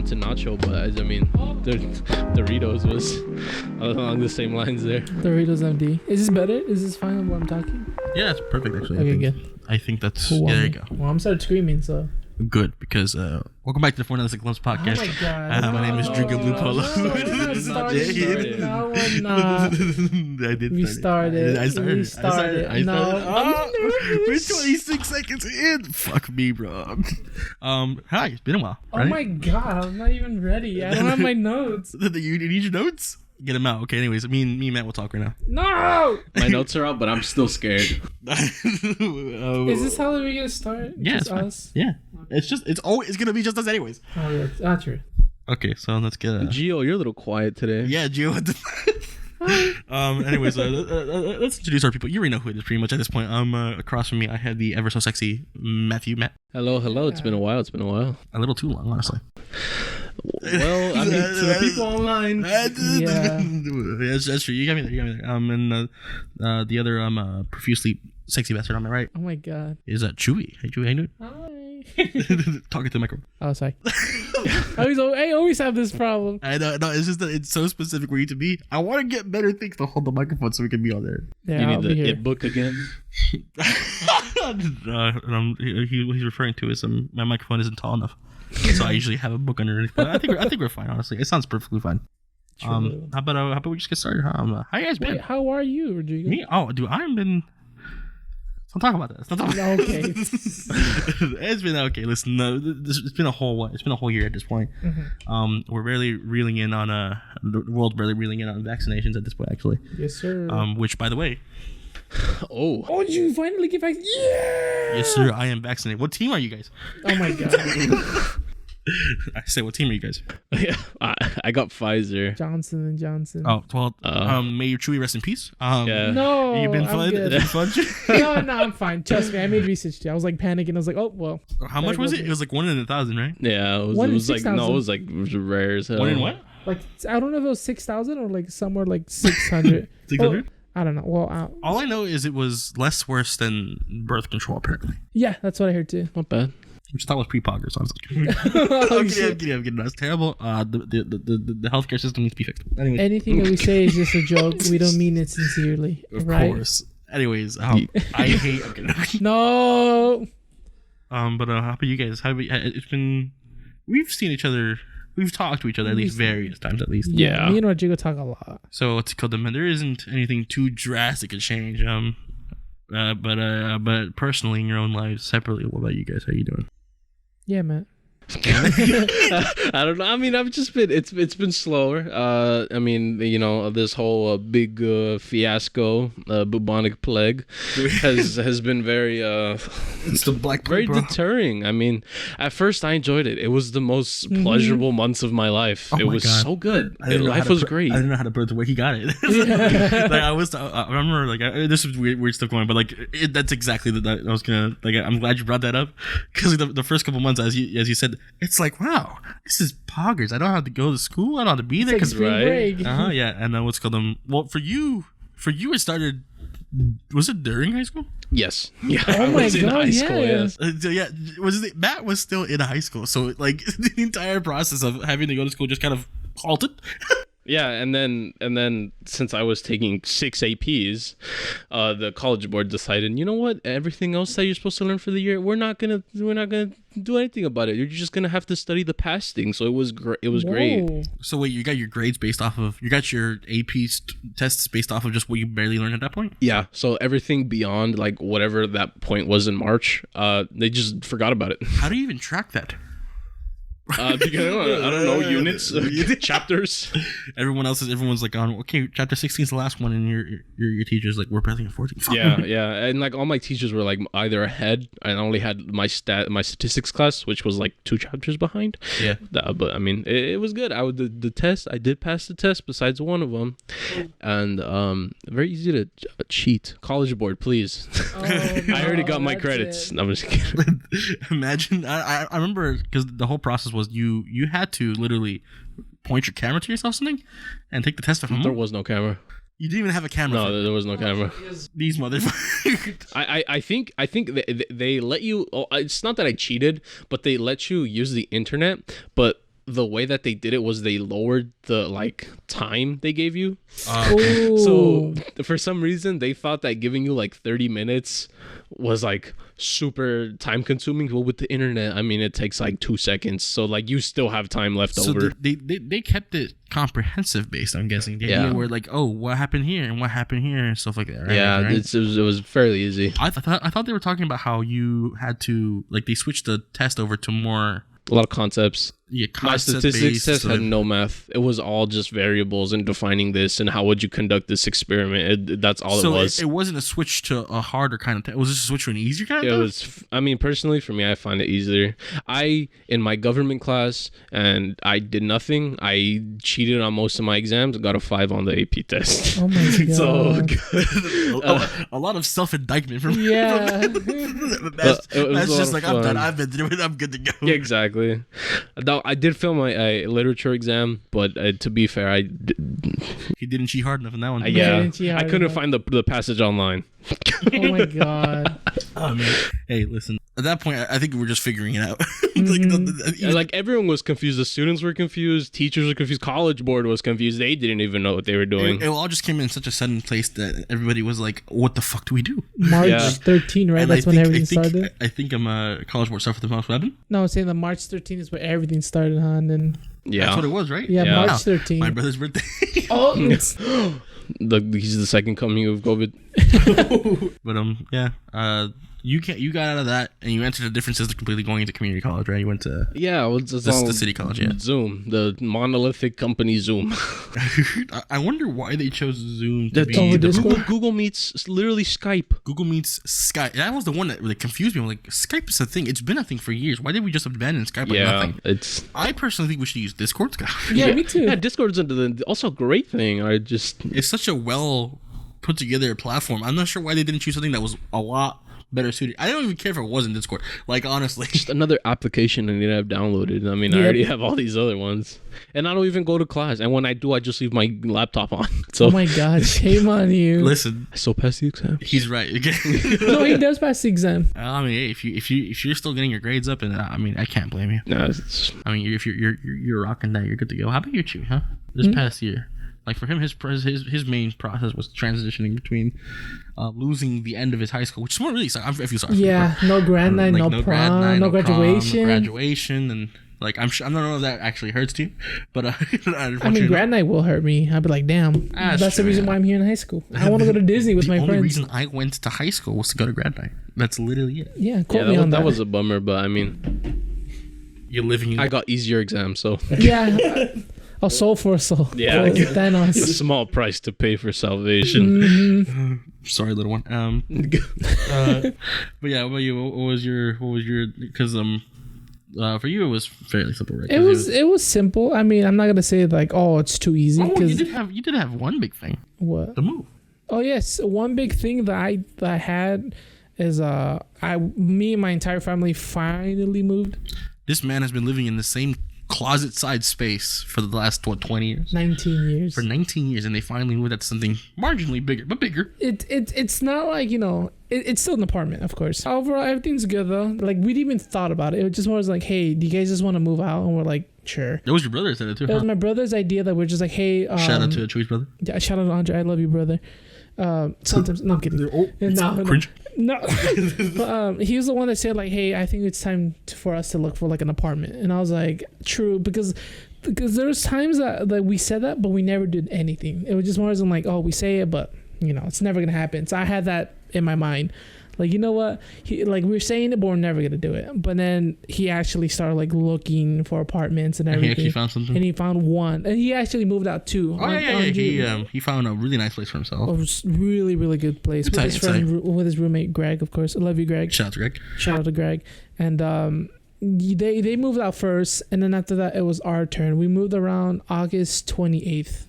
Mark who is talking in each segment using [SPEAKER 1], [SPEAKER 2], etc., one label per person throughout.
[SPEAKER 1] to nacho, but I mean, the Doritos was along the same lines there.
[SPEAKER 2] Doritos MD. Is this better? Is this fine when I'm talking?
[SPEAKER 3] Yeah, it's perfect actually.
[SPEAKER 2] Okay, good.
[SPEAKER 3] I think that's
[SPEAKER 2] Cool.
[SPEAKER 3] yeah. There you go.
[SPEAKER 2] Well, I'm started screaming, so.
[SPEAKER 3] Good, because welcome back to the Nihilistic Lumps Podcast.
[SPEAKER 2] Oh my God.
[SPEAKER 3] My name is Dringo Blue Polo.
[SPEAKER 2] No, we're not.
[SPEAKER 3] I did.
[SPEAKER 2] We started.
[SPEAKER 3] I started.
[SPEAKER 2] No.
[SPEAKER 3] We're 26 seconds in. Fuck me, bro. Hi, it's been a while.
[SPEAKER 2] Oh my God, I'm not even ready. I don't have my notes.
[SPEAKER 3] You need your notes? Get them out. Okay, anyways, me and Matt will talk right now.
[SPEAKER 2] No!
[SPEAKER 1] My notes are out, but I'm still scared.
[SPEAKER 2] Is this how we're gonna start?
[SPEAKER 3] Yeah,
[SPEAKER 2] Just
[SPEAKER 3] it's
[SPEAKER 2] us?
[SPEAKER 3] Yeah. It's always gonna be just us anyways.
[SPEAKER 2] Oh, yeah. That's true.
[SPEAKER 3] Okay, so let's get
[SPEAKER 1] Gio, you're a little quiet today.
[SPEAKER 3] Yeah, Gio. Anyways, let's introduce our people. You already know who it is pretty much at this point. Across from me, I have the ever so sexy Matthew. Matt.
[SPEAKER 1] Hello. It's been a while.
[SPEAKER 3] A little too long, honestly.
[SPEAKER 1] Well, I mean, to the people online.
[SPEAKER 2] Yeah.
[SPEAKER 3] That's true. You got me there. And the other profusely sexy bastard on my right
[SPEAKER 2] Oh my God.
[SPEAKER 3] is Chewy. Hey, Chewy, how you doing?
[SPEAKER 2] Hi.
[SPEAKER 3] Talking to the microphone.
[SPEAKER 2] Oh, sorry. I always have this problem.
[SPEAKER 3] I know. No, it's just that it's so specific for you to be. I want to get better things to hold the microphone so we can be on there.
[SPEAKER 2] Yeah,
[SPEAKER 1] You
[SPEAKER 2] I'll
[SPEAKER 1] need
[SPEAKER 2] be
[SPEAKER 1] the
[SPEAKER 2] here.
[SPEAKER 1] it book again.
[SPEAKER 3] He's referring to is my microphone isn't tall enough, so I usually have a book underneath. But I think we're fine. Honestly, it sounds perfectly fine.
[SPEAKER 2] True.
[SPEAKER 3] How about we just get started? How you guys been?
[SPEAKER 2] Wait, how are you, Rodrigo?
[SPEAKER 3] Me? Oh, dude, I've been. Don't talk about that.
[SPEAKER 2] Okay.
[SPEAKER 3] It's been okay. Listen, it's been a whole year at this point.
[SPEAKER 2] Mm-hmm.
[SPEAKER 3] We're barely reeling in on the world's barely reeling in on vaccinations at this point, actually.
[SPEAKER 2] Yes, sir.
[SPEAKER 3] Which, by the way,
[SPEAKER 2] Oh, did you finally get vaccinated? Yeah.
[SPEAKER 3] yes, sir, I am vaccinated. What team are you guys?
[SPEAKER 2] Oh my God.
[SPEAKER 3] I say, what team are you guys?
[SPEAKER 1] Yeah, I got Pfizer.
[SPEAKER 2] Johnson and Johnson.
[SPEAKER 3] Oh, well, may your Chewy rest in peace.
[SPEAKER 1] Yeah.
[SPEAKER 2] No.
[SPEAKER 3] You've been
[SPEAKER 2] I'm
[SPEAKER 3] fun.
[SPEAKER 2] good.
[SPEAKER 3] It's been fun.
[SPEAKER 2] No, I'm fine. Trust me, I made research too. I was like panicking. I was like, oh well.
[SPEAKER 3] How much was it? It was like 1 in 1,000, right?
[SPEAKER 1] Yeah, it
[SPEAKER 2] One in
[SPEAKER 1] was like
[SPEAKER 2] 6,000.
[SPEAKER 1] it was rare as hell.
[SPEAKER 3] 1 in what?
[SPEAKER 2] Like I don't know if it was 6,000 or like somewhere like 600.
[SPEAKER 3] 600?
[SPEAKER 2] I don't know. Well,
[SPEAKER 3] All I know is it was less worse than birth control, apparently.
[SPEAKER 2] yeah, that's what I heard too.
[SPEAKER 1] Not bad.
[SPEAKER 3] Which I thought was pre-poggers. So I was like,
[SPEAKER 2] Oh,
[SPEAKER 3] I'm
[SPEAKER 2] shit.
[SPEAKER 3] kidding. That's terrible. The healthcare system needs to be fixed. Anyway,
[SPEAKER 2] Anything that we say is just a joke. We don't mean it sincerely,
[SPEAKER 3] of
[SPEAKER 2] right?
[SPEAKER 3] course. Anyways, I hate. I'm kidding.
[SPEAKER 2] No.
[SPEAKER 3] But how about you guys? It's been? We've seen each other. We've talked to each other at least various times, at least.
[SPEAKER 1] Yeah.
[SPEAKER 2] Me and Rodrigo talk a lot.
[SPEAKER 3] So what's it called? There isn't anything too drastic a change. But personally, in your own lives, separately, what about you guys? How you doing?
[SPEAKER 2] Yeah, man.
[SPEAKER 1] I don't know. I mean, I've just been. It's been slower. I mean, this whole big fiasco, bubonic plague, has been very
[SPEAKER 3] It's the black
[SPEAKER 1] very deterring. I mean, at first I enjoyed it. It was the most pleasurable months of my life. It
[SPEAKER 3] my
[SPEAKER 1] was
[SPEAKER 3] God.
[SPEAKER 1] so good.
[SPEAKER 3] Life
[SPEAKER 1] was great.
[SPEAKER 3] I didn't know how to put it the way he got it. Like I remember, like this is weird stuff going, but like that's exactly that I was gonna like. I'm glad you brought that up because the first couple months, as you said, it's like wow, this is poggers. I don't have to go to school. I don't have to be there
[SPEAKER 2] It's like spring break.
[SPEAKER 3] yeah, and then what's called well for you it started. Was it during high school?
[SPEAKER 1] Yes. Yeah.
[SPEAKER 2] Oh
[SPEAKER 1] I
[SPEAKER 2] my
[SPEAKER 1] was in
[SPEAKER 2] God,
[SPEAKER 1] high school.
[SPEAKER 2] yeah.
[SPEAKER 1] Yes.
[SPEAKER 3] So yeah, Matt was still in high school, so like the entire process of having to go to school just kind of halted.
[SPEAKER 1] Yeah, and then since I was taking 6 APs, the college board decided, you know what? Everything else that you're supposed to learn for the year, we're not gonna do anything about it. You're just gonna have to study the past thing. So it was great.
[SPEAKER 2] Whoa.
[SPEAKER 3] So wait, you got your grades based off of you got your AP tests based off of just what you barely learned at that point?
[SPEAKER 1] Yeah. So everything beyond like whatever that point was in March, they just forgot about it.
[SPEAKER 3] How do you even track that?
[SPEAKER 1] Because I don't know, units, chapters.
[SPEAKER 3] Everyone's like on okay, chapter 16 is the last one, and your teacher's like we're barely in 14.
[SPEAKER 1] Yeah, and like all my teachers were like either ahead. I only had my statistics class, which was like 2 chapters behind.
[SPEAKER 3] Yeah.
[SPEAKER 1] But I mean, it was good. The test, I did pass the test besides one of them, and very easy to cheat. College board, please.
[SPEAKER 2] Oh,
[SPEAKER 1] I already got my
[SPEAKER 2] that's
[SPEAKER 1] credits.
[SPEAKER 2] it.
[SPEAKER 1] No, I'm just kidding.
[SPEAKER 3] Imagine I remember because the whole process was you had to literally point your camera to yourself something and take the test from
[SPEAKER 1] There was no camera.
[SPEAKER 3] You didn't even have a camera.
[SPEAKER 1] No, there was no camera.
[SPEAKER 3] These motherfuckers.
[SPEAKER 1] I think they let you. It's not that I cheated, but they let you use the internet. But the way that they did it was they lowered the like time they gave you.
[SPEAKER 2] Ooh.
[SPEAKER 1] So for some reason they thought that giving you like 30 minutes was like super time consuming. Well, with the internet, I mean, it takes like 2 seconds, so like you still have time left over.
[SPEAKER 3] They kept it comprehensive based, I'm guessing. The idea where like, oh, what happened here and what happened here and stuff like that, right?
[SPEAKER 1] Yeah,
[SPEAKER 3] right?
[SPEAKER 1] It was fairly easy.
[SPEAKER 3] I thought they were talking about how you had to, like, they switched the test over to more
[SPEAKER 1] A lot of concepts.
[SPEAKER 3] Yeah,
[SPEAKER 1] my statistics test had no math. It was all just variables and defining this and how would you conduct this experiment. That's all it was.
[SPEAKER 3] So it wasn't a switch to a harder kind of test. It was just a switch to an easier kind of test?
[SPEAKER 1] It was, I mean, personally, for me, I find it easier. In my government class, and I did nothing. I cheated on most of my exams and got a 5 on the AP test.
[SPEAKER 2] Oh my God.
[SPEAKER 1] So,
[SPEAKER 3] a lot of self-indictment from
[SPEAKER 2] Yeah.
[SPEAKER 3] That's just like, I'm done. I've been through it. I'm good to go.
[SPEAKER 1] Yeah, exactly. I did fail my literature exam, but to be fair,
[SPEAKER 3] He didn't cheat hard enough in that one.
[SPEAKER 1] I couldn't find the passage online.
[SPEAKER 2] Oh my God.
[SPEAKER 3] Oh man. Hey, listen. At that point, I think we're just figuring it out.
[SPEAKER 1] Like everyone was confused. The students were confused. Teachers were confused. College board was confused. They didn't even know what they were doing.
[SPEAKER 3] It all just came in such a sudden place that everybody was like, "What the fuck do we do?"
[SPEAKER 2] March 13, right?
[SPEAKER 3] And
[SPEAKER 2] That's when everything started.
[SPEAKER 3] I think College board started for the most weapon.
[SPEAKER 2] No, I'm saying the March 13 is where everything started, huh? And then
[SPEAKER 3] that's what it was, right?
[SPEAKER 2] Yeah, March 13.
[SPEAKER 3] My brother's birthday.
[SPEAKER 2] Oh,
[SPEAKER 1] he's the second coming of COVID.
[SPEAKER 3] But you got out of that and you entered a different system completely, going into community college, right? You went to the city college,
[SPEAKER 1] Zoom, the monolithic company Zoom.
[SPEAKER 3] I wonder why they chose Zoom to
[SPEAKER 2] be
[SPEAKER 1] Google Meets literally Skype.
[SPEAKER 3] Google Meets Skype. That was the one that really confused me. I'm like, Skype is a thing. It's been a thing for years. Why did we just abandon Skype like nothing? I personally think we should use Discord.
[SPEAKER 2] Yeah, me too.
[SPEAKER 1] Yeah, Discord's also a great thing.
[SPEAKER 3] It's such a well put together platform. I'm not sure why they didn't choose something that was a lot better suited. I don't even care if it wasn't Discord. Like, honestly,
[SPEAKER 1] just another application I need to have downloaded. I mean, I already have all these other ones, and I don't even go to class. And when I do, I just leave my laptop on. So,
[SPEAKER 2] oh my God, shame on you.
[SPEAKER 3] Listen,
[SPEAKER 1] I still pass the exam.
[SPEAKER 3] He's right.
[SPEAKER 2] No, he does pass the exam.
[SPEAKER 3] I mean, hey, if you're still getting your grades up, and I mean, I can't blame you.
[SPEAKER 1] No,
[SPEAKER 3] I mean, if you're rocking that, you're good to go. How about you, Chew? Huh? This past year. Like for him, his main process was transitioning between losing the end of his high school, which is more really. I feel sorry.
[SPEAKER 2] Yeah, no grad night, no prom, no graduation,
[SPEAKER 3] and like I don't know if that actually hurts you, but
[SPEAKER 2] I mean, grad night will hurt me. I'd be like, damn, that's the reason why I'm here in high school. I want to go to Disney with my friends. The only reason
[SPEAKER 3] I went to high school was to go to grad night. That's literally it.
[SPEAKER 2] Yeah, quote me on that.
[SPEAKER 1] That was a bummer, but I mean,
[SPEAKER 3] you're living.
[SPEAKER 1] I got easier exams, so
[SPEAKER 2] yeah. A soul for a soul.
[SPEAKER 1] Yeah,
[SPEAKER 2] Thanos.
[SPEAKER 1] A small price to pay for salvation.
[SPEAKER 3] Sorry, little one. But yeah, what about you? What was your? Because for you it was fairly simple, right?
[SPEAKER 2] It was simple. I mean, I'm not gonna say like, oh, it's too easy.
[SPEAKER 3] You did have one big thing.
[SPEAKER 2] What?
[SPEAKER 3] The move.
[SPEAKER 2] Oh yes, one big thing that I had is me and my entire family finally moved.
[SPEAKER 3] This man has been living in the same closet-side space for the last 20 years?
[SPEAKER 2] 19 years.
[SPEAKER 3] For 19 years, and they finally moved out to something marginally bigger, but bigger.
[SPEAKER 2] It's not like, it's still an apartment, of course. Overall, everything's good though. Like, we didn't even thought about it. It just was like, hey, do you guys just want to move out? And we're like, sure.
[SPEAKER 3] It was your brother that said it too.
[SPEAKER 2] It was my brother's idea that we're just like, hey.
[SPEAKER 3] Shout out to Chewy's brother.
[SPEAKER 2] Yeah, shout out to Andre. I love you, brother. Sometimes, no, I'm kidding. No. He was the one that said like, hey, I think it's time for us to look for like an apartment. And I was like, true, because there's times that we said that, but we never did anything. It was just more than like, oh, we say it, but it's never gonna happen. So I had that in my mind. Like, you know what? We're saying it, but we're never gonna do it. But then he actually started like looking for apartments and everything.
[SPEAKER 3] And he actually found something.
[SPEAKER 2] And he found one, and he actually moved out too.
[SPEAKER 3] He found a really nice place for himself.
[SPEAKER 2] A really, really good place with his roommate Greg, of course. I love you, Greg.
[SPEAKER 3] Shout out to Greg.
[SPEAKER 2] And they moved out first, and then after that it was our turn. We moved around August 28th.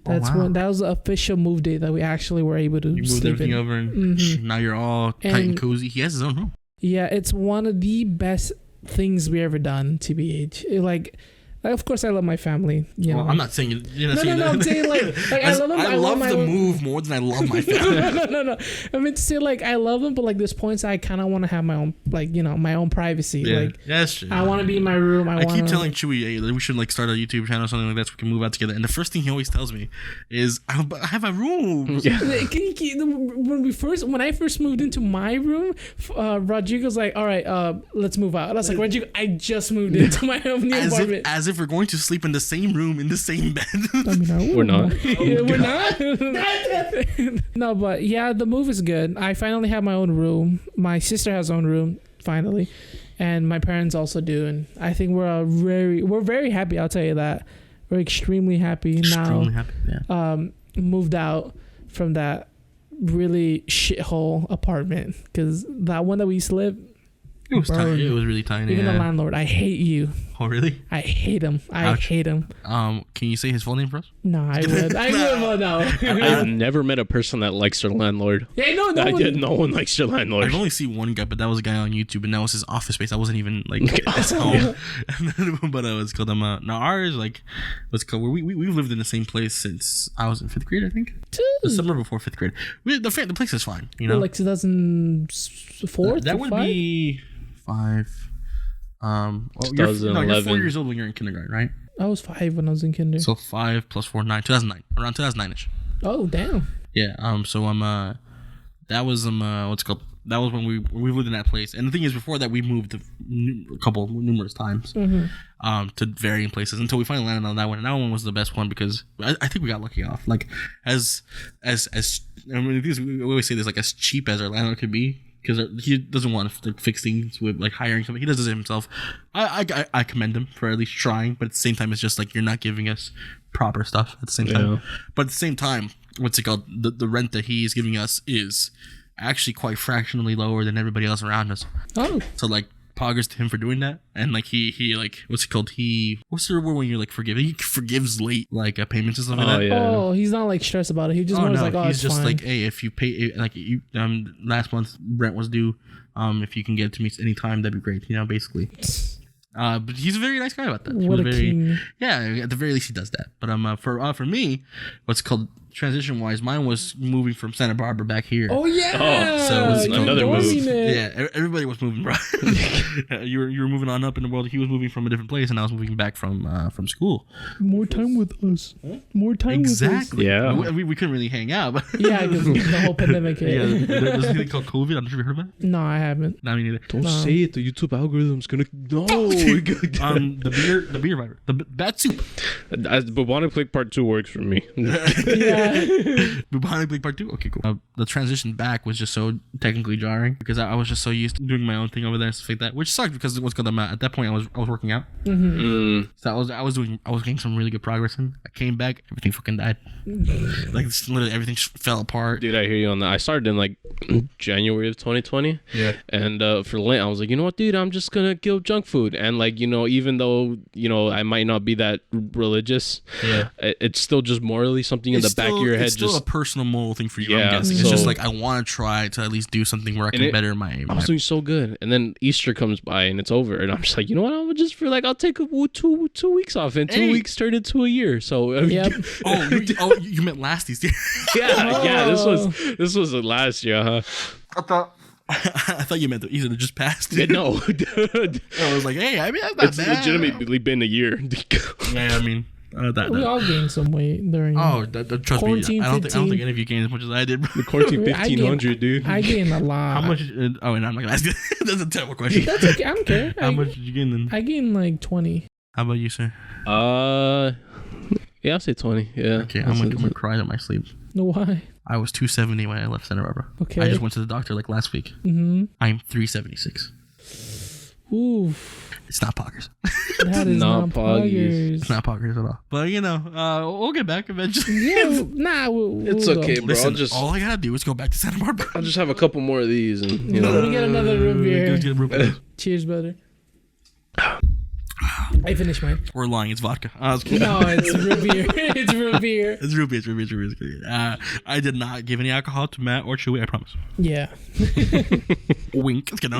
[SPEAKER 2] When that was the official move date that we actually were able to sleep in.
[SPEAKER 3] You moved everything over, and now you're all tight and cozy. He has his own room.
[SPEAKER 2] Yeah, it's one of the best things we ever done, TBH. Like, of course, I love my family. You know,
[SPEAKER 3] I'm not saying you're not saying
[SPEAKER 2] no.
[SPEAKER 3] that.
[SPEAKER 2] I'm saying like I love them.
[SPEAKER 3] I love the move more than I love my family.
[SPEAKER 2] no. I mean to say like I love them, but like there's points I kind of want to have my own, like, you know, my own privacy.
[SPEAKER 3] Yeah,
[SPEAKER 2] Like
[SPEAKER 3] that's true.
[SPEAKER 2] I want to be in my room. I
[SPEAKER 3] keep telling Chewy, hey, we should like start a YouTube channel or something like that so we can move out together. And the first thing he always tells me is, I have a room.
[SPEAKER 1] Yeah.
[SPEAKER 2] When I first moved into my room, Rodrigo's like, all right, let's move out. And I was like, Rodrigo, I just moved into my own new apartment.
[SPEAKER 3] As if we're going to sleep in the same room in the same bed.
[SPEAKER 2] I mean,
[SPEAKER 1] We're not.
[SPEAKER 2] We're not. No, but yeah, the move is good. I finally have my own room. My sister has her own room finally, and my parents also do. And I think we're very happy. I'll tell you that we're extremely happy now.
[SPEAKER 3] Happy. Yeah.
[SPEAKER 2] Moved out from that really shithole apartment, because that one that we used to live.
[SPEAKER 3] It was tiny. It was really tiny.
[SPEAKER 2] Even the landlord, I hate you.
[SPEAKER 3] Oh really?
[SPEAKER 2] I hate him. Hate him.
[SPEAKER 3] Can you say his full name for us?
[SPEAKER 2] No, I would. Well, no.
[SPEAKER 1] I've never met a person that likes their landlord.
[SPEAKER 2] Yeah, no
[SPEAKER 1] No one likes their landlord.
[SPEAKER 3] I've only seen one guy, but that was a guy on YouTube, and that was his office space. I wasn't even like his home. But it was called now ours, like, what's called, we've lived in the same place since I was in 5th grade, I think. The summer before 5th grade. The place is fine, you know.
[SPEAKER 2] Like 2004.
[SPEAKER 3] That would be 5. You're 4 years old when you're in kindergarten, right?
[SPEAKER 2] I was 5 when I was in kindergarten.
[SPEAKER 3] So 5 plus 4, 9. 2009, around 2009ish.
[SPEAKER 2] Oh damn.
[SPEAKER 3] Yeah. So that was what's called. That was when we lived in that place. And the thing is, before that, we moved numerous times, to varying places until we finally landed on that one. And that one was the best one because I think we got lucky off. Like as I mean, we always say this, like, as cheap as our landlord could be, because he doesn't want to fix things with like hiring somebody. He does it himself. I commend him for at least trying, but at the same time, it's just like you're not giving us proper stuff at the same time. But at the same time, what's it called? The rent that he is giving us is actually quite fractionally lower than everybody else around us.
[SPEAKER 2] Oh.
[SPEAKER 3] So like, poggers to him for doing that. And like he like, what's it called? What's the word when you're like forgiving? He forgives late like payments and stuff like that.
[SPEAKER 1] Yeah.
[SPEAKER 2] Oh, he's not like stressed about it. He just wants like, oh,
[SPEAKER 3] he's
[SPEAKER 2] it's
[SPEAKER 3] just
[SPEAKER 2] fine.
[SPEAKER 3] like, hey, if you pay, like, you last month rent was due, if you can get it to me anytime, that'd be great. You know, basically. But he's a very nice guy about that.
[SPEAKER 2] What a king.
[SPEAKER 3] Yeah, at the very least he does that. But for me, what's called transition wise, mine was moving from Santa Barbara back here.
[SPEAKER 2] Oh yeah.
[SPEAKER 3] So it was
[SPEAKER 1] another move.
[SPEAKER 3] Yeah, everybody was moving, bro. you were moving on up in the world. He was moving from a different place, and I was moving back from school.
[SPEAKER 2] More time with us. More time with us.
[SPEAKER 3] Exactly.
[SPEAKER 1] Yeah.
[SPEAKER 3] We couldn't really hang out. But
[SPEAKER 2] Yeah, because the whole pandemic hit.
[SPEAKER 3] yeah, there's a thing called COVID. I'm not sure if you heard about it.
[SPEAKER 2] No, I haven't.
[SPEAKER 3] Not me neither.
[SPEAKER 1] Don't say it. The YouTube algorithm's gonna
[SPEAKER 3] The beer virus, the bat soup.
[SPEAKER 1] Bubonic plague part 2 works for me.
[SPEAKER 2] Yeah.
[SPEAKER 3] Bubonic Plague Part 2? Okay, cool. The transition back was just so technically jarring because I was just so used to doing my own thing over there and stuff like that, which sucked because what's called at that point I was working out. So I was getting some really good progress in. I came back, everything fucking died. Like literally everything fell apart.
[SPEAKER 1] Dude, I hear you on that. I started in like January of 2020.
[SPEAKER 3] Yeah.
[SPEAKER 1] And for Lent, I was like, you know what, dude, I'm just gonna give junk food. And like, you know, even though, you know, I might not be that religious, it's still just morally something in the back of your head.
[SPEAKER 3] It's still a personal moral thing for you.
[SPEAKER 1] Yeah,
[SPEAKER 3] I'm guessing. It's just like I want to try to at least do something where I can better my.
[SPEAKER 1] I was doing so good, and then Easter comes by and it's over, and I'm just like, you know what? I'm just feel like I'll take two weeks off, and 2 weeks turned into a year. So
[SPEAKER 2] Yep.
[SPEAKER 3] You meant last Easter?
[SPEAKER 1] yeah. This was the last year, huh?
[SPEAKER 3] I thought you meant the Easter that just passed.
[SPEAKER 1] Yeah, no, dude.
[SPEAKER 3] I was like, hey, I mean, that's not bad.
[SPEAKER 1] Legitimately been a year.
[SPEAKER 3] Yeah, I mean.
[SPEAKER 2] We all gained some weight during.
[SPEAKER 3] Trust me. I don't think any of you gained as much as I did.
[SPEAKER 1] The quarantine 1500, dude.
[SPEAKER 2] I gained a lot.
[SPEAKER 3] How much? And I'm not gonna ask you. That's a terrible question.
[SPEAKER 2] That's okay. I don't care.
[SPEAKER 3] How much did you gain then?
[SPEAKER 2] I gained like 20.
[SPEAKER 3] How about you, sir?
[SPEAKER 1] Yeah, I'll say 20. Yeah.
[SPEAKER 3] Okay, I'm gonna cry in my sleep.
[SPEAKER 2] No, why?
[SPEAKER 3] I was 270 when I left Santa Barbara.
[SPEAKER 2] Okay.
[SPEAKER 3] I just went to the doctor like last week.
[SPEAKER 2] Mm-hmm.
[SPEAKER 3] I'm 376.
[SPEAKER 2] Ooh.
[SPEAKER 3] It's not poggers.
[SPEAKER 2] That is not poggers.
[SPEAKER 3] It's not poggers at all. But you know, we'll get back eventually.
[SPEAKER 2] Yeah, nah, we'll
[SPEAKER 1] It's
[SPEAKER 2] go.
[SPEAKER 1] okay, bro.
[SPEAKER 3] Listen, all I gotta do is go back to Santa Barbara.
[SPEAKER 1] I'll just have a couple more of these, and you know.
[SPEAKER 2] Let me get another root beer.
[SPEAKER 3] Get a root beer.
[SPEAKER 2] Cheers, brother. I finished mine.
[SPEAKER 3] We're lying. It's vodka. I was kidding.
[SPEAKER 2] No, it's root beer. It's root beer.
[SPEAKER 3] It's root beer. It's root beer. It's root beer. I did not give any alcohol to Matt or Chewy. I promise.
[SPEAKER 2] Yeah.
[SPEAKER 3] Wink. Okay, no.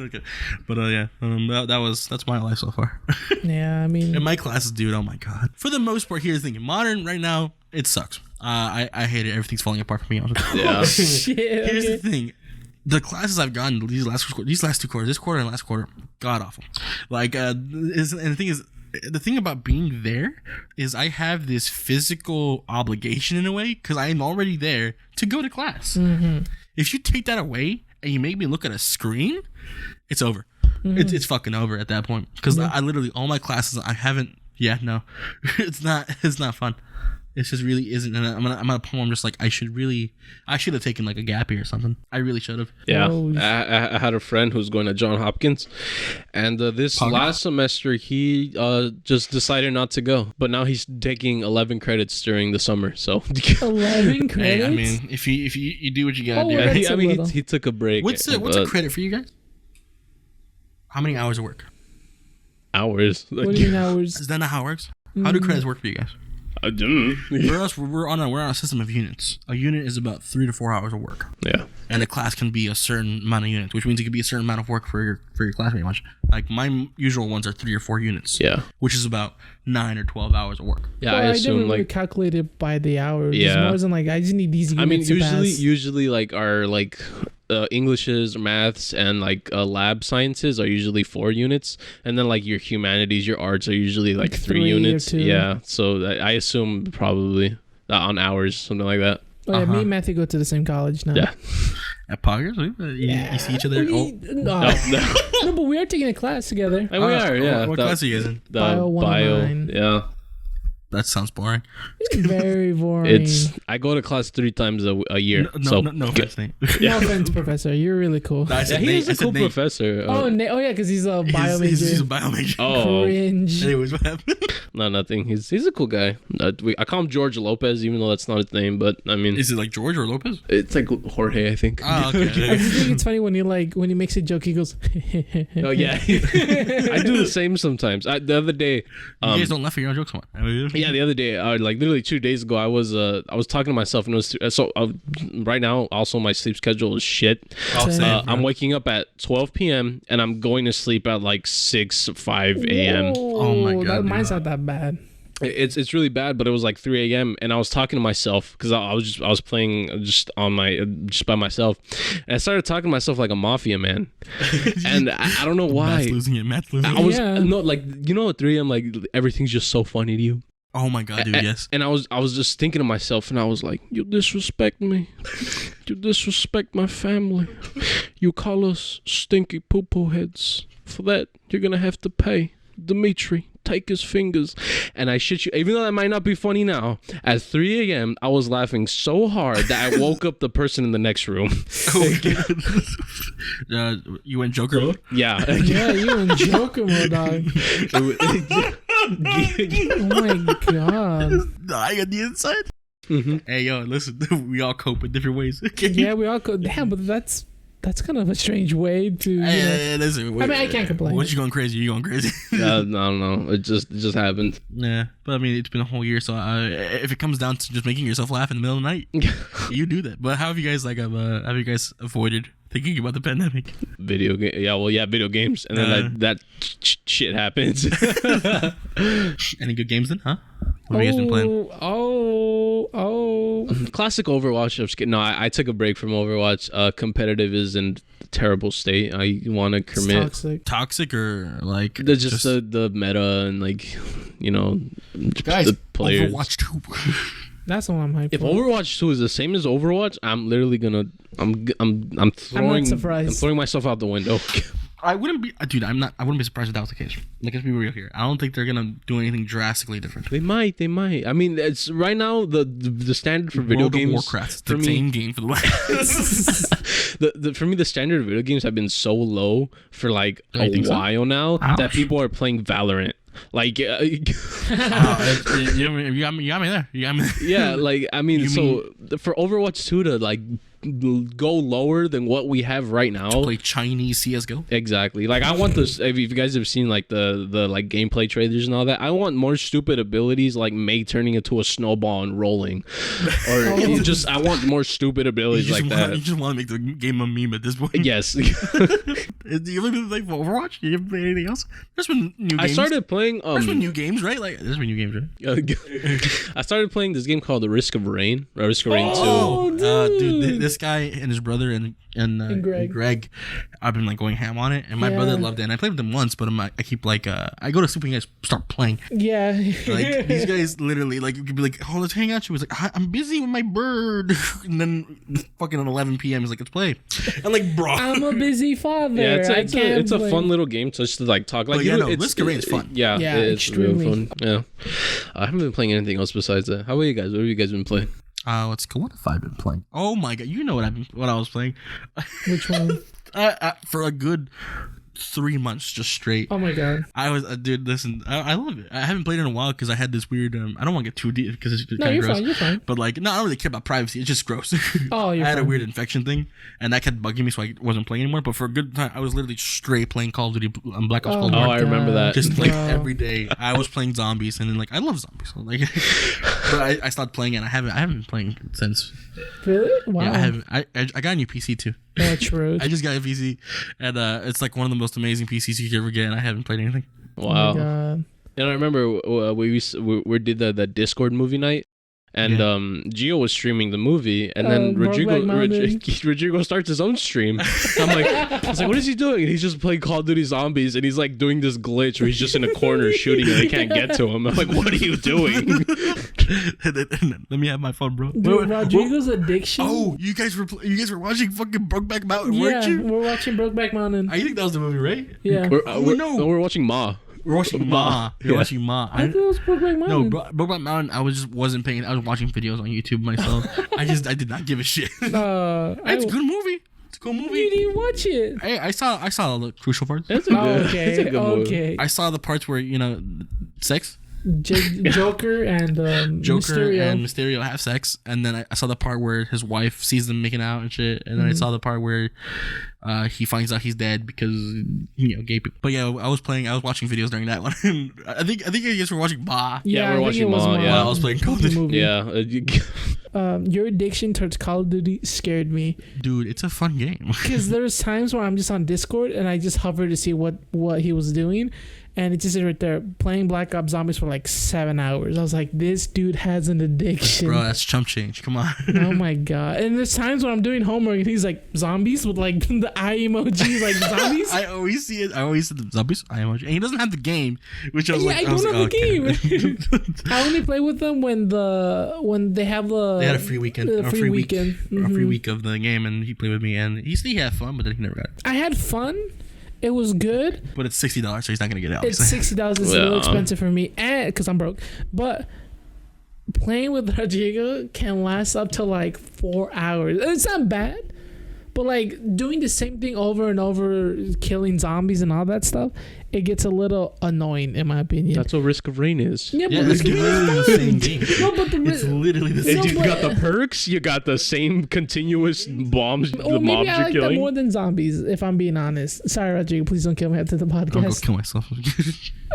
[SPEAKER 3] Okay. But yeah, that's my life so far.
[SPEAKER 2] Yeah, I mean,
[SPEAKER 3] in my classes, dude. Oh my god. For the most part, here's the thing. Modern right now, it sucks. I hate it. Everything's falling apart for me.
[SPEAKER 1] Yeah.
[SPEAKER 2] shit.
[SPEAKER 3] Here's
[SPEAKER 2] Okay.
[SPEAKER 3] the thing. The classes I've gotten these last 2 quarters, this quarter and last quarter, god awful. Like, and the thing is, the thing about being there is I have this physical obligation in a way because I am already there to go to class.
[SPEAKER 2] Mm-hmm.
[SPEAKER 3] If you take that away and you make me look at a screen, it's over.
[SPEAKER 2] Mm-hmm.
[SPEAKER 3] It's fucking over at that point because I literally all my classes I haven't. Yeah, no, it's not fun. It just really isn't, and I'm at a point where I'm just like, I should have taken like a gap year or something. I really should have.
[SPEAKER 1] Yeah,
[SPEAKER 2] Oh,
[SPEAKER 1] I had a friend who's going to Johns Hopkins, and this last semester he just decided not to go, but now he's taking 11 credits during the summer. So
[SPEAKER 2] 11 credits.
[SPEAKER 3] Hey, I mean, if you do what you gotta
[SPEAKER 2] Oh,
[SPEAKER 3] do.
[SPEAKER 2] well,
[SPEAKER 1] he,
[SPEAKER 2] that's
[SPEAKER 1] I
[SPEAKER 2] a
[SPEAKER 1] mean,
[SPEAKER 2] little.
[SPEAKER 1] he took a break.
[SPEAKER 3] What's a credit for you guys? How many hours of work?
[SPEAKER 1] Hours?
[SPEAKER 2] What do you mean hours?
[SPEAKER 3] Is that not how it works? How do credits work for you guys? For us, we're on a system of units. A unit is about 3 to 4 hours of work.
[SPEAKER 1] Yeah.
[SPEAKER 3] And a class can be a certain amount of units, which means it could be a certain amount of work for your class pretty much. Like my usual ones are 3 or 4 units.
[SPEAKER 1] Yeah.
[SPEAKER 3] Which is about 9 or 12 hours of work.
[SPEAKER 1] Yeah,
[SPEAKER 2] Well,
[SPEAKER 1] I
[SPEAKER 2] I
[SPEAKER 1] assume
[SPEAKER 2] never really
[SPEAKER 1] like
[SPEAKER 2] calculated by the hours.
[SPEAKER 1] Yeah.
[SPEAKER 2] It's more than like I just need these units
[SPEAKER 1] I mean
[SPEAKER 2] to pass.
[SPEAKER 1] usually like our like Englishes, maths, and like lab sciences are usually 4 units, and then like your humanities, your arts are usually like 3
[SPEAKER 2] 3 or
[SPEAKER 1] units.
[SPEAKER 2] 2.
[SPEAKER 1] Yeah, so I assume probably on hours, something like that.
[SPEAKER 2] Oh yeah, me and Matthew go to the same college now.
[SPEAKER 1] Yeah.
[SPEAKER 3] At Poggers, you see each other.
[SPEAKER 2] No, no, but we are taking a class together.
[SPEAKER 1] And we are, yeah.
[SPEAKER 3] What class are you guys in?
[SPEAKER 1] The
[SPEAKER 2] Bio 109.
[SPEAKER 1] yeah.
[SPEAKER 3] That sounds boring.
[SPEAKER 2] It's very boring.
[SPEAKER 1] I go to class 3 times a year.
[SPEAKER 3] No offense, Nate.
[SPEAKER 2] No offense, Professor. You're really cool.
[SPEAKER 3] I
[SPEAKER 1] Yeah,
[SPEAKER 3] said
[SPEAKER 1] he
[SPEAKER 3] Nate.
[SPEAKER 1] is a
[SPEAKER 3] I said
[SPEAKER 1] cool
[SPEAKER 3] Nate.
[SPEAKER 1] professor.
[SPEAKER 2] Yeah, because he's a bio major.
[SPEAKER 3] He's a bio major.
[SPEAKER 1] Oh,
[SPEAKER 2] Cringe.
[SPEAKER 3] Anyways, what happened?
[SPEAKER 1] no, nothing. He's a cool guy. I call him George Lopez, even though that's not his name. But I mean,
[SPEAKER 3] Is it like George or Lopez?
[SPEAKER 1] it's like Jorge, I think.
[SPEAKER 3] Oh, okay.
[SPEAKER 2] I just think it's funny when he makes a joke, he goes.
[SPEAKER 1] Oh yeah, I do the same sometimes. The other day,
[SPEAKER 3] You guys don't laugh at your own jokes, man.
[SPEAKER 1] yeah, the other day, like literally 2 days ago, I was talking to myself, and it was right now. Also, my sleep schedule is shit.
[SPEAKER 2] Same.
[SPEAKER 1] I'm waking up at 12 p.m. and I'm going to sleep at like 5 a.m.
[SPEAKER 3] Oh my God,
[SPEAKER 2] Mine's not that bad.
[SPEAKER 1] It's really bad, but it was like 3 a.m. and I was talking to myself because I was playing just by myself, and I started talking to myself like a mafia man, and I don't know why.
[SPEAKER 3] Matt's losing it. Matt's losing
[SPEAKER 1] I
[SPEAKER 3] it.
[SPEAKER 1] was
[SPEAKER 2] Yeah.
[SPEAKER 1] no like at 3 a.m. like everything's just so funny to you.
[SPEAKER 3] Oh my God, dude. Yes.
[SPEAKER 1] And I was just thinking to myself, and I was like, you disrespect me. You disrespect my family. You call us stinky poo-poo heads. For that, you're going to have to pay. Dimitri, take his fingers. And I shit you, even though that might not be funny now, at 3 a.m., I was laughing so hard that I woke up the person in the next room.
[SPEAKER 3] Oh my God. You went Joker mode?
[SPEAKER 1] Yeah.
[SPEAKER 2] Yeah, you and Joker mode, dog. Oh my God.
[SPEAKER 3] I got the inside.
[SPEAKER 1] Mhm.
[SPEAKER 3] Hey, yo, listen. We all cope in different ways.
[SPEAKER 2] Yeah, we all go. Damn, but that's kind of a strange way to. You know.
[SPEAKER 3] Hey, listen.
[SPEAKER 2] I mean, I can't complain.
[SPEAKER 3] Once you going crazy, you going crazy.
[SPEAKER 1] I don't know. It just happened.
[SPEAKER 3] Yeah, but I mean, it's been a whole year, so if it comes down to just making yourself laugh in the middle of the night, you do that. But how have you guys avoided thinking about the pandemic?
[SPEAKER 1] Video game. Yeah, video games. And then that shit happens.
[SPEAKER 3] Any good games then, huh? What have you guys been playing?
[SPEAKER 2] Oh.
[SPEAKER 1] Classic Overwatch. I'm just kidding. No, I took a break from Overwatch. Competitive is in a terrible state. I want to
[SPEAKER 2] It's
[SPEAKER 1] commit.
[SPEAKER 2] toxic.
[SPEAKER 3] Toxic or like
[SPEAKER 1] Just the meta and like
[SPEAKER 3] guys,
[SPEAKER 1] the players.
[SPEAKER 3] Overwatch 2.
[SPEAKER 2] That's the one I'm hyped
[SPEAKER 1] If
[SPEAKER 2] for.
[SPEAKER 1] Overwatch 2 is the same as Overwatch, I'm literally gonna I'm throwing
[SPEAKER 2] surprised.
[SPEAKER 1] I'm throwing myself out the window.
[SPEAKER 3] I wouldn't be, dude. I wouldn't be surprised if that was the case. Like, let's be real here. I don't think they're gonna do anything drastically different.
[SPEAKER 1] They might. I mean, it's right now the standard for video
[SPEAKER 3] World
[SPEAKER 1] games.
[SPEAKER 3] of Warcraft,
[SPEAKER 1] for
[SPEAKER 3] the
[SPEAKER 1] me,
[SPEAKER 3] same game for the last.
[SPEAKER 1] for me, the standard of video games have been so low for like
[SPEAKER 3] You
[SPEAKER 1] a
[SPEAKER 3] think so?
[SPEAKER 1] while now that
[SPEAKER 3] Ouch.
[SPEAKER 1] people are playing Valorant. Like,
[SPEAKER 3] You got me there. You got me there.
[SPEAKER 1] yeah, like I mean,
[SPEAKER 3] You
[SPEAKER 1] so for Overwatch 2 to like go lower than what we have right now.
[SPEAKER 3] To play Chinese CS:GO.
[SPEAKER 1] Exactly. Like I want this. If you guys have seen like the like gameplay trailers and all that, I want more stupid abilities like Mei turning into a snowball and rolling, or I want more stupid abilities like that.
[SPEAKER 3] You just want to make the game a meme at this point.
[SPEAKER 1] Yes.
[SPEAKER 3] Do you ever play Overwatch? You ever play anything else? There's been new games.
[SPEAKER 1] I started playing.
[SPEAKER 3] There's been new games, right? Like there's been new games, right?
[SPEAKER 1] I started playing this game called The Risk of Rain. Or Risk of Rain 2.
[SPEAKER 2] Oh,
[SPEAKER 3] dude, this guy and his brother and Greg, I've been like going ham on it, and my brother loved it. And I played with them once, but I keep like I go to sleep and you guys start playing.
[SPEAKER 2] Yeah,
[SPEAKER 3] like these guys literally like you could be like, oh, let's hang out. She was like, I'm busy with my bird, and then fucking at 11 p.m. he's like, let's play. I'm like, bro,
[SPEAKER 2] I'm a busy father.
[SPEAKER 1] Yeah, it's a fun little game just to like talk. Like
[SPEAKER 3] Risk of Rain is fun.
[SPEAKER 1] Yeah, it's
[SPEAKER 2] extremely
[SPEAKER 1] really fun. Yeah, I haven't been playing anything else besides that. How about you guys? What have you guys been playing?
[SPEAKER 3] Let's go. What have I been playing? Oh my god, you know what I was playing.
[SPEAKER 2] Which one?
[SPEAKER 3] For a good 3 months just straight.
[SPEAKER 2] Oh my god.
[SPEAKER 3] I was dude, listen, I love it. I haven't played it in a while because I had this weird I don't want to get too deep because it's kind of gross.
[SPEAKER 2] You're fine.
[SPEAKER 3] But like, no, I don't really care about privacy. It's just gross.
[SPEAKER 2] Oh, you're
[SPEAKER 3] I had
[SPEAKER 2] fine.
[SPEAKER 3] a weird infection thing, and that kept bugging me, so I wasn't playing anymore. But for a good time, I was literally straight playing Call of Duty Black Ops Cold War.
[SPEAKER 1] I remember that.
[SPEAKER 3] Just like every day, I was playing zombies, and then like I love zombies, so, like. But I stopped playing it. I haven't been playing since.
[SPEAKER 2] Really? Wow.
[SPEAKER 3] Yeah, I haven't. I got a new PC too.
[SPEAKER 2] That's rude.
[SPEAKER 3] I just got a PC, and it's like one of the most amazing PCs you could ever get, and I haven't played anything.
[SPEAKER 1] Wow.
[SPEAKER 2] Oh my god.
[SPEAKER 1] And I remember we did the Discord movie night, and Gio was streaming the movie, and then Rodrigo starts his own stream. I was like, what is he doing? And he's just playing Call of Duty Zombies, and he's like doing this glitch where he's just in a corner shooting, and they can't get to him. I'm like, what are you doing?
[SPEAKER 3] Let me have my phone, bro.
[SPEAKER 2] Dude, Rodrigo's addiction.
[SPEAKER 3] Oh, you guys were watching fucking Brokeback Mountain, weren't you?
[SPEAKER 2] We're watching Brokeback Mountain.
[SPEAKER 3] I think that was the movie, right?
[SPEAKER 2] Yeah.
[SPEAKER 1] We're watching Ma.
[SPEAKER 3] We're watching Ma. You're watching Ma.
[SPEAKER 2] I thought it was Brokeback Mountain.
[SPEAKER 3] No, Brokeback Mountain. I wasn't paying. I was watching videos on YouTube myself. I did not give a shit. It's a good movie. It's a cool movie.
[SPEAKER 2] You didn't watch it.
[SPEAKER 3] Hey, I saw all the crucial parts.
[SPEAKER 1] It's a good,
[SPEAKER 2] okay.
[SPEAKER 1] It's a good movie.
[SPEAKER 2] Okay.
[SPEAKER 3] I saw the parts where sex.
[SPEAKER 2] Joker and
[SPEAKER 3] Mysterio have sex, and then I saw the part where his wife sees them making out and shit, and then I saw the part where he finds out he's dead because gay people. But yeah, I was watching videos during that one. I think you guys were watching Ma.
[SPEAKER 1] Yeah, we're watching Ma. Yeah,
[SPEAKER 3] I was playing Call of Duty.
[SPEAKER 1] Yeah.
[SPEAKER 2] Your addiction towards Call of Duty scared me.
[SPEAKER 3] Dude, it's a fun game.
[SPEAKER 2] Because there's times where I'm just on Discord and I just hover to see what he was doing. And it just is right there playing Black Ops Zombies for like 7 hours. I was like, this dude has an addiction.
[SPEAKER 3] Bro, that's chump change. Come on.
[SPEAKER 2] Oh my god. And there's times when I'm doing homework and he's like, zombies with like the eye emoji, like zombies.
[SPEAKER 3] I always see it. I always see the zombies eye emoji. And he doesn't have the game, which I was
[SPEAKER 2] I don't have the game. I only play with them when they have
[SPEAKER 3] they had a free weekend.
[SPEAKER 2] A free weekend.
[SPEAKER 3] A free week of the game, and he played with me, and he had fun, but then he never got it.
[SPEAKER 2] I had fun. It was good.
[SPEAKER 3] But it's $60, so he's not gonna get it.
[SPEAKER 2] It's $60. It's a little expensive for me, and because I'm broke. But playing with Rodrigo can last up to like 4 hours. It's not bad, but like doing the same thing over and over, killing zombies and all that stuff, it gets a little annoying in my opinion.
[SPEAKER 1] That's what Risk of Rain is.
[SPEAKER 2] Yeah, but
[SPEAKER 3] it's literally the same game.
[SPEAKER 2] No, but
[SPEAKER 3] it's literally the same.
[SPEAKER 1] You got the perks. You got the same continuous bombs.
[SPEAKER 2] Well,
[SPEAKER 1] the
[SPEAKER 2] maybe
[SPEAKER 1] mobs
[SPEAKER 2] I
[SPEAKER 1] you're
[SPEAKER 2] like
[SPEAKER 1] killing.
[SPEAKER 2] that more than zombies, if I'm being honest. Sorry, Rodrigo. Please don't kill me after the podcast.
[SPEAKER 3] I'll go kill myself.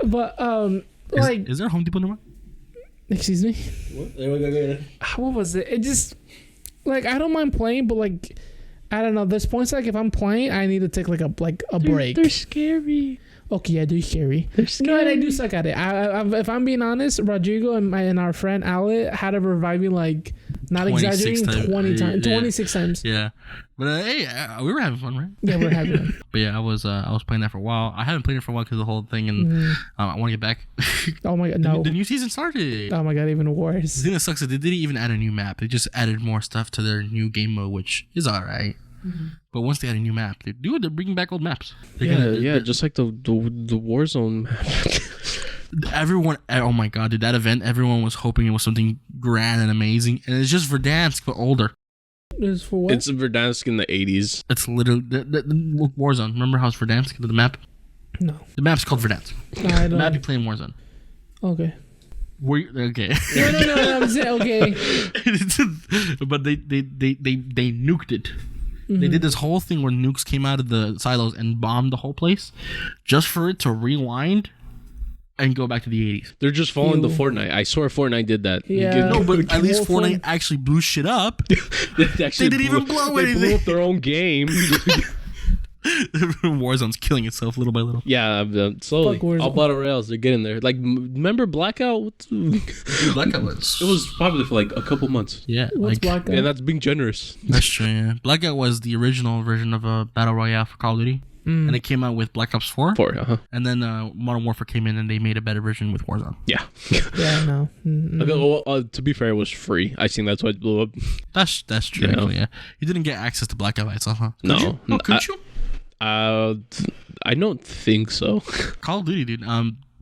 [SPEAKER 2] But
[SPEAKER 3] is there a Home Depot nearby?
[SPEAKER 2] Excuse me.
[SPEAKER 3] What?
[SPEAKER 2] What was it? It just like I don't mind playing, but like I don't know. There's points like if I'm playing, I need to take like a break.
[SPEAKER 1] They're scary.
[SPEAKER 2] Okay, yeah, they're scary.
[SPEAKER 1] They're scary.
[SPEAKER 2] No, and I do suck at it. If I'm being honest, Rodrigo and our friend Ale had to revive me like not exaggerating 26 times.
[SPEAKER 3] Yeah, but hey, we were having fun, right?
[SPEAKER 2] Yeah, we're having fun.
[SPEAKER 3] But yeah, I was playing that for a while. I haven't played it for a while because of the whole thing, and I want to get back.
[SPEAKER 2] Oh my god, no!
[SPEAKER 3] The new season started.
[SPEAKER 2] Oh my god, even worse.
[SPEAKER 3] The thing that sucks is they didn't even add a new map. They just added more stuff to their new game mode, which is alright. But once they add a new map, they're bringing back old maps.
[SPEAKER 1] Yeah, just like the Warzone map.
[SPEAKER 3] Everyone, oh my god, dude, that event, everyone was hoping it was something grand and amazing, and it's just Verdansk but older.
[SPEAKER 2] It's for what?
[SPEAKER 1] It's Verdansk in the 80s.
[SPEAKER 3] It's literally the Warzone. Remember how it's Verdansk, the map?
[SPEAKER 2] No.
[SPEAKER 3] The map's called Verdansk.
[SPEAKER 2] No, I don't.
[SPEAKER 3] The map you play in Warzone.
[SPEAKER 2] Okay.
[SPEAKER 3] Okay.
[SPEAKER 2] No. I'm saying okay.
[SPEAKER 3] But they nuked it. Mm-hmm. They did this whole thing where nukes came out of the silos and bombed the whole place, just for it to rewind and go back to the 80s.
[SPEAKER 1] They're just following the Fortnite. I swear Fortnite did that.
[SPEAKER 2] Yeah.
[SPEAKER 3] No, but at least Fortnite actually blew shit up. They didn't even blow anything.
[SPEAKER 1] They blew up their own game.
[SPEAKER 3] Warzone's killing itself little by little.
[SPEAKER 1] Yeah, slowly. All battle royales, they're getting there. Like, remember Blackout?
[SPEAKER 3] Blackout was.
[SPEAKER 1] It was probably for like a couple months.
[SPEAKER 3] Yeah,
[SPEAKER 2] What's Blackout?
[SPEAKER 1] Yeah, that's being generous.
[SPEAKER 3] That's true. Yeah, Blackout was the original version of a battle royale for Call of Duty, and it came out with Black Ops 4. And then Modern Warfare came in, and they made a better version with Warzone.
[SPEAKER 1] Yeah.
[SPEAKER 2] Yeah, no.
[SPEAKER 1] To be fair, it was free. I think that's why it blew up.
[SPEAKER 3] That's true.
[SPEAKER 1] Yeah.
[SPEAKER 3] Actually, yeah. You didn't get access to Blackout by itself, huh?
[SPEAKER 1] No.
[SPEAKER 3] Could you?
[SPEAKER 1] I don't think so.
[SPEAKER 3] Call of Duty, dude.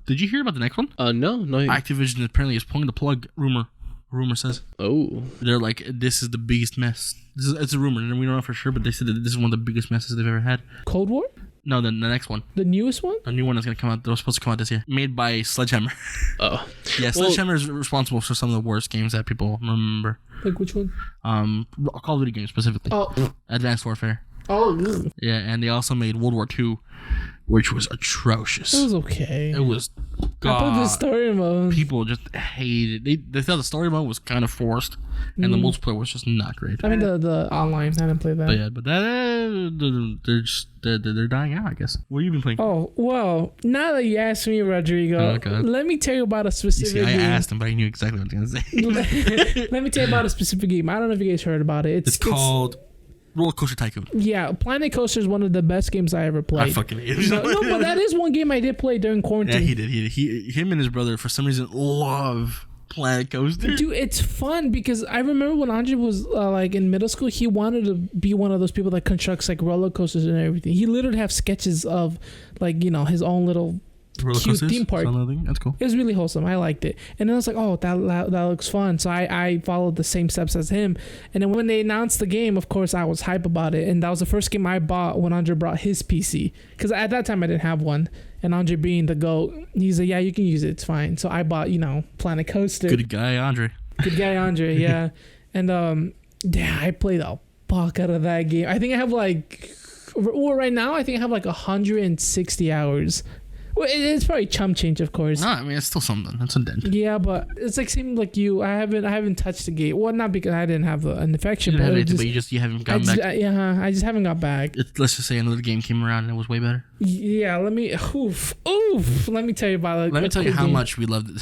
[SPEAKER 3] Did you hear about the next one?
[SPEAKER 1] No.
[SPEAKER 3] Activision apparently is pulling the plug. Rumor says.
[SPEAKER 1] Oh.
[SPEAKER 3] They're like, this is the biggest mess. It's a rumor, and we don't know for sure, but they said that this is one of the biggest messes they've ever had.
[SPEAKER 2] Cold War?
[SPEAKER 3] No, the next one.
[SPEAKER 2] The newest one?
[SPEAKER 3] The new one that's gonna come out. That was supposed to come out this year. Made by Sledgehammer.
[SPEAKER 1] Oh.
[SPEAKER 3] Yeah, Sledgehammer is responsible for some of the worst games that people remember.
[SPEAKER 2] Like which one?
[SPEAKER 3] Call of Duty games specifically.
[SPEAKER 2] Oh.
[SPEAKER 3] Advanced Warfare.
[SPEAKER 2] Oh.
[SPEAKER 3] Yeah, and they also made World War II, which was atrocious.
[SPEAKER 2] It was okay.
[SPEAKER 3] It was.
[SPEAKER 2] I put the story mode.
[SPEAKER 3] People just hated it. They thought the story mode was kind of forced, and the multiplayer was just not great.
[SPEAKER 2] I mean the online. I didn't play that.
[SPEAKER 3] But they're dying out, I guess. What have you been playing?
[SPEAKER 2] Oh well, now that you asked me, Rodrigo, let me tell you about a specific.
[SPEAKER 3] I asked him, but I knew exactly what I was gonna
[SPEAKER 2] say. Let me tell you about a specific game. I don't know if you guys heard about it. It's
[SPEAKER 3] called Roller Coaster Tycoon.
[SPEAKER 2] Yeah, Planet Coaster is one of the best games I ever played.
[SPEAKER 3] I fucking hate it.
[SPEAKER 2] No, but that is one game I did play during quarantine.
[SPEAKER 3] Yeah, he did. Him and his brother, for some reason, love Planet Coaster.
[SPEAKER 2] Dude, it's fun because I remember when Andre was like in middle school, he wanted to be one of those people that constructs like roller coasters and everything. He literally have sketches of like, his own little cute theme park.
[SPEAKER 3] That's cool.
[SPEAKER 2] It was really wholesome. I liked it. And then I was like, oh, that looks fun. So I followed the same steps as him. And then when they announced the game, of course, I was hype about it. And that was the first game I bought when Andre brought his PC. Because at that time, I didn't have one. And Andre being the GOAT, he's like, yeah, you can use it. It's fine. So I bought, Planet Coaster.
[SPEAKER 3] Good guy, Andre.
[SPEAKER 2] Good guy, Andre, yeah. And, I played the fuck out of that game. I think I have right now, I think I have 160 hours. Well, it's probably chump change, of course.
[SPEAKER 3] No, I mean it's still something. That's a dent.
[SPEAKER 2] Yeah, but it's like same like you. I haven't touched the game. Well, not because I didn't have an infection,
[SPEAKER 3] you haven't gotten back.
[SPEAKER 2] I just haven't got back.
[SPEAKER 3] Let's just say another game came around and it was way better.
[SPEAKER 2] Yeah, let me tell you about it.
[SPEAKER 3] Let me tell you how much we loved.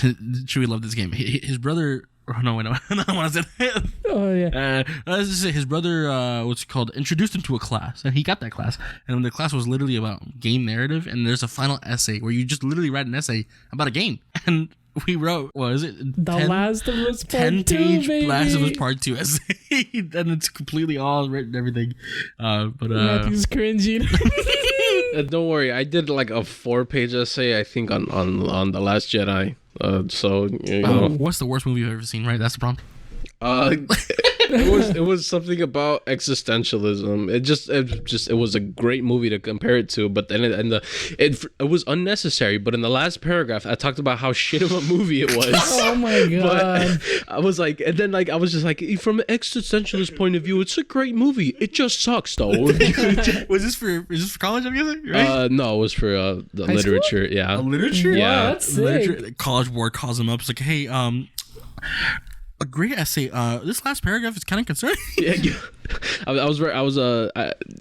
[SPEAKER 3] Should we love this game? His brother. Oh, no, I don't want to say.
[SPEAKER 2] Oh yeah.
[SPEAKER 3] Let's just say his brother, what's it called, introduced him to a class, and he got that class. And the class was literally about game narrative, and there's a final essay where you just literally write an essay about a game. And we wrote, what is it?
[SPEAKER 2] Last of Us Part 2,
[SPEAKER 3] 10-page
[SPEAKER 2] baby.
[SPEAKER 3] Last of Us Part 2 essay, and it's completely all written, everything.
[SPEAKER 2] Matthew's cringing.
[SPEAKER 1] Don't worry, I did like a 4-page essay, I think, on The Last Jedi.
[SPEAKER 3] What's the worst movie you've ever seen? Right, that's the prompt.
[SPEAKER 1] It was something about existentialism. It was a great movie to compare it to, but then it was unnecessary. But in the last paragraph, I talked about how shit of a movie it was.
[SPEAKER 2] Oh my god!
[SPEAKER 1] But I was like, and then I was just like, from an existentialist point of view, it's a great movie. It just sucks though.
[SPEAKER 3] Was this for college? I'm guessing, right?
[SPEAKER 1] No, it was for the
[SPEAKER 2] High
[SPEAKER 1] literature.
[SPEAKER 2] School?
[SPEAKER 1] Yeah,
[SPEAKER 3] literature.
[SPEAKER 1] Yeah,
[SPEAKER 2] wow, that's sick.
[SPEAKER 3] The college board calls him up. It's like, hey, a great essay. This last paragraph is kind of concerning.
[SPEAKER 1] Yeah.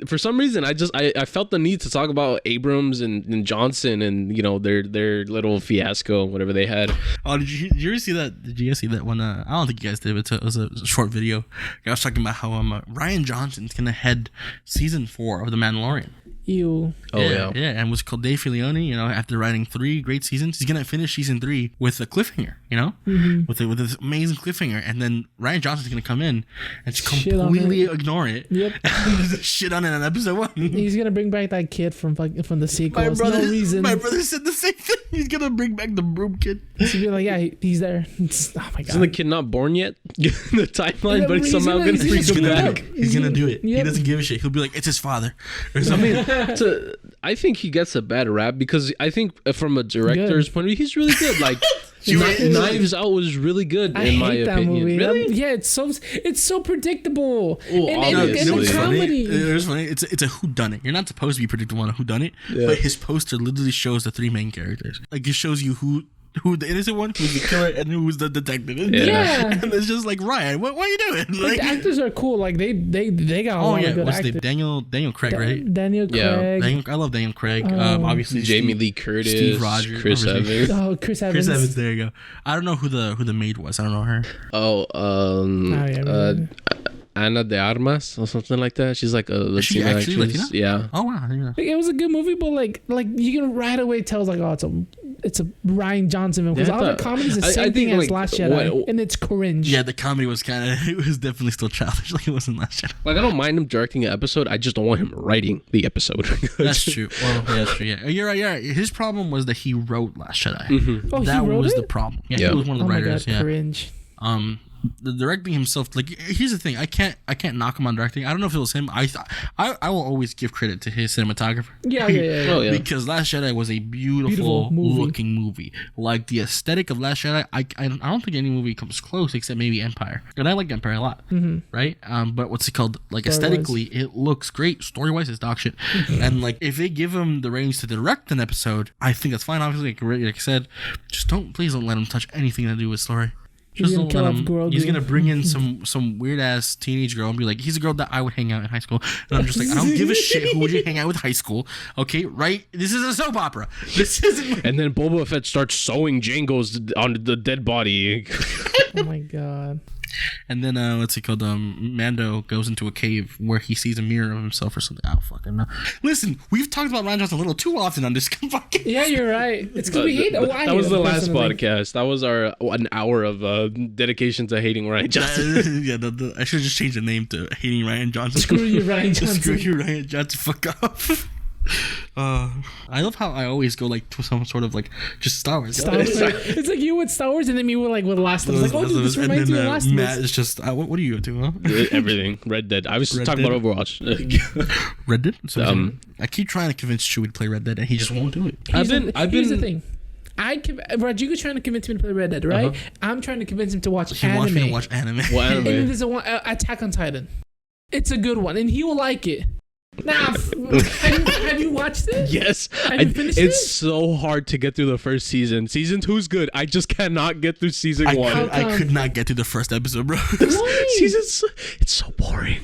[SPEAKER 1] For some reason I felt the need to talk about Abrams and Johnson and their little fiasco, whatever they had.
[SPEAKER 3] Oh, did you ever see that? Did you guys see that one? I don't think you guys did, but it was a short video. I was talking about how Rian Johnson's gonna head season 4 of The Mandalorian.
[SPEAKER 2] You.
[SPEAKER 1] Oh yeah,
[SPEAKER 3] and was called Dave Filoni. After writing 3 great seasons, he's gonna finish season 3 with a cliffhanger. With this amazing cliffhanger, and then Rian Johnson's gonna come in and just completely ignore it.
[SPEAKER 2] Yep.
[SPEAKER 3] Shit on it in episode 1.
[SPEAKER 2] He's gonna bring back that kid from the sequels.
[SPEAKER 3] My
[SPEAKER 2] brother
[SPEAKER 3] said the same thing. He's gonna bring back the broom kid.
[SPEAKER 2] He's gonna be like, yeah, he's there. Oh my god.
[SPEAKER 1] Isn't the kid not born yet? The timeline, but he's somehow gonna bring him back.
[SPEAKER 3] He's gonna do it. Yep. He doesn't give a shit. He'll be like, it's his father or something.
[SPEAKER 1] I think he gets a bad rap because I think from a director's point of view, he's really good. Like Knives Out was really good in my opinion.
[SPEAKER 2] Movie.
[SPEAKER 1] Really?
[SPEAKER 2] Yeah, it's so predictable.
[SPEAKER 1] Well,
[SPEAKER 2] and
[SPEAKER 1] obviously.
[SPEAKER 2] comedy.
[SPEAKER 3] It's funny. It's a whodunit. You're not supposed to be predictable on a whodunit, but his poster literally shows the 3 main characters. Like it shows you who the innocent one, who's the killer, and who's the detective.
[SPEAKER 2] Yeah.
[SPEAKER 3] And it's just like, Ryan, what are you doing?
[SPEAKER 2] Like, the actors are cool. Like they got a lot of good
[SPEAKER 3] what's
[SPEAKER 2] actors.
[SPEAKER 3] his name? Daniel Craig, right?
[SPEAKER 2] Daniel Craig.
[SPEAKER 3] I love Daniel Craig. Obviously
[SPEAKER 1] Jamie Lee Curtis,
[SPEAKER 3] Steve Rogers,
[SPEAKER 1] Chris Evans.
[SPEAKER 2] Oh, Chris Evans.
[SPEAKER 3] Chris Evans. There you go. I don't know who the maid was. I don't know her.
[SPEAKER 1] Ana de Armas or something like that. She's like a Latina
[SPEAKER 3] actually
[SPEAKER 1] actress.
[SPEAKER 3] Latina?
[SPEAKER 1] Yeah.
[SPEAKER 3] Oh wow.
[SPEAKER 2] Like, it was a good movie, but like you can right away tell it's a Ryan Johnson film, because all the comedy is the same thing as Last Jedi, and it's cringe.
[SPEAKER 3] Yeah, the comedy was it was definitely still childish. Like it wasn't Last Jedi.
[SPEAKER 1] Like I don't mind him directing an episode. I just don't want him writing the episode.
[SPEAKER 3] That's true. Well, yeah, that's true. Yeah, you're right. Yeah, his problem was that he wrote Last Jedi.
[SPEAKER 1] Mm-hmm.
[SPEAKER 2] Oh,
[SPEAKER 3] that
[SPEAKER 2] he wrote
[SPEAKER 3] was
[SPEAKER 2] it?
[SPEAKER 3] the problem. Yeah, he was one of the writers.
[SPEAKER 2] My God,
[SPEAKER 3] yeah,
[SPEAKER 2] cringe.
[SPEAKER 3] The directing himself, like, here's the thing, I can't knock him on directing. I don't know if it was him. I will always give credit to his cinematographer.
[SPEAKER 2] Yeah.
[SPEAKER 1] Oh, yeah.
[SPEAKER 3] Because Last Jedi was a beautiful looking movie. Like the aesthetic of Last Jedi, I don't think any movie comes close except maybe Empire, and I like Empire a lot, right? But what's it called? Like aesthetically, it looks great. Story wise, it's dog shit. And like if they give him the reins to direct an episode, I think that's fine. Obviously, like I said, please don't let him touch anything to do with story. Just don't let him. He's gonna bring in some weird ass teenage girl and be like, he's a girl that I would hang out in high school. And I'm just like, I don't give a shit who would you hang out with high school. Okay, right? This is a soap opera. This isn't.
[SPEAKER 1] And then Boba Fett starts sewing Jangos on the dead body.
[SPEAKER 2] Oh my God.
[SPEAKER 3] And then what's it called? Mando goes into a cave where he sees a mirror of himself or something. I don't fucking know. Listen, we've talked about Ryan Johnson a little too often on this podcast.
[SPEAKER 2] Yeah, you're right. It's because we hate him.
[SPEAKER 1] That was the last podcast. That was our 1 hour of dedication to hating Ryan Johnson.
[SPEAKER 3] I should just change the name to hating Ryan Johnson.
[SPEAKER 2] Screw you, Ryan Johnson.
[SPEAKER 3] Screw you, Ryan Johnson. Fuck off. I love how I always go like to some sort of like just Star Wars.
[SPEAKER 2] It's like you with Star Wars, and then me with Last of Us. Like, oh, dude, this reminds me of Last of Us.
[SPEAKER 3] Matt is just, what are you into, huh?
[SPEAKER 1] Everything. Red Dead. I was talking about Overwatch.
[SPEAKER 3] Red Dead? So, I keep trying to convince Chewie to play Red Dead, and he just won't do it.
[SPEAKER 2] Here's the thing. Rodrigo's trying to convince me to play Red Dead, right? I'm trying to convince him to watch anime.
[SPEAKER 3] He wants me to watch anime.
[SPEAKER 1] What anime?
[SPEAKER 2] And there's Attack on Titan. It's a good one, and he will like it. Nah, have you watched it?
[SPEAKER 1] Yes.
[SPEAKER 2] Have you finished it?
[SPEAKER 1] It's so hard to get through the first season. Season 2 is good. I just cannot get through season 1.
[SPEAKER 3] I could not get to the first episode, bro.
[SPEAKER 1] It's so boring.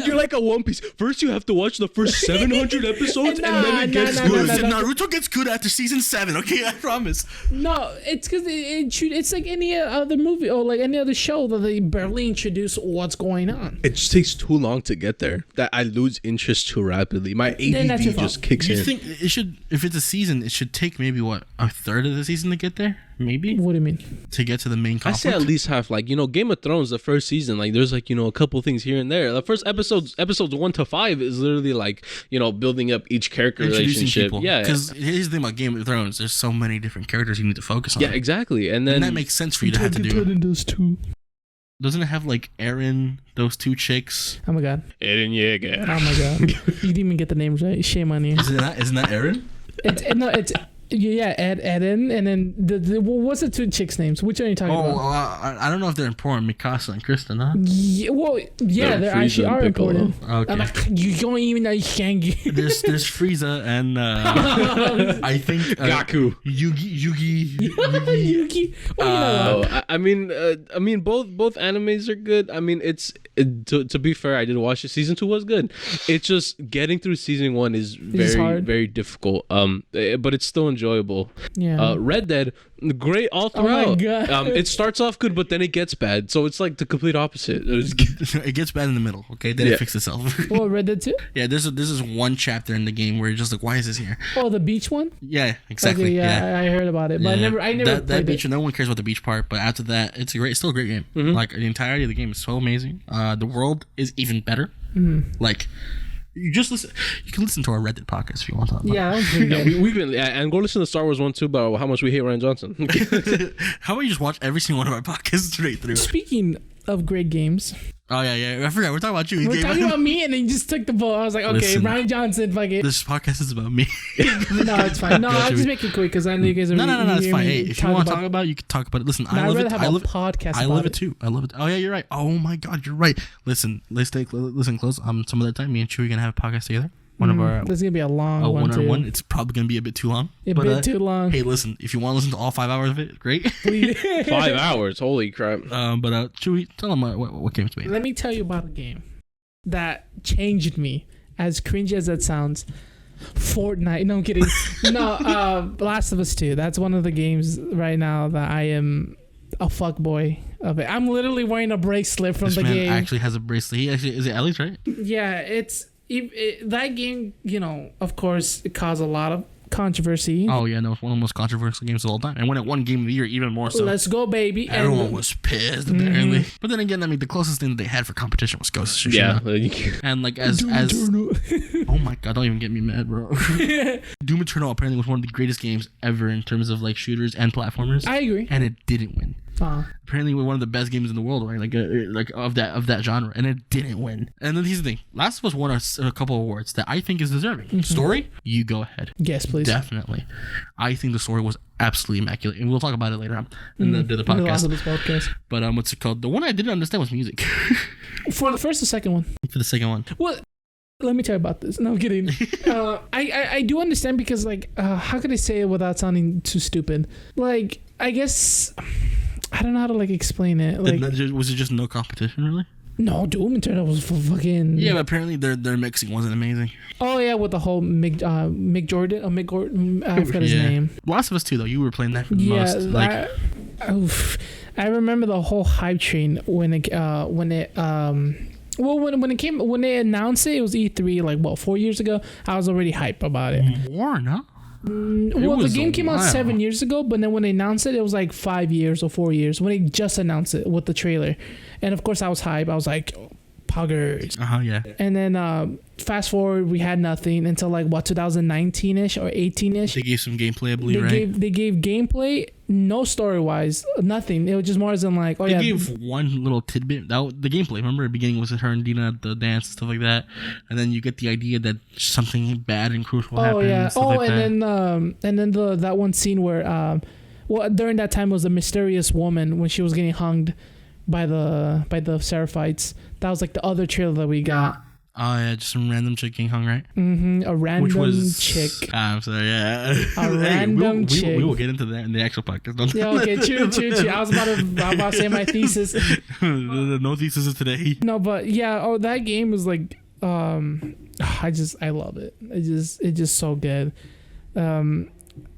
[SPEAKER 1] You're like a One Piece. First, you have to watch the first 700 episodes, and then it gets good.
[SPEAKER 3] Naruto gets good after season 7. Okay, I promise.
[SPEAKER 2] No, it's because it's like any other movie or like any other show that they barely introduce what's going on.
[SPEAKER 1] It just takes too long to get there. That I lose interest too rapidly. My ADD just kicks in.
[SPEAKER 3] You think it should? If it's a season, it should take maybe a third of the season to get there. Maybe.
[SPEAKER 2] What do you mean?
[SPEAKER 3] To get to the main conflict?
[SPEAKER 1] I say at least half. Like, Game of Thrones, the first season, like there's like, a couple things here and there. The first episodes 1 to 5 is literally like, building up each character relationship.
[SPEAKER 3] People.
[SPEAKER 1] Yeah.
[SPEAKER 3] Because here's the thing about Game of Thrones. There's so many different characters you need to focus on.
[SPEAKER 1] Yeah, exactly. And then
[SPEAKER 3] that makes sense for you to have to do. Doesn't it have like Eren, those 2 chicks?
[SPEAKER 2] Oh my God.
[SPEAKER 1] Eren Yeager.
[SPEAKER 2] Oh my God. You didn't even get the names right. Shame on you.
[SPEAKER 3] Isn't that Eren?
[SPEAKER 2] It's Eden, and then what's the 2 chicks' names? Which are you talking about?
[SPEAKER 3] I don't know if they're important. Mikasa and Kristen, huh?
[SPEAKER 2] Yeah, they actually are important.
[SPEAKER 3] Okay.
[SPEAKER 2] I'm like, you don't even know Shangi.
[SPEAKER 3] There's Frieza and I think
[SPEAKER 1] Gaku,
[SPEAKER 2] Yugi.
[SPEAKER 1] I mean, both animes are good. I mean, to be fair, I did watch it. Season 2 was good. It's just getting through season 1 is very very difficult. But it's still enjoyable.
[SPEAKER 2] Yeah.
[SPEAKER 1] Red Dead, great all throughout.
[SPEAKER 2] Oh my God.
[SPEAKER 1] It starts off good, but then it gets bad. So it's like the complete opposite.
[SPEAKER 3] It gets bad in the middle. Okay, then it fixes itself.
[SPEAKER 2] Well, Red Dead 2?
[SPEAKER 3] Yeah, this is one chapter in the game where you're just like, why is this here?
[SPEAKER 2] Oh, the beach one?
[SPEAKER 3] Yeah, exactly.
[SPEAKER 2] Okay, yeah, I heard about it, but I never
[SPEAKER 3] that beach. No one cares about the beach part, but after that, it's still a great game. Mm-hmm. Like the entirety of the game is so amazing. The world is even better. Mm-hmm. Like. You just listen. You can listen to our Reddit podcast if you want to.
[SPEAKER 2] Yeah,
[SPEAKER 1] we've been and go listen to Star Wars 1 too about how much we hate Ryan Johnson.
[SPEAKER 3] How about you just watch every single one of our podcasts straight through?
[SPEAKER 2] Speaking of great games.
[SPEAKER 3] Oh yeah. I forgot. We're talking about you.
[SPEAKER 2] We're talking about me, and then you just took the ball. I was like, okay,
[SPEAKER 3] Listen,
[SPEAKER 2] Ryan Johnson, fuck it.
[SPEAKER 3] This podcast is about me.
[SPEAKER 2] No, it's fine. No, I'll just make it quick because I know you guys are.
[SPEAKER 3] No, it's fine. Hey, if you want to talk about it, you can talk about it. Listen, I love it. I love
[SPEAKER 2] podcast.
[SPEAKER 3] I love it too. I love it. Oh yeah, you're right. Oh my God, you're right. Listen, listen close. Some other time, me and Chewy are gonna have a podcast together. One of our.
[SPEAKER 2] This is gonna be a long one.
[SPEAKER 3] One-on-one. It's probably gonna be a bit too long.
[SPEAKER 2] Too long.
[SPEAKER 3] Hey, listen. If you want to listen to all 5 hours of it, great.
[SPEAKER 1] 5 hours. Holy crap.
[SPEAKER 3] But Chewy, tell them what game it's made.
[SPEAKER 2] Let me tell you about a game that changed me. As cringy as that sounds, Fortnite. No, I'm kidding. No, Last of Us 2. That's one of the games right now that I am a fuckboy of it. I'm literally wearing a bracelet from the game.
[SPEAKER 3] This man actually has a bracelet. He actually is it Ellie's, right?
[SPEAKER 2] Yeah, that game, of course, it caused a lot of controversy.
[SPEAKER 3] Oh yeah, no, it's one of the most controversial games of all time, and when it won Game of the Year, even more so.
[SPEAKER 2] Let's go, baby!
[SPEAKER 3] Everyone was pissed apparently. But then again, I mean, the closest thing that they had for competition was Ghost of Tsushima.
[SPEAKER 1] Yeah,
[SPEAKER 3] and like as oh my God, don't even get me mad, bro. Doom Eternal apparently was one of the greatest games ever in terms of like shooters and platformers.
[SPEAKER 2] I agree,
[SPEAKER 3] and it didn't win. Apparently, we're one of the best games in the world, right? Like of that genre, and it didn't win. And then here's the thing: Last of Us won a couple awards that I think is deserving. Story, you go ahead.
[SPEAKER 2] Yes, please.
[SPEAKER 3] Definitely, I think the story was absolutely immaculate, and we'll talk about it later on in the podcast.
[SPEAKER 2] The Last of Us podcast.
[SPEAKER 3] But what's it called? The one I didn't understand was music.
[SPEAKER 2] For the first or second one?
[SPEAKER 3] For the second one.
[SPEAKER 2] Well, let me tell you about this. No, I'm kidding. I do understand because how could I say it without sounding too stupid? Like, I guess. I don't know how to explain it.
[SPEAKER 3] Was it just no competition, really?
[SPEAKER 2] No, Doom Eternal was fucking.
[SPEAKER 3] Yeah, but apparently their mixing wasn't amazing.
[SPEAKER 2] Oh yeah, with the whole Mick Gordon, I forgot his name.
[SPEAKER 3] Last of Us 2 though, you were playing that for the most.
[SPEAKER 2] I remember the whole hype train when they announced it was E3 4 years ago. I was already hyped about it.
[SPEAKER 3] More, no?
[SPEAKER 2] Well, the game came out 7 years ago, but then when they announced it, it was 5 years or 4 years when they just announced it with the trailer. And of course, I was hyped. I was like, poggers.
[SPEAKER 3] Yeah.
[SPEAKER 2] And then fast forward, we had nothing until 2019-ish or 18-ish.
[SPEAKER 3] They gave some gameplay, I believe, right?
[SPEAKER 2] They gave gameplay, no story-wise, nothing. It was just more as in they
[SPEAKER 3] gave one little tidbit. The gameplay, remember, at the beginning was her and Dina at the dance and stuff like that. And then you get the idea that something bad and crucial happened.
[SPEAKER 2] Yeah.
[SPEAKER 3] And
[SPEAKER 2] then that one scene where, during that time was the mysterious woman when she was getting hung by the Seraphites. That was the other trailer that we got.
[SPEAKER 3] Oh yeah, just some random chick getting hung, right?
[SPEAKER 2] A random chick.
[SPEAKER 3] I'm sorry, yeah.
[SPEAKER 2] A random chick.
[SPEAKER 3] We will get into that in the actual podcast.
[SPEAKER 2] Yeah, okay, true. I was about to say my thesis.
[SPEAKER 3] No thesis today.
[SPEAKER 2] No, but yeah, that game was I love it. It's just so good.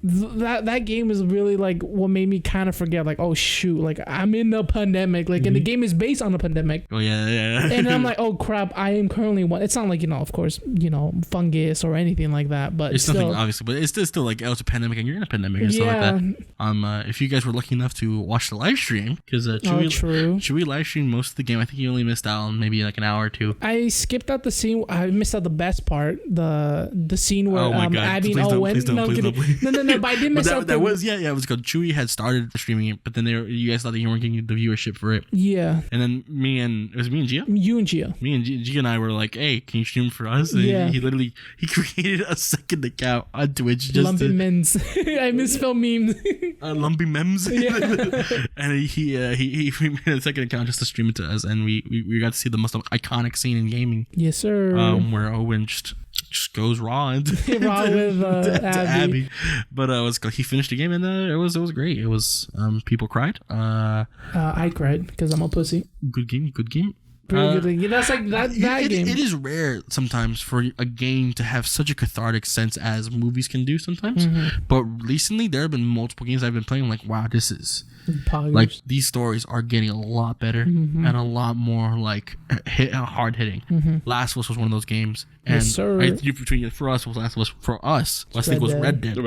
[SPEAKER 2] That game is really what made me kind of forget oh shoot, I'm in the pandemic, and the game is based on the pandemic.
[SPEAKER 3] Oh yeah.
[SPEAKER 2] And I'm oh crap, I am currently one. It's not of course fungus or anything like that, but
[SPEAKER 3] it's
[SPEAKER 2] still,
[SPEAKER 3] nothing obviously, but it's still it's a pandemic and you're in a pandemic and stuff like that. If you guys were lucky enough to watch the live stream, because Chewy live streamed most of the game. I think you only missed out on maybe an hour or two.
[SPEAKER 2] I skipped out the scene. I missed out the best part, the scene where Abby and Owen. No, but I did miss out.
[SPEAKER 3] It was called Chewy had started streaming it, but then you guys thought that you weren't getting the viewership for it.
[SPEAKER 2] Yeah.
[SPEAKER 3] And then me and Gia?
[SPEAKER 2] You and Gia.
[SPEAKER 3] Me and Gia and I were like, hey, can you stream for us? And he created a second account on Twitch.
[SPEAKER 2] Lumpy memes. I misspelled memes.
[SPEAKER 3] Lumpy memes.
[SPEAKER 2] Yeah.
[SPEAKER 3] And he made a second account just to stream it to us, and we got to see the most iconic scene in gaming.
[SPEAKER 2] Yes, sir.
[SPEAKER 3] Where Owen just goes raw into
[SPEAKER 2] with Abby.
[SPEAKER 3] But he finished the game and it was great. It was people cried.
[SPEAKER 2] I cried because I'm a pussy.
[SPEAKER 3] Good game.
[SPEAKER 2] Pretty good game. That's that game.
[SPEAKER 3] It is rare sometimes for a game to have such a cathartic sense as movies can do sometimes. Mm-hmm. But recently there have been multiple games I've been playing wow, this is these stories are getting a lot better and a lot more hard hitting. Mm-hmm. Last of Us was one of those games, and
[SPEAKER 2] yes, sir.
[SPEAKER 3] For us was Last of Us. For us, I think was Red Dead.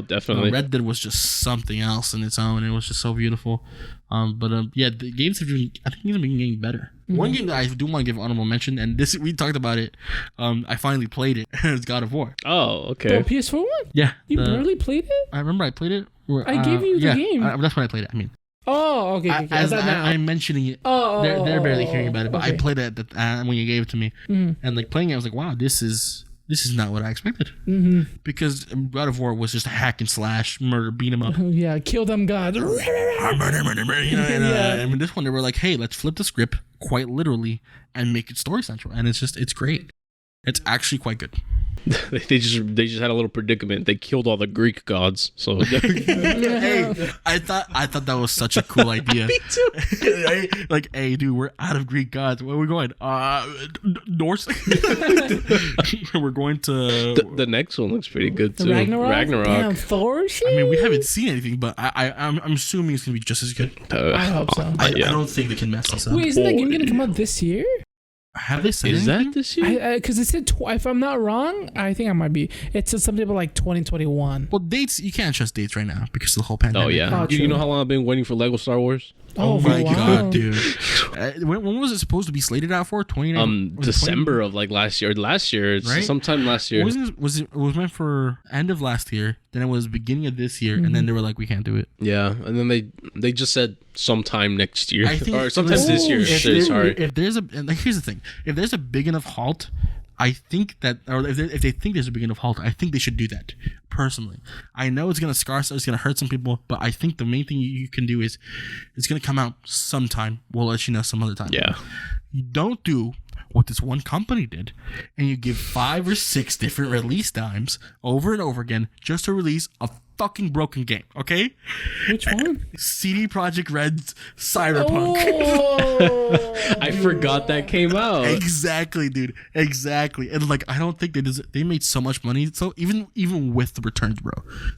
[SPEAKER 1] Definitely.
[SPEAKER 3] Red Dead was just something else in its own. It was just so beautiful. The games have been. I think these have been getting better. Mm-hmm. One game that I do want to give honorable mention, and this we talked about it. I finally played it. It's God of War.
[SPEAKER 1] Oh, okay.
[SPEAKER 2] The PS4 one?
[SPEAKER 3] Yeah.
[SPEAKER 2] You barely played it?
[SPEAKER 3] I remember I played it.
[SPEAKER 2] I gave you the game.
[SPEAKER 3] That's when I played it. I mean,
[SPEAKER 2] Oh, okay. Okay.
[SPEAKER 3] As I'm mentioning it, they're barely hearing about it. But
[SPEAKER 2] okay.
[SPEAKER 3] I played it when you gave it to me, and like playing it, I was like, wow, this is not what I expected. Because God of War was just a hack and slash, murder, beat 'em up.
[SPEAKER 2] Yeah, kill them gods.
[SPEAKER 3] Murder. You know, and this one they were like, hey, let's flip the script quite literally and make it story central, and it's great. It's actually quite good.
[SPEAKER 1] They just had a little predicament. They killed all the Greek gods. So
[SPEAKER 3] hey, I thought that was such a cool idea.
[SPEAKER 1] Me too.
[SPEAKER 3] Like, hey, dude, we're out of Greek gods. Where are we going? Norse. We're going to
[SPEAKER 1] the next one looks pretty good too.
[SPEAKER 2] Ragnarok. Damn, Thor shit?
[SPEAKER 3] I mean, we haven't seen anything, but I'm assuming it's gonna be just as good.
[SPEAKER 2] I hope so.
[SPEAKER 3] I don't think they can mess this up.
[SPEAKER 2] Wait, isn't that game gonna come out this year?
[SPEAKER 3] Have they said
[SPEAKER 1] Is
[SPEAKER 3] anything?
[SPEAKER 1] that this year?
[SPEAKER 2] Because it said, if I'm not wrong, I think I might be. It said something about like 2021.
[SPEAKER 3] Well, dates, you can't trust dates right now because of the whole pandemic.
[SPEAKER 1] Oh yeah.
[SPEAKER 2] Oh,
[SPEAKER 1] You know how long I've been waiting for Lego Star Wars?
[SPEAKER 3] Oh my
[SPEAKER 2] wow.
[SPEAKER 3] god, dude! When was it supposed to be slated out for? 2019?
[SPEAKER 1] December of like last year.
[SPEAKER 3] Right?
[SPEAKER 1] Sometime last year.
[SPEAKER 3] It was meant for end of last year. Then it was beginning of this year, and then they were like, we can't do it.
[SPEAKER 1] Yeah, and then they just said sometime next year
[SPEAKER 3] I think,
[SPEAKER 1] or sometime this year. Sorry.
[SPEAKER 3] If there's here's the thing: if there's a big enough halt, I think that, or if they think there's a big enough halt, I think they should do that. Personally, I know it's gonna scar, so it's gonna hurt some people, but I think the main thing you can do is it's gonna come out sometime. We'll let you know some other time.
[SPEAKER 1] Yeah.
[SPEAKER 3] You don't do what this one company did, and you give 5 or 6 different release times over and over again just to release a fucking broken game. Okay.
[SPEAKER 2] Which one?
[SPEAKER 3] CD Projekt Red's Cyberpunk.
[SPEAKER 2] Oh.
[SPEAKER 1] I forgot that came out.
[SPEAKER 3] Exactly, dude. Exactly. And like, I don't think they made so much money. So even with the returns, bro,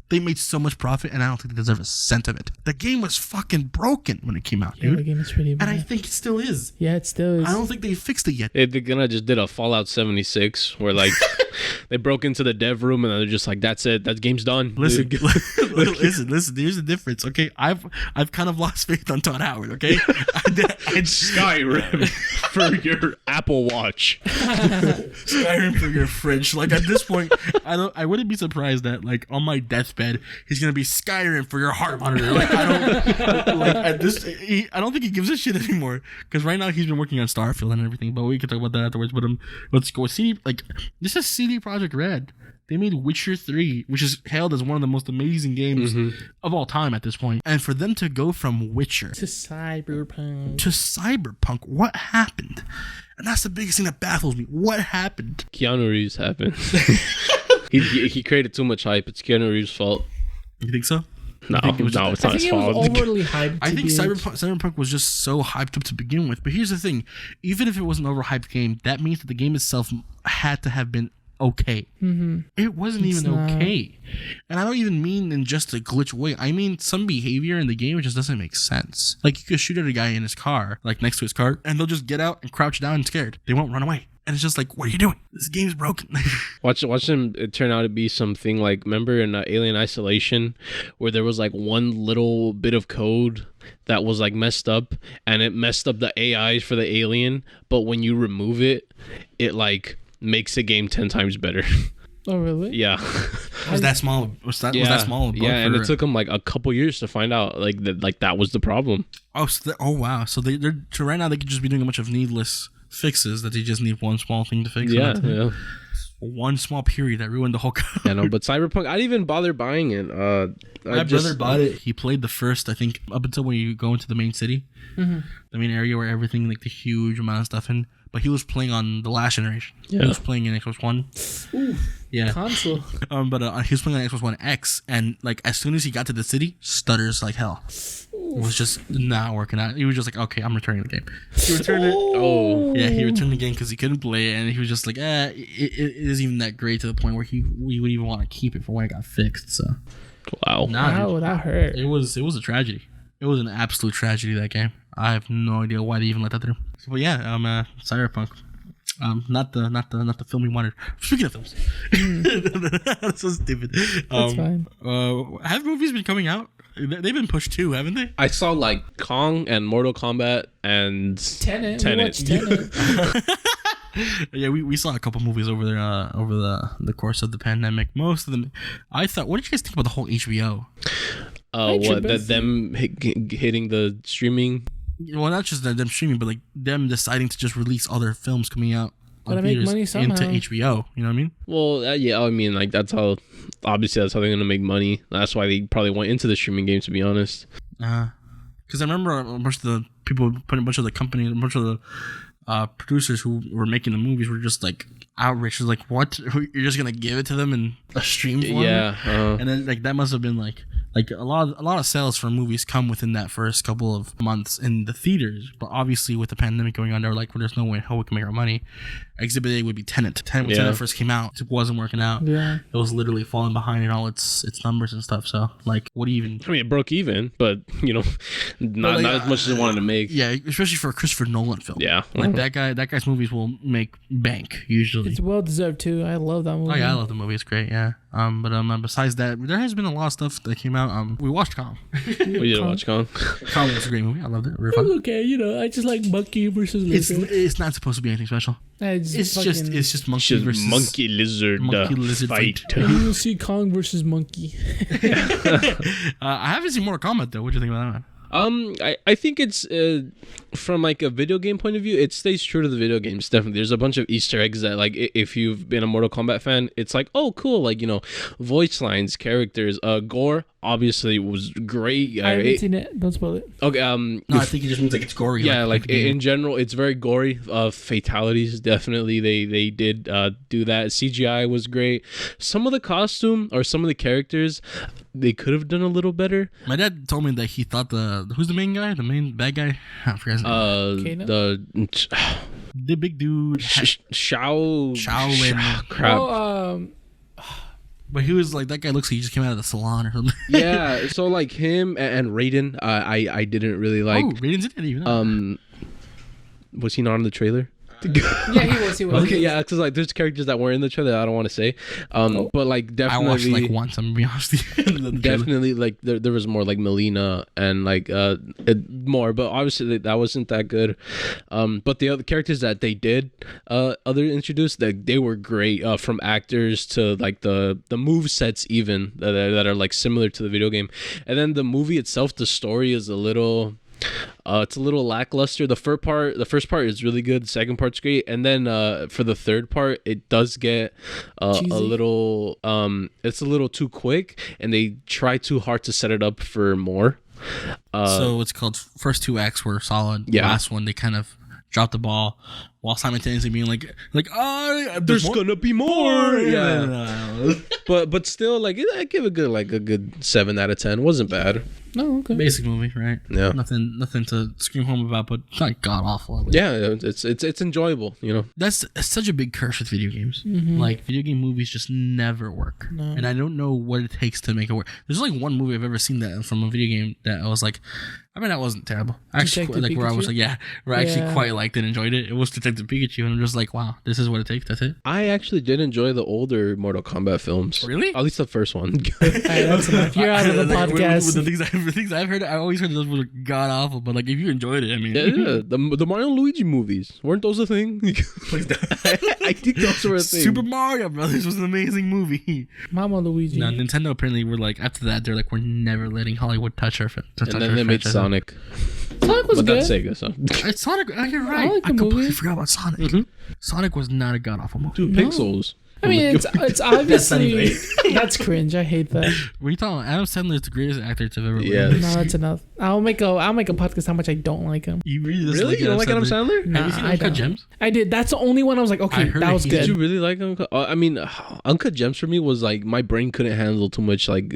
[SPEAKER 3] they made so much profit, and I don't think they deserve a cent of it. The game was fucking broken when it came out, dude.
[SPEAKER 2] Yeah, the game is pretty bad.
[SPEAKER 3] And I think it still is.
[SPEAKER 2] Yeah, it still is.
[SPEAKER 3] I don't think they fixed it yet.
[SPEAKER 1] They're gonna just did a Fallout 76 where like they broke into the dev room and they're just like, that's it, that game's done.
[SPEAKER 3] Listen. Here's the difference. Okay, I've kind of lost faith on Todd Howard. Okay,
[SPEAKER 1] It's Skyrim for your Apple Watch.
[SPEAKER 3] Skyrim for your fridge. Like at this point, I wouldn't be surprised that like on my deathbed, he's gonna be Skyrim for your heart monitor. Like I don't think he gives a shit anymore, because right now he's been working on Starfield and everything. But we can talk about that afterwards. But let's go. This is CD Projekt Red. They made Witcher 3, which is hailed as one of the most amazing games of all time at this point. And for them to go from Witcher
[SPEAKER 2] to Cyberpunk.
[SPEAKER 3] What happened? And that's the biggest thing that baffles me. What happened?
[SPEAKER 1] Keanu Reeves happened. he created too much hype. It's Keanu Reeves' fault.
[SPEAKER 3] You think so?
[SPEAKER 1] No, it's not his fault.
[SPEAKER 2] It was overly hyped.
[SPEAKER 3] I think Cyberpunk was just so hyped up to begin with. But here's the thing. Even if it was an overhyped game, that means that the game itself had to have been okay. It wasn't even okay. And I don't even mean in just a glitch way. I mean some behavior in the game just doesn't make sense. Like, you could shoot at a guy in his car, like next to his car, and they'll just get out and crouch down and scared. They won't run away. And it's just like, what are you doing? This game's broken.
[SPEAKER 1] Watch them turn out to be something like, remember in Alien Isolation, where there was like one little bit of code that was like messed up, and it messed up the AIs for the alien, but when you remove it, it like makes the game 10 times better.
[SPEAKER 2] Oh really?
[SPEAKER 1] Yeah.
[SPEAKER 3] Was that small? Was that small?
[SPEAKER 1] Yeah, and it took them like a couple years to find out like that was the problem.
[SPEAKER 3] Oh, wow. So so right now they could just be doing a bunch of needless fixes that they just need one small thing to fix.
[SPEAKER 1] Yeah.
[SPEAKER 3] One small period that ruined the whole code.
[SPEAKER 1] Yeah, no, but Cyberpunk, I didn't even bother buying it.
[SPEAKER 3] My brother bought it. He played the first, I think, up until when you go into the main city, the main area where everything, like the huge amount of stuff in. But he was playing on the last generation. Yeah. He was playing in Xbox One.
[SPEAKER 2] Ooh,
[SPEAKER 3] yeah.
[SPEAKER 2] console.
[SPEAKER 3] But he was playing on Xbox One X, and like as soon as he got to the city, stutters like hell. It was just not working out. He was just like, okay, I'm returning the game. He returned it.
[SPEAKER 1] Oh.
[SPEAKER 3] Yeah, he returned the game because he couldn't play it, and he was just like, it isn't even that great to the point where we would even want to keep it for when it got fixed. So.
[SPEAKER 1] Wow.
[SPEAKER 2] Wow, that hurt.
[SPEAKER 3] It was a tragedy. It was an absolute tragedy, that game. I have no idea why they even let that through. But yeah, Cyberpunk. Not the film we wanted. Speaking of films. That's so stupid.
[SPEAKER 2] That's fine.
[SPEAKER 3] Have movies been coming out? They've been pushed too, haven't they?
[SPEAKER 1] I saw like Kong and Mortal Kombat and
[SPEAKER 2] Tenet. We watched Tenet.
[SPEAKER 3] Yeah, we saw a couple movies over there over the course of the pandemic. Most of them, I thought. What did you guys think about the whole HBO?
[SPEAKER 1] What that them hitting the streaming?
[SPEAKER 3] Well, not just them streaming, but like them deciding to just release all their films coming out
[SPEAKER 2] Gotta make money somehow.
[SPEAKER 3] into HBO. You know what I mean?
[SPEAKER 1] Well, yeah, I mean, like that's how they're gonna make money. That's why they probably went into the streaming game, to be honest.
[SPEAKER 3] Because I remember a bunch of the people, a bunch of the companies, a bunch of the producers who were making the movies were just like outraged. Like, what? You're just gonna give it to them in a stream form?
[SPEAKER 1] Yeah.
[SPEAKER 3] And then like that must have been like a lot of sales for movies come within that first couple of months in the theaters. But obviously with the pandemic going on, they were like, well, there's no way how we can make our money. Exhibit A would be Tenet. When Tenet first came out, it wasn't working out.
[SPEAKER 2] Yeah.
[SPEAKER 3] It was literally falling behind in all its numbers and stuff. So like, what do you even?
[SPEAKER 1] I mean, it broke even, but not as much as it wanted to make.
[SPEAKER 3] Yeah, especially for a Christopher Nolan film.
[SPEAKER 1] Yeah.
[SPEAKER 3] Like that guy's movies will make bank usually.
[SPEAKER 2] It's well deserved too. I love that movie.
[SPEAKER 3] Oh yeah, I love the movie. It's great. Yeah. But besides that, there has been a lot of stuff that came out. We watched Kong.
[SPEAKER 1] We did watch Kong.
[SPEAKER 3] Kong was a great movie. I loved it. Very
[SPEAKER 2] It
[SPEAKER 3] fun.
[SPEAKER 2] was okay, I just like monkey versus lizard.
[SPEAKER 3] It's not supposed to be anything special. It's just monkey versus
[SPEAKER 1] monkey lizard fight.
[SPEAKER 2] And you will see Kong versus monkey.
[SPEAKER 3] I haven't seen Mortal Kombat though. What do you think about that one?
[SPEAKER 1] I think it's from like a video game point of view, it stays true to the video games. Definitely, there's a bunch of Easter eggs that like if you've been a Mortal Kombat fan, it's like, oh cool, like voice lines, characters, gore obviously was great.
[SPEAKER 2] I haven't seen it. Don't spoil it.
[SPEAKER 1] Okay.
[SPEAKER 3] No, I think it just means like it's gory.
[SPEAKER 1] Yeah, like in general, it's very gory. Fatalities, definitely they did do that. CGI was great. Some of the costume or some of the characters, they could have done a little better.
[SPEAKER 3] My dad told me that he thought who's the main guy, the main bad guy? I forget his name. The big dude.
[SPEAKER 1] Shaolin. Crap.
[SPEAKER 2] Oh,
[SPEAKER 3] but he was like, that guy looks like he just came out of the salon or something.
[SPEAKER 1] Yeah, so like him and Raiden, I didn't really like.
[SPEAKER 3] Oh, Raiden's in it even.
[SPEAKER 1] Was he not in the trailer?
[SPEAKER 2] yeah, he was.
[SPEAKER 1] Okay, yeah, because like there's characters that weren't in the trailer that I don't want to say, but like definitely
[SPEAKER 3] I watched like once. I'm gonna be honest with you.
[SPEAKER 1] Definitely, like there was more like Melina and like more, but obviously that wasn't that good. But the other characters that they did introduced, that they were great, from actors to like the move sets even that are like similar to the video game, and then the movie itself, the story is a little. It's a little lackluster. The first part is really good. The second part's great, and then for the third part, it does get a little. It's a little too quick, and they try too hard to set it up for more.
[SPEAKER 3] So it's called first two acts were solid.
[SPEAKER 1] Yeah.
[SPEAKER 3] Last one they kind of dropped the ball while simultaneously being like
[SPEAKER 1] there's gonna be more.
[SPEAKER 3] Yeah.
[SPEAKER 1] but still, like I give a good 7 out of 10. Wasn't bad.
[SPEAKER 2] No, okay.
[SPEAKER 3] Basic movie, right?
[SPEAKER 1] Yeah.
[SPEAKER 3] Nothing to scream home about, but it's not god awful.
[SPEAKER 1] Yeah, it's enjoyable.
[SPEAKER 3] That's such a big curse with video games.
[SPEAKER 2] Mm-hmm.
[SPEAKER 3] Like video game movies just never work, and I don't know what it takes to make it work. There's like one movie I've ever seen that from a video game that I was like, I mean, that wasn't terrible. Actually, like where I was like, where I actually quite liked it, and enjoyed it. It was Detective Pikachu, and I'm just like, wow, this is what it takes. That's it.
[SPEAKER 1] I actually did enjoy the older Mortal Kombat films.
[SPEAKER 3] Really?
[SPEAKER 1] At least the first one.
[SPEAKER 2] That's enough. You're out of the podcast.
[SPEAKER 3] With the things I've heard, I always heard those were god awful. But like, if you enjoyed it, I mean,
[SPEAKER 1] yeah, the Mario and Luigi movies, weren't those a thing? I think those were a thing.
[SPEAKER 3] Super Mario Brothers was an amazing movie.
[SPEAKER 2] Mama Luigi.
[SPEAKER 3] No, Nintendo apparently were like, after that, they're like, we're never letting Hollywood touch our.
[SPEAKER 1] And then they made Sonic.
[SPEAKER 2] Sonic was
[SPEAKER 1] but
[SPEAKER 2] good.
[SPEAKER 1] That's Sega, so.
[SPEAKER 3] It's Sonic. You're right.
[SPEAKER 2] like
[SPEAKER 3] I completely
[SPEAKER 2] movie.
[SPEAKER 3] forgot about Sonic.
[SPEAKER 1] Mm-hmm.
[SPEAKER 3] Sonic was not a god awful movie.
[SPEAKER 1] Dude, Pixels.
[SPEAKER 2] I mean, it's obviously that's cringe. I hate that.
[SPEAKER 3] What are you talking about? Adam Sandler is the greatest actor to have ever
[SPEAKER 1] Yeah.
[SPEAKER 3] lived.
[SPEAKER 2] No, that's enough. I'll make a podcast how much I don't like him.
[SPEAKER 3] You really,
[SPEAKER 1] You don't like Adam Sandler?
[SPEAKER 2] Nah,
[SPEAKER 3] Have you seen
[SPEAKER 2] I
[SPEAKER 3] Uncut
[SPEAKER 2] don't.
[SPEAKER 3] Gems?
[SPEAKER 2] I did. That's the only one I was like, okay,
[SPEAKER 3] heard
[SPEAKER 2] that was
[SPEAKER 3] it.
[SPEAKER 2] good.
[SPEAKER 1] Did you really like Uncut? I mean, Uncut Gems for me was like my brain couldn't handle too much. Like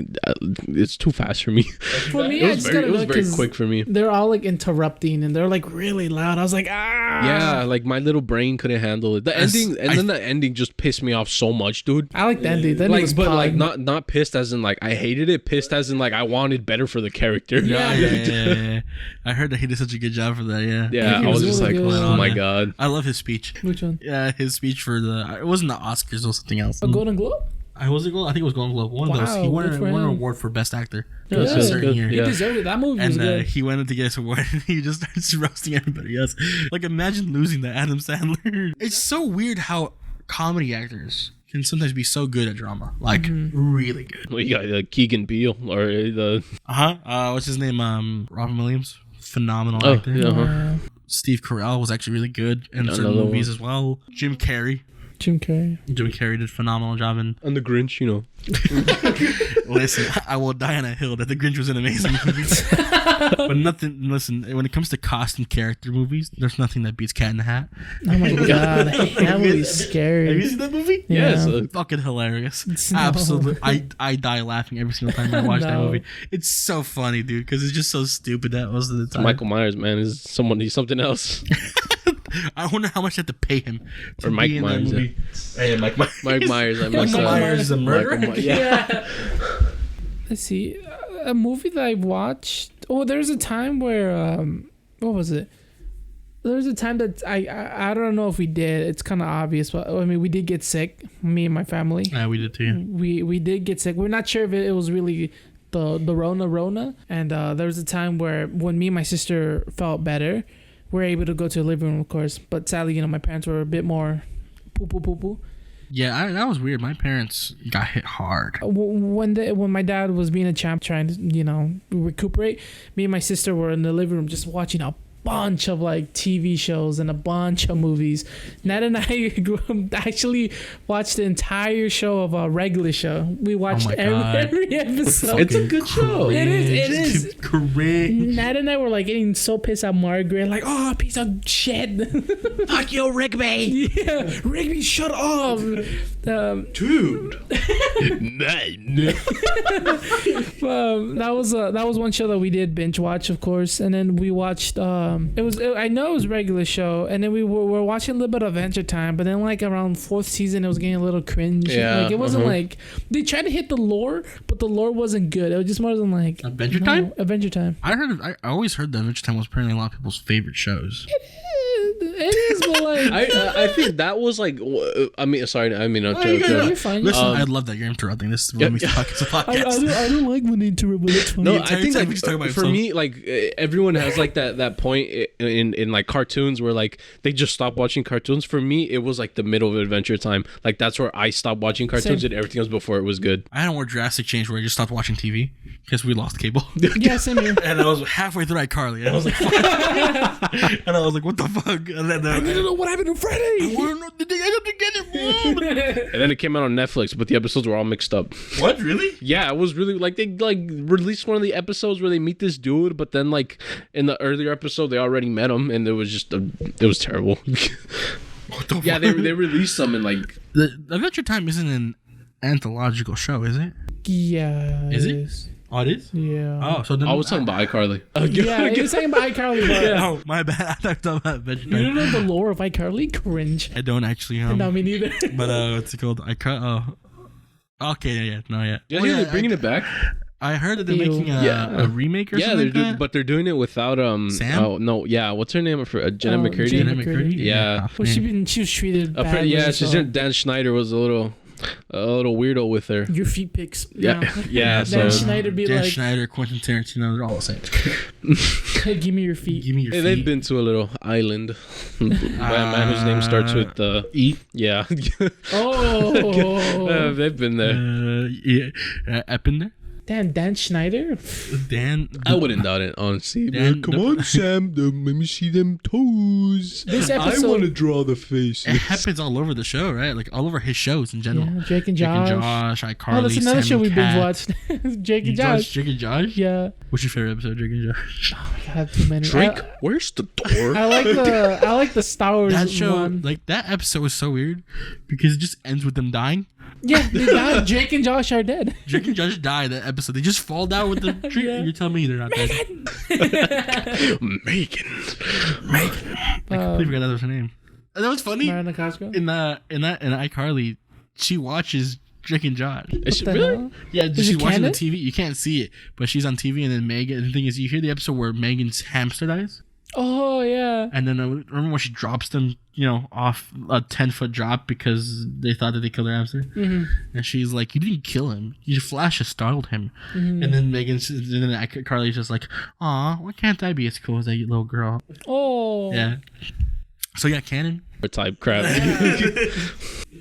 [SPEAKER 1] it's too fast for me.
[SPEAKER 2] For me,
[SPEAKER 1] it was very quick for me.
[SPEAKER 2] They're all like interrupting and they're like really loud. I was like, ah.
[SPEAKER 1] Yeah, like my little brain couldn't handle it. The ending, and then the ending just pissed me off so much, dude.
[SPEAKER 2] I like the ending. Then
[SPEAKER 1] Like,
[SPEAKER 2] it was
[SPEAKER 1] but
[SPEAKER 2] pog.
[SPEAKER 1] like not pissed as in like I hated it. Pissed as in like I wanted better for the character.
[SPEAKER 3] Yeah. I heard that he did such a good job for that. Yeah.
[SPEAKER 1] Yeah,
[SPEAKER 2] He
[SPEAKER 1] I was
[SPEAKER 2] was
[SPEAKER 1] just
[SPEAKER 2] really
[SPEAKER 1] like,
[SPEAKER 2] good.
[SPEAKER 1] oh my god.
[SPEAKER 3] I love his speech.
[SPEAKER 2] Which one?
[SPEAKER 3] Yeah, his speech for it wasn't the Oscars, it was something else.
[SPEAKER 2] A Golden Globe?
[SPEAKER 3] I think it was Golden Globe. One of those. He
[SPEAKER 2] Wow,
[SPEAKER 3] won
[SPEAKER 2] good
[SPEAKER 3] an
[SPEAKER 2] for him.
[SPEAKER 3] award for best actor.
[SPEAKER 2] Yeah,
[SPEAKER 3] a
[SPEAKER 2] that's
[SPEAKER 3] certain
[SPEAKER 1] good.
[SPEAKER 3] year.
[SPEAKER 2] He
[SPEAKER 1] Yeah.
[SPEAKER 2] deserved it. That movie was
[SPEAKER 3] And
[SPEAKER 2] good.
[SPEAKER 3] he went in to get his award, and he just starts roasting everybody else. Like, imagine losing to Adam Sandler. It's so weird how comedy actors can sometimes be so good at drama, like really good.
[SPEAKER 1] Well, you got Keegan Peele or the
[SPEAKER 3] What's his name? Robin Williams, phenomenal
[SPEAKER 1] oh
[SPEAKER 3] actor.
[SPEAKER 1] yeah.
[SPEAKER 3] Steve Carell was actually really good in certain
[SPEAKER 1] Another
[SPEAKER 3] movies
[SPEAKER 1] one.
[SPEAKER 3] as well. Jim Carrey did a phenomenal job in.
[SPEAKER 1] And the Grinch, you know.
[SPEAKER 3] Listen, I will die on a hill that The Grinch was an amazing movie. But listen, when it comes to cost and character movies, there's nothing that beats Cat in the Hat.
[SPEAKER 2] Oh my god, that movie's scary.
[SPEAKER 3] Have you seen that movie?
[SPEAKER 2] Yeah.
[SPEAKER 1] Yes.
[SPEAKER 3] Fucking hilarious.
[SPEAKER 2] No.
[SPEAKER 3] Absolutely. I die laughing every single time I watch that
[SPEAKER 2] No.
[SPEAKER 3] movie. It's so funny, dude, because it's just so stupid that most of the time.
[SPEAKER 1] Michael Myers, man, is he's something else.
[SPEAKER 3] I wonder how much they have to pay him to
[SPEAKER 1] Or Mike
[SPEAKER 3] be in that
[SPEAKER 1] Myers,
[SPEAKER 3] movie. Hey, Mike Myers.
[SPEAKER 1] Mike Myers, I messed
[SPEAKER 3] Michael
[SPEAKER 1] up.
[SPEAKER 3] Myers is a murderer?
[SPEAKER 1] Yeah.
[SPEAKER 2] Let's see, a movie that I watched. Oh, there's a time where what was it? There was a time that I don't know if we did. It's kind of obvious, but I mean, we did get sick. Me and my family.
[SPEAKER 3] Yeah, we did too.
[SPEAKER 2] We did get sick. We're not sure if it was really the Rona. And there was a time where when me and my sister felt better, we were able to go to the living room, of course. But sadly, my parents were a bit more poo.
[SPEAKER 3] Yeah, that was weird. My parents got hit hard.
[SPEAKER 2] When my dad was being a champ trying to, recuperate, me and my sister were in the living room just watching a bunch of like TV shows and a bunch of movies. Nat and I actually watched the entire show of a regular show. We watched every episode.
[SPEAKER 1] It's a good show.
[SPEAKER 2] It is.
[SPEAKER 3] Correct.
[SPEAKER 2] Nat and I were like getting so pissed at Margaret, like, oh, piece of shit.
[SPEAKER 1] Fuck you, Rigby.
[SPEAKER 2] Yeah, Rigby, shut up.
[SPEAKER 1] Dude.
[SPEAKER 2] That was one show that we did binge watch, of course, and then we watched. I know it was a regular show, and then we were watching a little bit of Adventure Time, but then like around 4th season, it was getting a little cringe.
[SPEAKER 1] Yeah,
[SPEAKER 2] like it wasn't like they tried to hit the lore, but the lore wasn't good. It was just more than like
[SPEAKER 3] Adventure Time.
[SPEAKER 2] Adventure Time.
[SPEAKER 3] I always heard that Adventure Time was apparently a lot of people's favorite shows.
[SPEAKER 2] It is, but like
[SPEAKER 1] I think that was like. I mean, sorry. I mean,
[SPEAKER 2] you're fine.
[SPEAKER 3] Listen, I love that you're interrupting. This is what makes the podcast.
[SPEAKER 2] I don't like when they interrupt, but it's funny.
[SPEAKER 1] No,
[SPEAKER 3] entire
[SPEAKER 1] I think
[SPEAKER 3] time
[SPEAKER 1] like,
[SPEAKER 3] he's talking about
[SPEAKER 1] for
[SPEAKER 3] himself.
[SPEAKER 1] me, like everyone has like that point in like cartoons where like they just stop watching cartoons. For me, it was like the middle of Adventure Time. Like that's where I stopped watching cartoons,
[SPEAKER 2] Same.
[SPEAKER 1] and everything else before it was good.
[SPEAKER 3] I had a more drastic change where I just stopped watching TV because we lost cable.
[SPEAKER 2] Yeah, same here.
[SPEAKER 3] And I was halfway through iCarly, and I was like, fuck. And I was like, what the fuck? And then
[SPEAKER 2] I need to know what happened to Friday.
[SPEAKER 3] I want to know the thing. I have to get it, Mom.
[SPEAKER 1] And then it came out on Netflix, but the episodes were all mixed up.
[SPEAKER 3] What, really?
[SPEAKER 1] Yeah, it was really like they like released one of the episodes where they meet this dude, but then like in the earlier episode they already met him, and it was just it was terrible.
[SPEAKER 3] What the
[SPEAKER 1] Yeah,
[SPEAKER 3] fuck?
[SPEAKER 1] they released some in like
[SPEAKER 3] The Adventure Time isn't an anthological show, is it?
[SPEAKER 2] Yeah.
[SPEAKER 3] Is it? Oh, it is?
[SPEAKER 2] Yeah.
[SPEAKER 3] Oh, so then
[SPEAKER 1] I was talking about iCarly.
[SPEAKER 2] Yeah, he was talking about iCarly. But
[SPEAKER 3] Oh, my bad. I talked about Adventure
[SPEAKER 2] you don't
[SPEAKER 3] Time.
[SPEAKER 2] know the lore of iCarly? Cringe.
[SPEAKER 3] I don't actually.
[SPEAKER 2] No, me neither.
[SPEAKER 3] But what's it called? Okay, yeah, no, yeah.
[SPEAKER 1] Yeah,
[SPEAKER 3] Oh, yeah,
[SPEAKER 1] they're bringing it back.
[SPEAKER 3] I heard that they're
[SPEAKER 2] Ew.
[SPEAKER 3] making a remake or
[SPEAKER 1] Yeah,
[SPEAKER 3] something like that.
[SPEAKER 1] but they're doing it without
[SPEAKER 3] Sam?
[SPEAKER 1] Oh no, yeah. What's her name? For Jenna
[SPEAKER 2] Oh,
[SPEAKER 1] McCurdy.
[SPEAKER 2] Jenna
[SPEAKER 3] Jenna
[SPEAKER 2] McCurdy?
[SPEAKER 1] Yeah.
[SPEAKER 2] Well, she was treated badly.
[SPEAKER 1] Yeah,
[SPEAKER 2] so
[SPEAKER 1] Dan Schneider was a a little weirdo with her.
[SPEAKER 2] your feet pics.
[SPEAKER 1] Yeah,
[SPEAKER 2] now.
[SPEAKER 1] yeah.
[SPEAKER 2] Dan
[SPEAKER 1] So
[SPEAKER 2] Schneider be
[SPEAKER 3] Dan
[SPEAKER 2] like,
[SPEAKER 3] Schneider, Quentin Tarantino, they're all the same.
[SPEAKER 2] hey, give me your feet.
[SPEAKER 3] Give me your
[SPEAKER 1] hey,
[SPEAKER 3] feet.
[SPEAKER 1] they've been to a little island. By a man whose name starts with
[SPEAKER 3] E.
[SPEAKER 1] yeah.
[SPEAKER 2] Oh.
[SPEAKER 1] They've been there.
[SPEAKER 3] Eppinder.
[SPEAKER 2] Dan Schneider?
[SPEAKER 3] Dan.
[SPEAKER 1] I wouldn't doubt it, honestly.
[SPEAKER 3] Dan-
[SPEAKER 1] Come on, Sam. Let me see them toes.
[SPEAKER 2] This episode.
[SPEAKER 1] draw the face.
[SPEAKER 3] It happens all over the show, right? Like all over his shows in general.
[SPEAKER 2] Yeah, Drake and
[SPEAKER 3] Drake and
[SPEAKER 2] Josh.
[SPEAKER 3] Josh, iCarly,
[SPEAKER 2] Oh, that's another
[SPEAKER 3] Sam
[SPEAKER 2] show
[SPEAKER 3] and
[SPEAKER 2] we binge
[SPEAKER 3] Kat.
[SPEAKER 2] watched. Drake
[SPEAKER 3] You
[SPEAKER 2] and
[SPEAKER 3] watched
[SPEAKER 2] Josh.
[SPEAKER 3] Drake and Josh?
[SPEAKER 2] Yeah.
[SPEAKER 3] What's your favorite episode of Drake and Josh?
[SPEAKER 2] I have too many.
[SPEAKER 1] Drake, where's the door?
[SPEAKER 2] I like the Star Wars
[SPEAKER 3] That show,
[SPEAKER 2] one.
[SPEAKER 3] like that episode was so weird because it just ends with them dying.
[SPEAKER 2] Yeah, they died. Drake and Josh are dead.
[SPEAKER 3] Drake and Josh die that episode. They just fall down with the tree.
[SPEAKER 2] Yeah.
[SPEAKER 3] You're telling me they're not dead.
[SPEAKER 1] Megan.
[SPEAKER 3] I completely forgot that was her name. And that was funny.
[SPEAKER 2] Mariana Costco.
[SPEAKER 3] In iCarly, she watches Drake and Josh.
[SPEAKER 1] Is she
[SPEAKER 2] the
[SPEAKER 1] really?
[SPEAKER 2] hell?
[SPEAKER 3] Yeah,
[SPEAKER 2] Is
[SPEAKER 3] she's
[SPEAKER 2] it
[SPEAKER 3] watching the
[SPEAKER 2] canon?
[SPEAKER 3] TV. You can't see it, but she's on TV, and then Megan. The thing is, you hear the episode where Megan's hamster dies,
[SPEAKER 2] Oh yeah.
[SPEAKER 3] and then remember when she drops them, off a 10-foot drop because they thought that they killed her hamster, and she's like, "You didn't kill him. Your flash just startled him." And then Carly's just like, "Aw, why can't I be as cool as that little girl?"
[SPEAKER 2] Oh.
[SPEAKER 3] Yeah. So yeah, canon.
[SPEAKER 1] Type crap.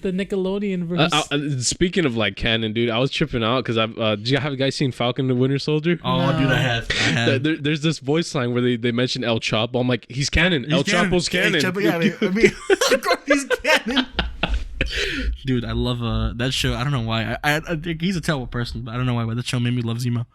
[SPEAKER 2] The Nickelodeon verse.
[SPEAKER 1] Speaking of like canon, dude, I was tripping out because do you have guys seen Falcon the Winter Soldier?
[SPEAKER 3] Oh,
[SPEAKER 2] No.
[SPEAKER 3] dude, I have.
[SPEAKER 1] There's this voice line where they mention El Chapo. I'm like, he's canon. El Chapo's canon.
[SPEAKER 3] El Chapo, yeah, I mean, of course he's canon. Dude, I love that show. I don't know why. I think he's a terrible person, but I don't know why. But that show made me love Zemo.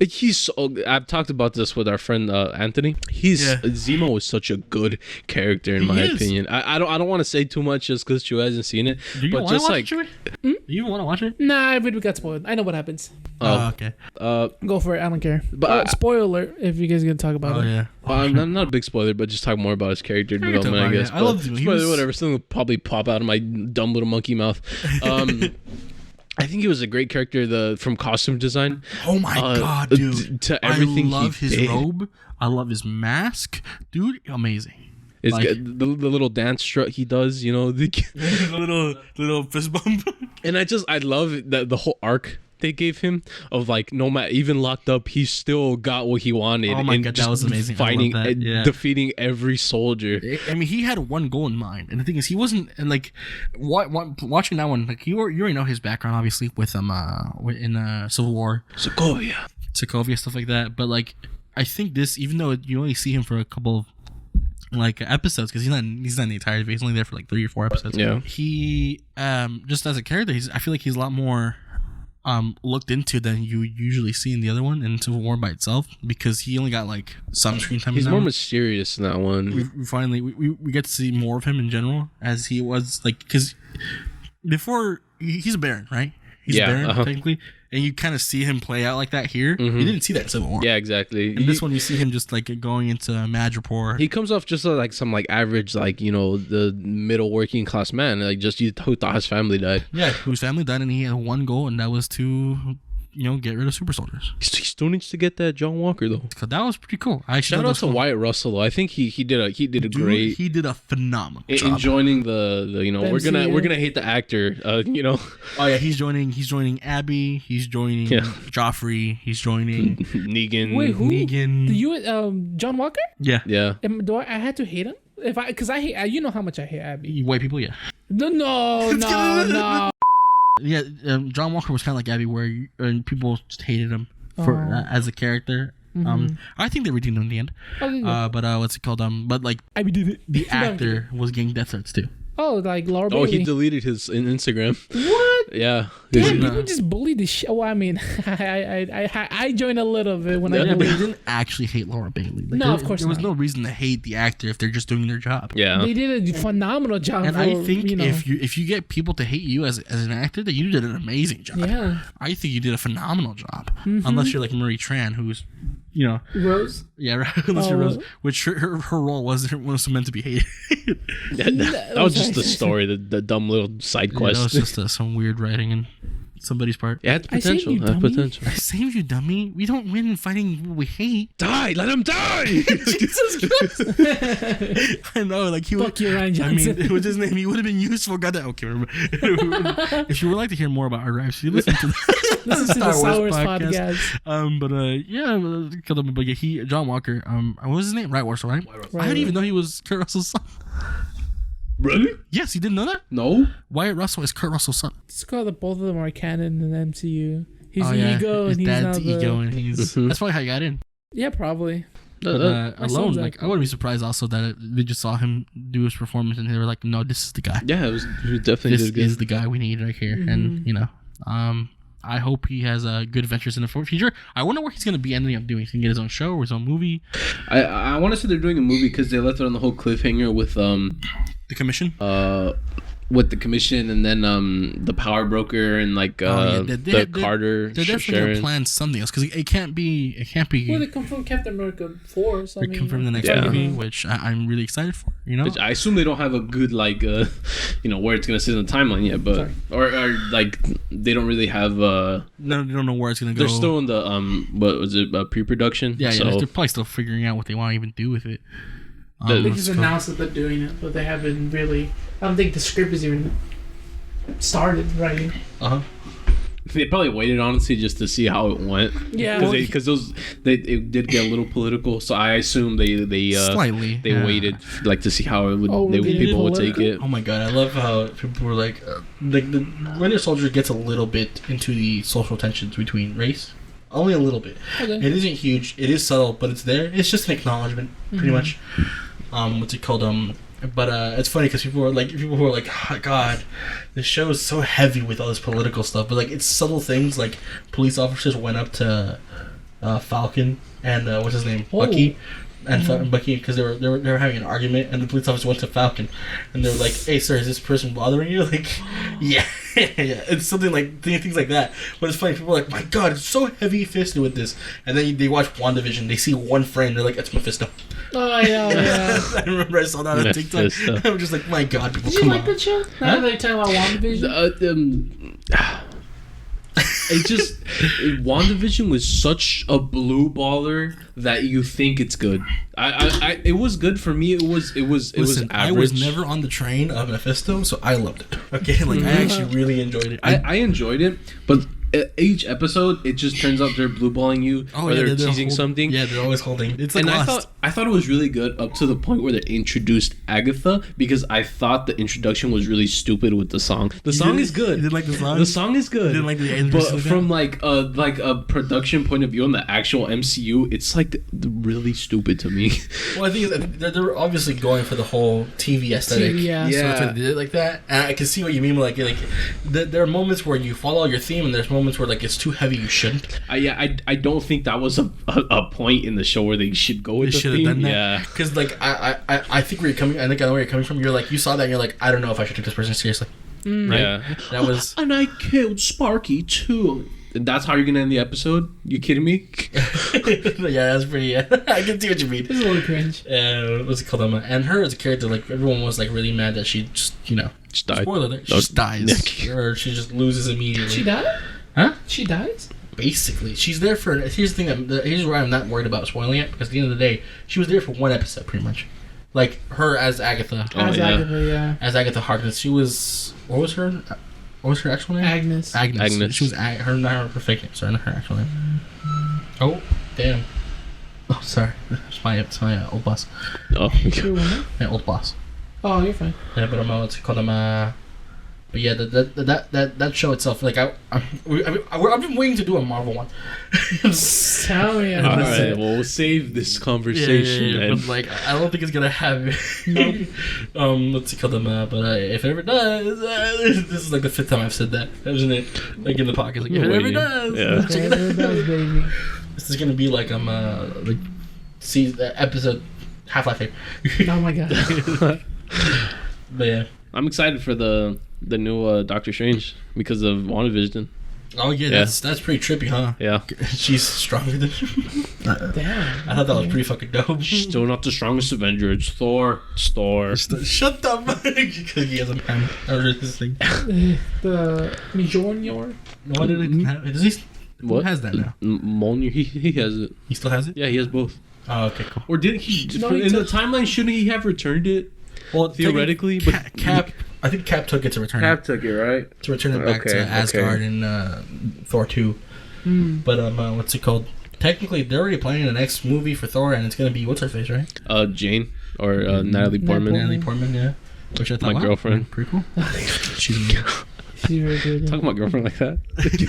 [SPEAKER 1] He's so, I've talked about this with our friend Anthony. Zemo is such a good character in my opinion. I don't want to say too much just because Chu hasn't seen it.
[SPEAKER 3] Do you
[SPEAKER 1] but
[SPEAKER 3] want
[SPEAKER 1] just
[SPEAKER 3] to
[SPEAKER 1] like,
[SPEAKER 3] watch it? Do you want to watch it?
[SPEAKER 2] Nah, we got spoiled. I know what happens.
[SPEAKER 3] Oh, okay.
[SPEAKER 2] Go for it. I don't care.
[SPEAKER 1] But
[SPEAKER 2] spoiler alert if you guys are gonna talk about it.
[SPEAKER 3] Yeah.
[SPEAKER 1] I'm not a big spoiler, but just talk more about his character development, I guess.
[SPEAKER 3] I love Zemo.
[SPEAKER 1] Spoiler, whatever. Something will probably pop out of my dumb little monkey mouth. I think he was a great character. From costume design.
[SPEAKER 3] Oh my god, dude!
[SPEAKER 1] To everything
[SPEAKER 3] I love
[SPEAKER 1] he
[SPEAKER 3] his
[SPEAKER 1] did.
[SPEAKER 3] robe. I love his mask, dude. Amazing.
[SPEAKER 1] It's
[SPEAKER 3] Like-
[SPEAKER 1] the little dance strut he does, you know.
[SPEAKER 3] the little fist bump.
[SPEAKER 1] And I love the whole arc they gave him of like no matter even locked up, he still got what he wanted.
[SPEAKER 3] Oh my
[SPEAKER 1] and
[SPEAKER 3] God, that
[SPEAKER 1] just
[SPEAKER 3] was amazing. I love
[SPEAKER 1] Fighting,
[SPEAKER 3] that, yeah.
[SPEAKER 1] defeating every soldier.
[SPEAKER 3] I mean, he had one goal in mind, and the thing is, he wasn't. And like, watching that one, like you already know his background, obviously, with in Civil War, Sokovia, stuff like that. But like, I think this, even though you only see him for a couple of like episodes, because he's not in the entire. He's only there for like 3 or 4 episodes.
[SPEAKER 1] Yeah.
[SPEAKER 3] He just as a character, I feel like he's a lot more looked into than you usually see in the other one in Civil War by itself, because he only got like some screen time.
[SPEAKER 1] He's more mysterious in that one.
[SPEAKER 3] We finally we get to see more of him in general, as he was like, because before he's a Baron, right? He's a Baron technically, and you kind of see him play out like that here. You didn't see that in Civil War.
[SPEAKER 1] Yeah, exactly.
[SPEAKER 3] And this one you see him just like going into Madripoor.
[SPEAKER 1] He comes off just like some like average, like, you know, the middle working class man, like just who thought his family died.
[SPEAKER 3] Yeah, whose family died, and he had one goal, and that was to, you know, get rid of super soldiers.
[SPEAKER 1] He still needs to get that John Walker though.
[SPEAKER 3] Cause that was pretty cool. I
[SPEAKER 1] Shout out to Wyatt Russell though. I think he did a great.
[SPEAKER 3] He did a phenomenal job.
[SPEAKER 1] In joining the you know, we're gonna hate the actor, you know.
[SPEAKER 3] Oh yeah, he's joining Abby. He's joining Joffrey. He's joining
[SPEAKER 2] Wait, who?
[SPEAKER 3] Negan.
[SPEAKER 2] John Walker?
[SPEAKER 3] Yeah.
[SPEAKER 2] Do I had to hate him? Because I hate, you know how much I hate Abby.
[SPEAKER 3] White people, yeah.
[SPEAKER 2] No.
[SPEAKER 3] Yeah, John Walker was kind of like Abby, where people just hated him for as a character. I think they redeemed him in the end. But what's it called? But like
[SPEAKER 2] Abby did it.
[SPEAKER 3] the actor was getting death threats too.
[SPEAKER 2] Oh, like Laura
[SPEAKER 1] Oh,
[SPEAKER 2] Bailey.
[SPEAKER 1] he deleted his Instagram.
[SPEAKER 2] What?
[SPEAKER 1] Yeah.
[SPEAKER 2] Damn, people just bully the shit. Well, I mean, I joined a little bit when I
[SPEAKER 3] But
[SPEAKER 2] bullied.
[SPEAKER 3] he didn't actually hate Laura Bailey. Like,
[SPEAKER 2] No, of course
[SPEAKER 3] there was
[SPEAKER 2] not.
[SPEAKER 3] no reason to hate the actor if they're just doing their job.
[SPEAKER 1] Yeah.
[SPEAKER 2] They did a phenomenal job.
[SPEAKER 3] And
[SPEAKER 2] for,
[SPEAKER 3] I think
[SPEAKER 2] you know,
[SPEAKER 3] if you get people to hate you as an actor, that you did an amazing job.
[SPEAKER 2] Yeah.
[SPEAKER 3] I think you did a phenomenal job. Unless you're like Marie Tran, who's, you know,
[SPEAKER 2] Rose.
[SPEAKER 3] yeah, right. Unless you're Rose, which her role wasn't meant to be hated.
[SPEAKER 1] that was just the story, the dumb little side
[SPEAKER 3] Yeah,
[SPEAKER 1] quest.
[SPEAKER 3] that was just some weird writing in somebody's part.
[SPEAKER 1] It had
[SPEAKER 2] I saved
[SPEAKER 1] potential.
[SPEAKER 2] you,
[SPEAKER 1] It had
[SPEAKER 2] dummy.
[SPEAKER 1] potential.
[SPEAKER 3] I saved you, dummy. We don't win in fighting people we hate.
[SPEAKER 1] Die! Let him die!
[SPEAKER 3] Jesus Christ! I know, like he
[SPEAKER 2] Fuck
[SPEAKER 3] would.
[SPEAKER 2] you, Ryan
[SPEAKER 3] I
[SPEAKER 2] Johnson.
[SPEAKER 3] mean, with his name, he would have been useful. Goddamn. Okay, remember. If you would like to hear more about our gripes, you listen to
[SPEAKER 2] Listen to the Star Wars podcast.
[SPEAKER 3] But yeah, John Walker. What was his name? Wyatt Russell, right? I didn't even know he was Kurt Russell's son.
[SPEAKER 1] Really?
[SPEAKER 3] Yes, you didn't know that?
[SPEAKER 1] No.
[SPEAKER 3] Wyatt Russell is Kurt Russell's son.
[SPEAKER 2] It's called that both of them are canon in the MCU. He's
[SPEAKER 3] Oh,
[SPEAKER 2] the
[SPEAKER 3] yeah.
[SPEAKER 2] ego,
[SPEAKER 3] His
[SPEAKER 2] and he's
[SPEAKER 3] dad's
[SPEAKER 2] now the
[SPEAKER 3] ego, and he's. That's probably how he got in.
[SPEAKER 2] Yeah, probably.
[SPEAKER 3] But,
[SPEAKER 2] My
[SPEAKER 3] alone,
[SPEAKER 2] son's
[SPEAKER 3] like,
[SPEAKER 2] actor.
[SPEAKER 3] I wouldn't be surprised also that they just saw him do his performance and they were like, "No, this is the guy.
[SPEAKER 1] Yeah, he definitely
[SPEAKER 3] This
[SPEAKER 1] did good.
[SPEAKER 3] is the guy we need right here." And you know, I hope he has good adventures in the future. I wonder what he's gonna be ending up doing. He's gonna get his own show or his own movie.
[SPEAKER 1] I want to say they're doing a movie because they left it on the whole cliffhanger with
[SPEAKER 3] The Commission.
[SPEAKER 1] with the commission and then the power broker and like the Carter.
[SPEAKER 3] They're definitely
[SPEAKER 1] Sharon.
[SPEAKER 3] gonna plan something else because it can't be.
[SPEAKER 2] Well, they confirmed Captain America 4, so I
[SPEAKER 3] They
[SPEAKER 2] mean,
[SPEAKER 3] confirm the next
[SPEAKER 1] Yeah.
[SPEAKER 3] movie, which I'm really excited for. You know,
[SPEAKER 1] I assume they don't have a good like you know, where it's gonna sit in the timeline yet, but or like they don't really have
[SPEAKER 3] no, they don't know where it's gonna go.
[SPEAKER 1] they're still in the what was it, pre-production?
[SPEAKER 3] Yeah,
[SPEAKER 1] so
[SPEAKER 3] they're probably still figuring out what they want to even do with it.
[SPEAKER 2] They just announced that they're doing it, but they haven't really. I don't think the script is even started writing.
[SPEAKER 1] They probably waited honestly just to see how it went.
[SPEAKER 2] Yeah.
[SPEAKER 1] Because it did get a little political, so I assume they
[SPEAKER 3] Slightly.
[SPEAKER 1] they waited like to see how it would
[SPEAKER 2] really
[SPEAKER 1] people would take
[SPEAKER 2] political?
[SPEAKER 1] it.
[SPEAKER 3] Oh my god, I love how people were like the Winter Soldier gets a little bit into the social tensions between race. Only a little bit.
[SPEAKER 2] Okay.
[SPEAKER 3] It isn't huge. It is subtle, but it's there. It's just an acknowledgement, pretty much. What's it called? But it's funny because people who are like, oh, God, this show is so heavy with all this political stuff. But like, it's subtle things like police officers went up to Falcon and what's his name, Bucky. And Bucky, because they were having an argument, and the police officer went to Falcon, and they were like, "Hey, sir, is this person bothering you?" Like, yeah, it's something like things like that. But it's funny. People are like, "My God, it's so heavy-fisted with this," and then they watch WandaVision. They see one frame, they're like, "It's Mephisto."
[SPEAKER 2] Oh yeah.
[SPEAKER 3] I remember I saw that on TikTok. I'm just like, "My God, people,
[SPEAKER 2] Did you
[SPEAKER 3] come
[SPEAKER 2] like
[SPEAKER 3] on."
[SPEAKER 2] the show? Now they talking about WandaVision.
[SPEAKER 1] It just WandaVision was such a blue baller that you think it's good. It was good for me. It was
[SPEAKER 3] Listen,
[SPEAKER 1] average.
[SPEAKER 3] I was never on the train of Mephisto, so I loved it. Okay, like I actually really enjoyed it.
[SPEAKER 1] I enjoyed it, but each episode it just turns out they're blue balling you or they're teasing something.
[SPEAKER 3] Yeah, they're always holding. It's like
[SPEAKER 1] and
[SPEAKER 3] Lost.
[SPEAKER 1] I thought it was really good up to the point where they introduced Agatha, because I thought the introduction was really stupid with the song. The song is good.
[SPEAKER 3] You didn't like the song?
[SPEAKER 1] The song is good.
[SPEAKER 3] You didn't like the end,
[SPEAKER 1] but from like a production point of view on the actual MCU, it's like really stupid to me.
[SPEAKER 3] Well, I think they're obviously going for the whole TV aesthetic.
[SPEAKER 2] Yeah.
[SPEAKER 3] So that's why they did it like that. And I can see what you mean. Like there are moments where you follow your theme, and there's moments where like it's too heavy, you shouldn't.
[SPEAKER 1] I don't think that was a point in the show where they should go with the theme.
[SPEAKER 3] Done that.
[SPEAKER 1] Yeah.
[SPEAKER 3] Because like I think where you're coming. I think I know where you're coming from. You're like, you saw that, and you're like, I don't know if I should take this person seriously. Right?
[SPEAKER 1] Yeah.
[SPEAKER 3] That was.
[SPEAKER 1] And I killed Sparky too. And that's how you're gonna end the episode? You kidding me?
[SPEAKER 3] Yeah, that's pretty. Yeah. I can see what you mean.
[SPEAKER 2] It's a little cringe.
[SPEAKER 3] What's it called? And her as a character, like everyone was like really mad that she just
[SPEAKER 1] Just died.
[SPEAKER 3] spoiler alert, she just dies or she just loses immediately.
[SPEAKER 2] She died?
[SPEAKER 3] Huh?
[SPEAKER 2] She dies?
[SPEAKER 3] Basically, she's there for. Here's the thing. Here's where I'm not worried about spoiling it, because at the end of the day, she was there for one episode, pretty much. Like her as Agatha. As Agatha Harkness, she was. What was her actual name?
[SPEAKER 2] Agnes.
[SPEAKER 3] Agnes. She was not her fake name. Sorry, not her actual name. Oh, damn. Oh, sorry. It's my old boss.
[SPEAKER 1] Oh,
[SPEAKER 3] My old boss.
[SPEAKER 2] Oh, you're fine.
[SPEAKER 3] Yeah, but what's it called? But yeah, that show itself, like I've been waiting to do a Marvel one.
[SPEAKER 2] Tell me.
[SPEAKER 1] all right, well, we'll save this conversation.
[SPEAKER 3] Yeah. But like, I don't think it's gonna have. What's it called? But if it ever does, this is like the 5th time I've said that, isn't it? Like in the podcast, like if it ever does,
[SPEAKER 1] yeah.
[SPEAKER 2] Check it out, baby.
[SPEAKER 3] This is gonna be like see the episode Half-Life 8.
[SPEAKER 2] Oh my god.
[SPEAKER 3] But yeah.
[SPEAKER 1] I'm excited for the new Doctor Strange because of WandaVision.
[SPEAKER 3] Oh yeah, that's pretty trippy, huh?
[SPEAKER 1] Yeah.
[SPEAKER 3] She's stronger than him.
[SPEAKER 2] Damn.
[SPEAKER 3] I thought that was pretty fucking dope.
[SPEAKER 1] She's still not the strongest Avenger. It's Thor. It's Thor.
[SPEAKER 3] Shut up, because he has a hammer. Or this thing.
[SPEAKER 2] The Mjolnir.
[SPEAKER 3] What did it have? Does he?
[SPEAKER 1] What?
[SPEAKER 3] Who has that now?
[SPEAKER 1] Mjolnir. He has it.
[SPEAKER 3] He still has it?
[SPEAKER 1] Yeah, he has both.
[SPEAKER 3] Oh, okay, cool.
[SPEAKER 1] Or did he?
[SPEAKER 2] No,
[SPEAKER 1] in the timeline, shouldn't he have returned it?
[SPEAKER 3] Well,
[SPEAKER 1] Theoretically,
[SPEAKER 3] but
[SPEAKER 1] Cap.
[SPEAKER 3] I think Cap took it to return it.
[SPEAKER 1] took it, right?
[SPEAKER 3] To return it back to Asgard in Thor 2. But what's it called? Technically, they're already planning the next movie for Thor, and it's gonna be what's her face, right?
[SPEAKER 1] Jane or Natalie Portman.
[SPEAKER 3] Natalie Portman, yeah. Which I thought,
[SPEAKER 1] My girlfriend.
[SPEAKER 3] Pretty cool. She's
[SPEAKER 2] She's really good.
[SPEAKER 1] Talk about girlfriend like that.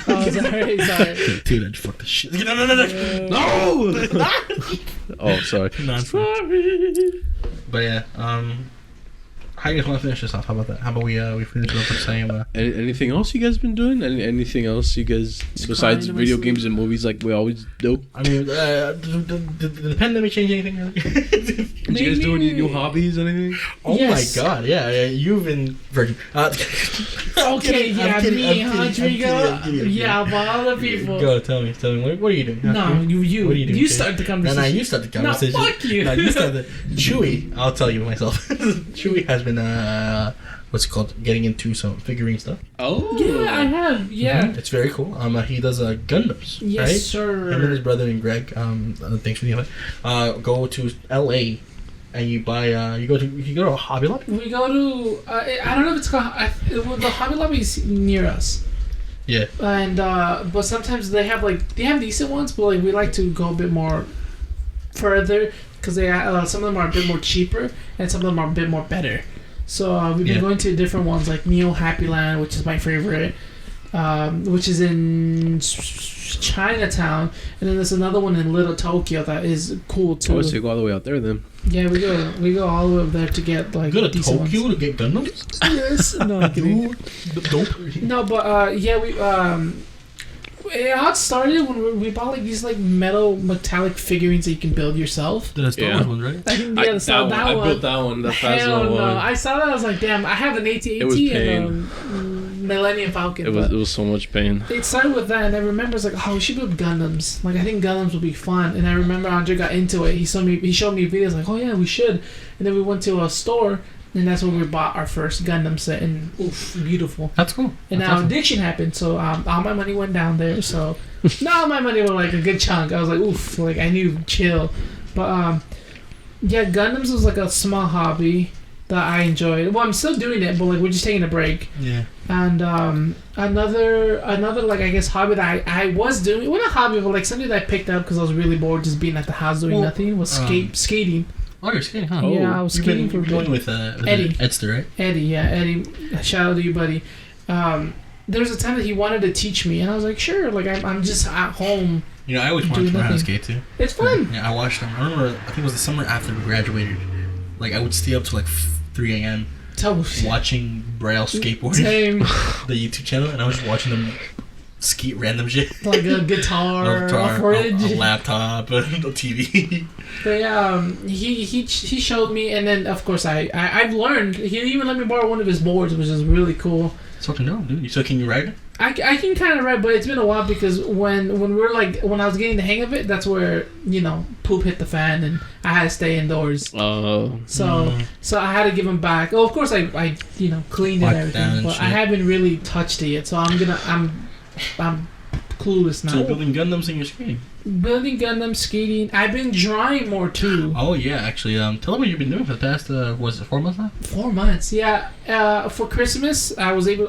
[SPEAKER 2] Oh, sorry.
[SPEAKER 3] Dude, I fuck this shit. No.
[SPEAKER 1] No. Oh, sorry.
[SPEAKER 3] Sorry. But yeah, how you guys want to finish this off? How about that? How about we finish it up with saying
[SPEAKER 1] Anything else you guys been doing? Anything else you guys besides video games and movies like we always do?
[SPEAKER 3] I mean, did the pandemic change anything really?
[SPEAKER 1] Did you guys do any new hobbies? Anything?
[SPEAKER 3] Oh
[SPEAKER 2] Yes.
[SPEAKER 3] my god, yeah, you've been virgin.
[SPEAKER 2] Okay, yeah, me, Rodrigo. Yeah, of all the people.
[SPEAKER 3] Go, tell me, what are you doing?
[SPEAKER 2] No, you.
[SPEAKER 3] What are you doing?
[SPEAKER 2] You start the conversation.
[SPEAKER 3] No, you start the conversation.
[SPEAKER 2] No, fuck you.
[SPEAKER 3] No, you start the. Chewy, I'll tell you myself. Chewy has been what's it called? Getting into some figurine stuff.
[SPEAKER 1] Oh,
[SPEAKER 2] Yeah, I have. Yeah.
[SPEAKER 3] It's very cool. He does Gundams.
[SPEAKER 2] Yes,
[SPEAKER 3] right?
[SPEAKER 2] sir.
[SPEAKER 3] Him and his brother and Greg. Thanks for the invite. Go to L.A. and you buy. You go to a Hobby Lobby.
[SPEAKER 2] We go to. I don't know if it's called. The Hobby Lobby is near us.
[SPEAKER 3] Yeah.
[SPEAKER 2] And but sometimes they have decent ones, but like we like to go a bit more further because some of them are a bit more cheaper and some of them are a bit more better. So we've been going to different ones like Neo Happy Land, which is my favorite, which is in Chinatown, and then there's another one in Little Tokyo that is cool too.
[SPEAKER 1] I always go all the way out there then.
[SPEAKER 2] Yeah, we go all the way up there to get like
[SPEAKER 3] Go to
[SPEAKER 2] decent
[SPEAKER 3] Tokyo
[SPEAKER 2] ones.
[SPEAKER 3] to get Gundams?
[SPEAKER 2] Yes, no, I'm kidding. No, but yeah, we it all started when we bought like these like metal metallic figurines that you can build yourself.
[SPEAKER 3] The Star Wars ones, right?
[SPEAKER 2] I think yeah, that one.
[SPEAKER 1] I built that one. The
[SPEAKER 2] Hell
[SPEAKER 1] one.
[SPEAKER 2] no! I saw that. I was like, damn! I have an AT-AT
[SPEAKER 1] It was
[SPEAKER 2] and Millennium Falcon.
[SPEAKER 1] It was so much pain.
[SPEAKER 2] It started with that, and I remember I was like, oh, we should build Gundams. Like I think Gundams would be fun. And I remember Andre got into it. He showed me videos like, oh yeah, we should. And then we went to a store. And that's when we bought our first Gundam set, and oof, beautiful.
[SPEAKER 3] That's cool.
[SPEAKER 2] And
[SPEAKER 3] that's
[SPEAKER 2] now
[SPEAKER 3] awesome.
[SPEAKER 2] addiction happened, so all my money went down there. So now my money went like a good chunk. I was like, oof, like I knew chill. But yeah, Gundams was like a small hobby that I enjoyed. Well, I'm still doing it, but like we're just taking a break.
[SPEAKER 3] Yeah.
[SPEAKER 2] And another like I guess hobby that I was doing, well not hobby, but like something that I picked up because I was really bored just being at the house doing nothing was skating.
[SPEAKER 3] Oh, you're skating, huh?
[SPEAKER 2] Yeah, I was skating for
[SPEAKER 3] going with
[SPEAKER 2] Eddie.
[SPEAKER 3] Edster, right?
[SPEAKER 2] Eddie. Shout out to you, buddy. There was a time that he wanted to teach me, and I was like, sure. Like I'm just at home.
[SPEAKER 3] You know, I always wanted to learn how to skate too.
[SPEAKER 2] It's fun.
[SPEAKER 3] Yeah, I watched them. I remember, I think it was the summer after we graduated. Like I would stay up to like 3 a.m. watching Braille skateboarding,
[SPEAKER 2] Same.
[SPEAKER 3] the YouTube channel, and I was just watching them skeet random shit.
[SPEAKER 2] Like a guitar, a fridge,
[SPEAKER 3] a laptop, a TV.
[SPEAKER 2] But yeah, he showed me, and then of course I've learned. He even let me borrow one of his boards, which is really cool.
[SPEAKER 3] It's fucking dope, dude. So can you ride it?
[SPEAKER 2] I can kind of ride, but it's been a while because when I was getting the hang of it, that's where poop hit the fan and I had to stay indoors.
[SPEAKER 1] Oh.
[SPEAKER 2] So I had to give him back. Oh, of course I cleaned it and everything, but I haven't really touched it yet. So I'm clueless now.
[SPEAKER 3] So you're building Gundams and you're skating.
[SPEAKER 2] Building Gundam, skating. I've been drawing more too.
[SPEAKER 3] Oh yeah, actually. Tell them what you've been doing for the past. Was it 4 months now?
[SPEAKER 2] 4 months, yeah. For Christmas, I was able.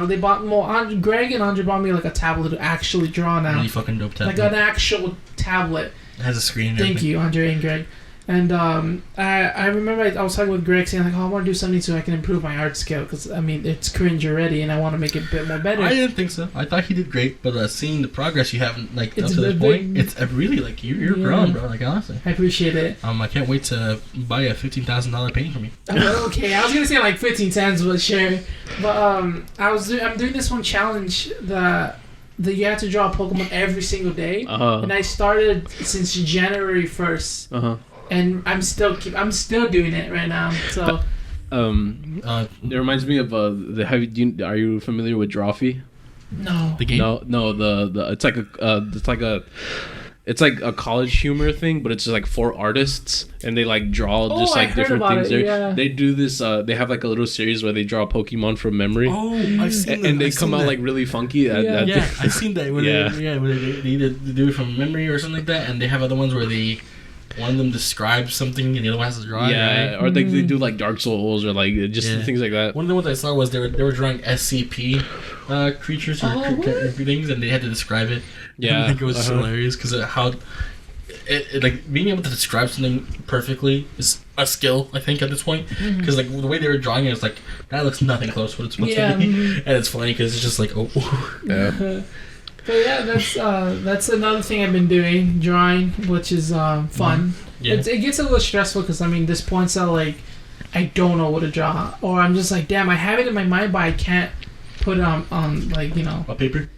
[SPEAKER 2] They bought more. Greg and Andre bought me like a tablet to actually draw now.
[SPEAKER 3] Really fucking dope tablet.
[SPEAKER 2] Like an actual tablet.
[SPEAKER 3] It has a screen. And
[SPEAKER 2] Thank
[SPEAKER 3] everything.
[SPEAKER 2] you, Andre and Greg. And I remember I was talking with Greg saying like, oh, I want to do something so I can improve my art skill because I mean it's cringe already and I want to make it a bit more better.
[SPEAKER 3] I didn't think so. I thought he did great, but seeing the progress you have like
[SPEAKER 2] It's
[SPEAKER 3] up to this point,
[SPEAKER 2] big.
[SPEAKER 3] it's really like you're grown, bro. Like honestly.
[SPEAKER 2] I appreciate it.
[SPEAKER 3] I can't wait to buy a $15,000 painting from you.
[SPEAKER 2] Okay, I was gonna say like 15 cents, but sure. But I'm doing this one challenge that you have to draw a Pokemon every single day, and I started since January 1st. And I'm still doing it right now. So,
[SPEAKER 1] it reminds me of are you familiar with Drawfee?
[SPEAKER 2] No.
[SPEAKER 3] The game?
[SPEAKER 1] No. The it's like a college humor thing, but it's just like 4 artists and they like draw just like different things. They do this. They have like a little series where they draw Pokemon from memory.
[SPEAKER 3] Oh, I've seen that.
[SPEAKER 1] And they come out like really funky.
[SPEAKER 3] Yeah, I've seen that. When they either do it from memory or something like that, and they have other ones where one of them describes something and the other one has to draw it. Yeah,
[SPEAKER 1] right? Or they do like Dark Souls or like just things like that.
[SPEAKER 3] One of the ones I saw was they were drawing SCP creatures or things, and they had to describe it.
[SPEAKER 1] Yeah,
[SPEAKER 3] I think it was hilarious because how it like being able to describe something perfectly is a skill. I think at this point because like the way they were drawing it is like that looks nothing close to what it's supposed to be, and it's funny because it's just like
[SPEAKER 2] yeah. But yeah, that's another thing I've been doing, drawing, which is fun. Yeah. It gets a little stressful because I mean, there's points that like I don't know what to draw, or I'm just like, damn, I have it in my mind, but I can't put it on like
[SPEAKER 3] a paper.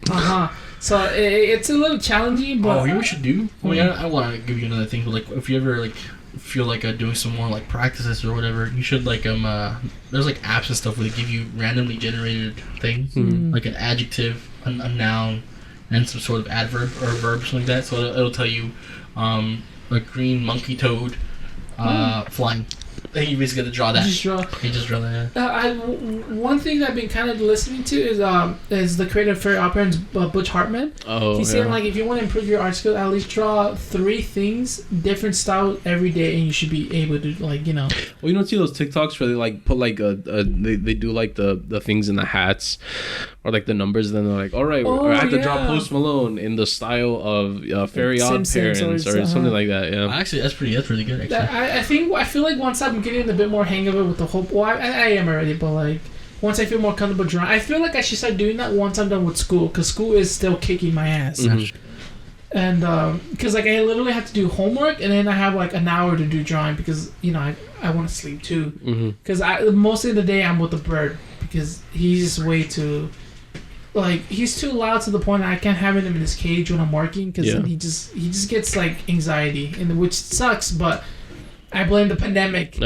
[SPEAKER 2] So it's a little challenging, but
[SPEAKER 3] you know what we should do? I want to give you another thing, but like if you ever like feel like doing some more like practices or whatever, you should like there's like apps and stuff where they give you randomly generated things, like an adjective, a noun, and some sort of adverb or verb, something like that. So it'll tell you a green monkey toad flying. He basically got to draw that.
[SPEAKER 2] Just draw.
[SPEAKER 3] He just drew that.
[SPEAKER 2] One thing that I've been kind of listening to is the creator of Fairy Operan's Butch Hartman.
[SPEAKER 1] Oh,
[SPEAKER 2] He's saying like if you want to improve your art skill, at least draw 3 things, different styles every day, and you should be able to like
[SPEAKER 1] Well, you don't see those TikToks where they like put like they do like the things in the hats or like the numbers, and then they're like, all right, I have to draw Post Malone in the style of Fairy Odd Parents or something like that. Yeah.
[SPEAKER 3] Actually, that's really good. Actually,
[SPEAKER 2] I feel like once I'm getting a bit more hang of it with the whole... Well, I am already, but like once I feel more comfortable drawing, I feel like I should start doing that once I'm done with school, because school is still kicking my ass.
[SPEAKER 1] Mm-hmm.
[SPEAKER 2] And because like I literally have to do homework, and then I have like an hour to do drawing, because I want to sleep too. Because most of the day I'm with the bird, because he's way too... Like, he's too loud to the point that I can't have him in his cage when I'm working, because then he just gets like anxiety, and which sucks, but I blame the pandemic.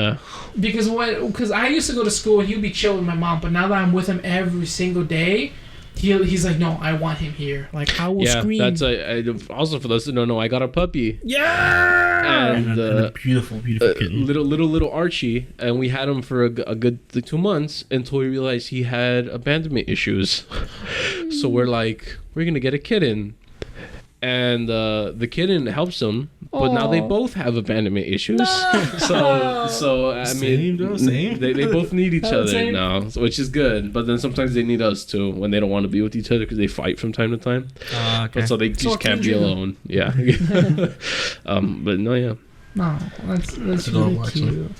[SPEAKER 2] Because I used to go to school and he'd be chill with my mom, but now that I'm with him every single day, he's like, no, I want him here. Like, I will scream.
[SPEAKER 1] Yeah, that's also for those who don't know, I got a puppy.
[SPEAKER 2] Yeah.
[SPEAKER 1] And
[SPEAKER 3] a beautiful kitten.
[SPEAKER 1] Little Archie, and we had him for a good 2 months until we realized he had abandonment issues. So we're like, we're gonna get a kitten. And the kitten helps them, but now they both have abandonment issues. So I mean, they both need each other now, which is good. But then sometimes they need us too when they don't want to be with each other because they fight from time to time.
[SPEAKER 3] Okay.
[SPEAKER 1] But so they just can't be alone. Yeah. But no,
[SPEAKER 2] that's really cute.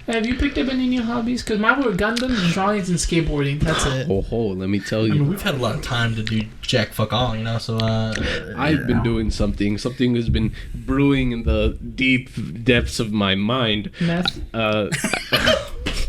[SPEAKER 2] Have you picked up any new hobbies? Because mine were Gundams, drawings, and skateboarding. That's it.
[SPEAKER 1] Let me tell you.
[SPEAKER 3] I mean, we've had a lot of time to do jack fuck all, so...
[SPEAKER 1] I've been doing something. Something has been brewing in the deep depths of my mind.
[SPEAKER 2] Meth?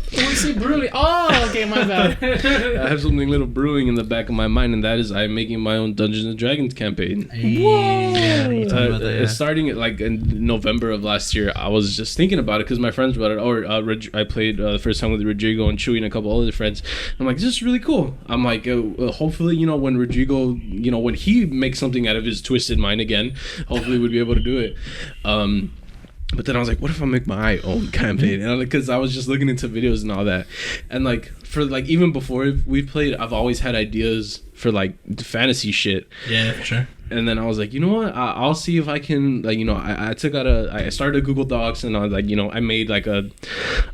[SPEAKER 2] We say brewing. Oh, okay, my bad.
[SPEAKER 1] I have something little brewing in the back of my mind, and that is I'm making my own Dungeons and Dragons campaign.
[SPEAKER 3] Whoa!
[SPEAKER 1] Starting it like in November of last year, I was just thinking about it because my friends brought it. I played the first time with Rodrigo and Chewy and a couple other friends. I'm like, this is really cool. I'm like, hopefully, when Rodrigo, when he makes something out of his twisted mind again, hopefully we'd be able to do it. But then I was like, what if I make my own campaign? And because I was just looking into videos and all that. And like, for like, even before we played, I've always had ideas for like fantasy shit.
[SPEAKER 3] Yeah, for sure.
[SPEAKER 1] And then I was like, you know what? I'll see if I can, like, I started Google Docs, and I was like, I made like a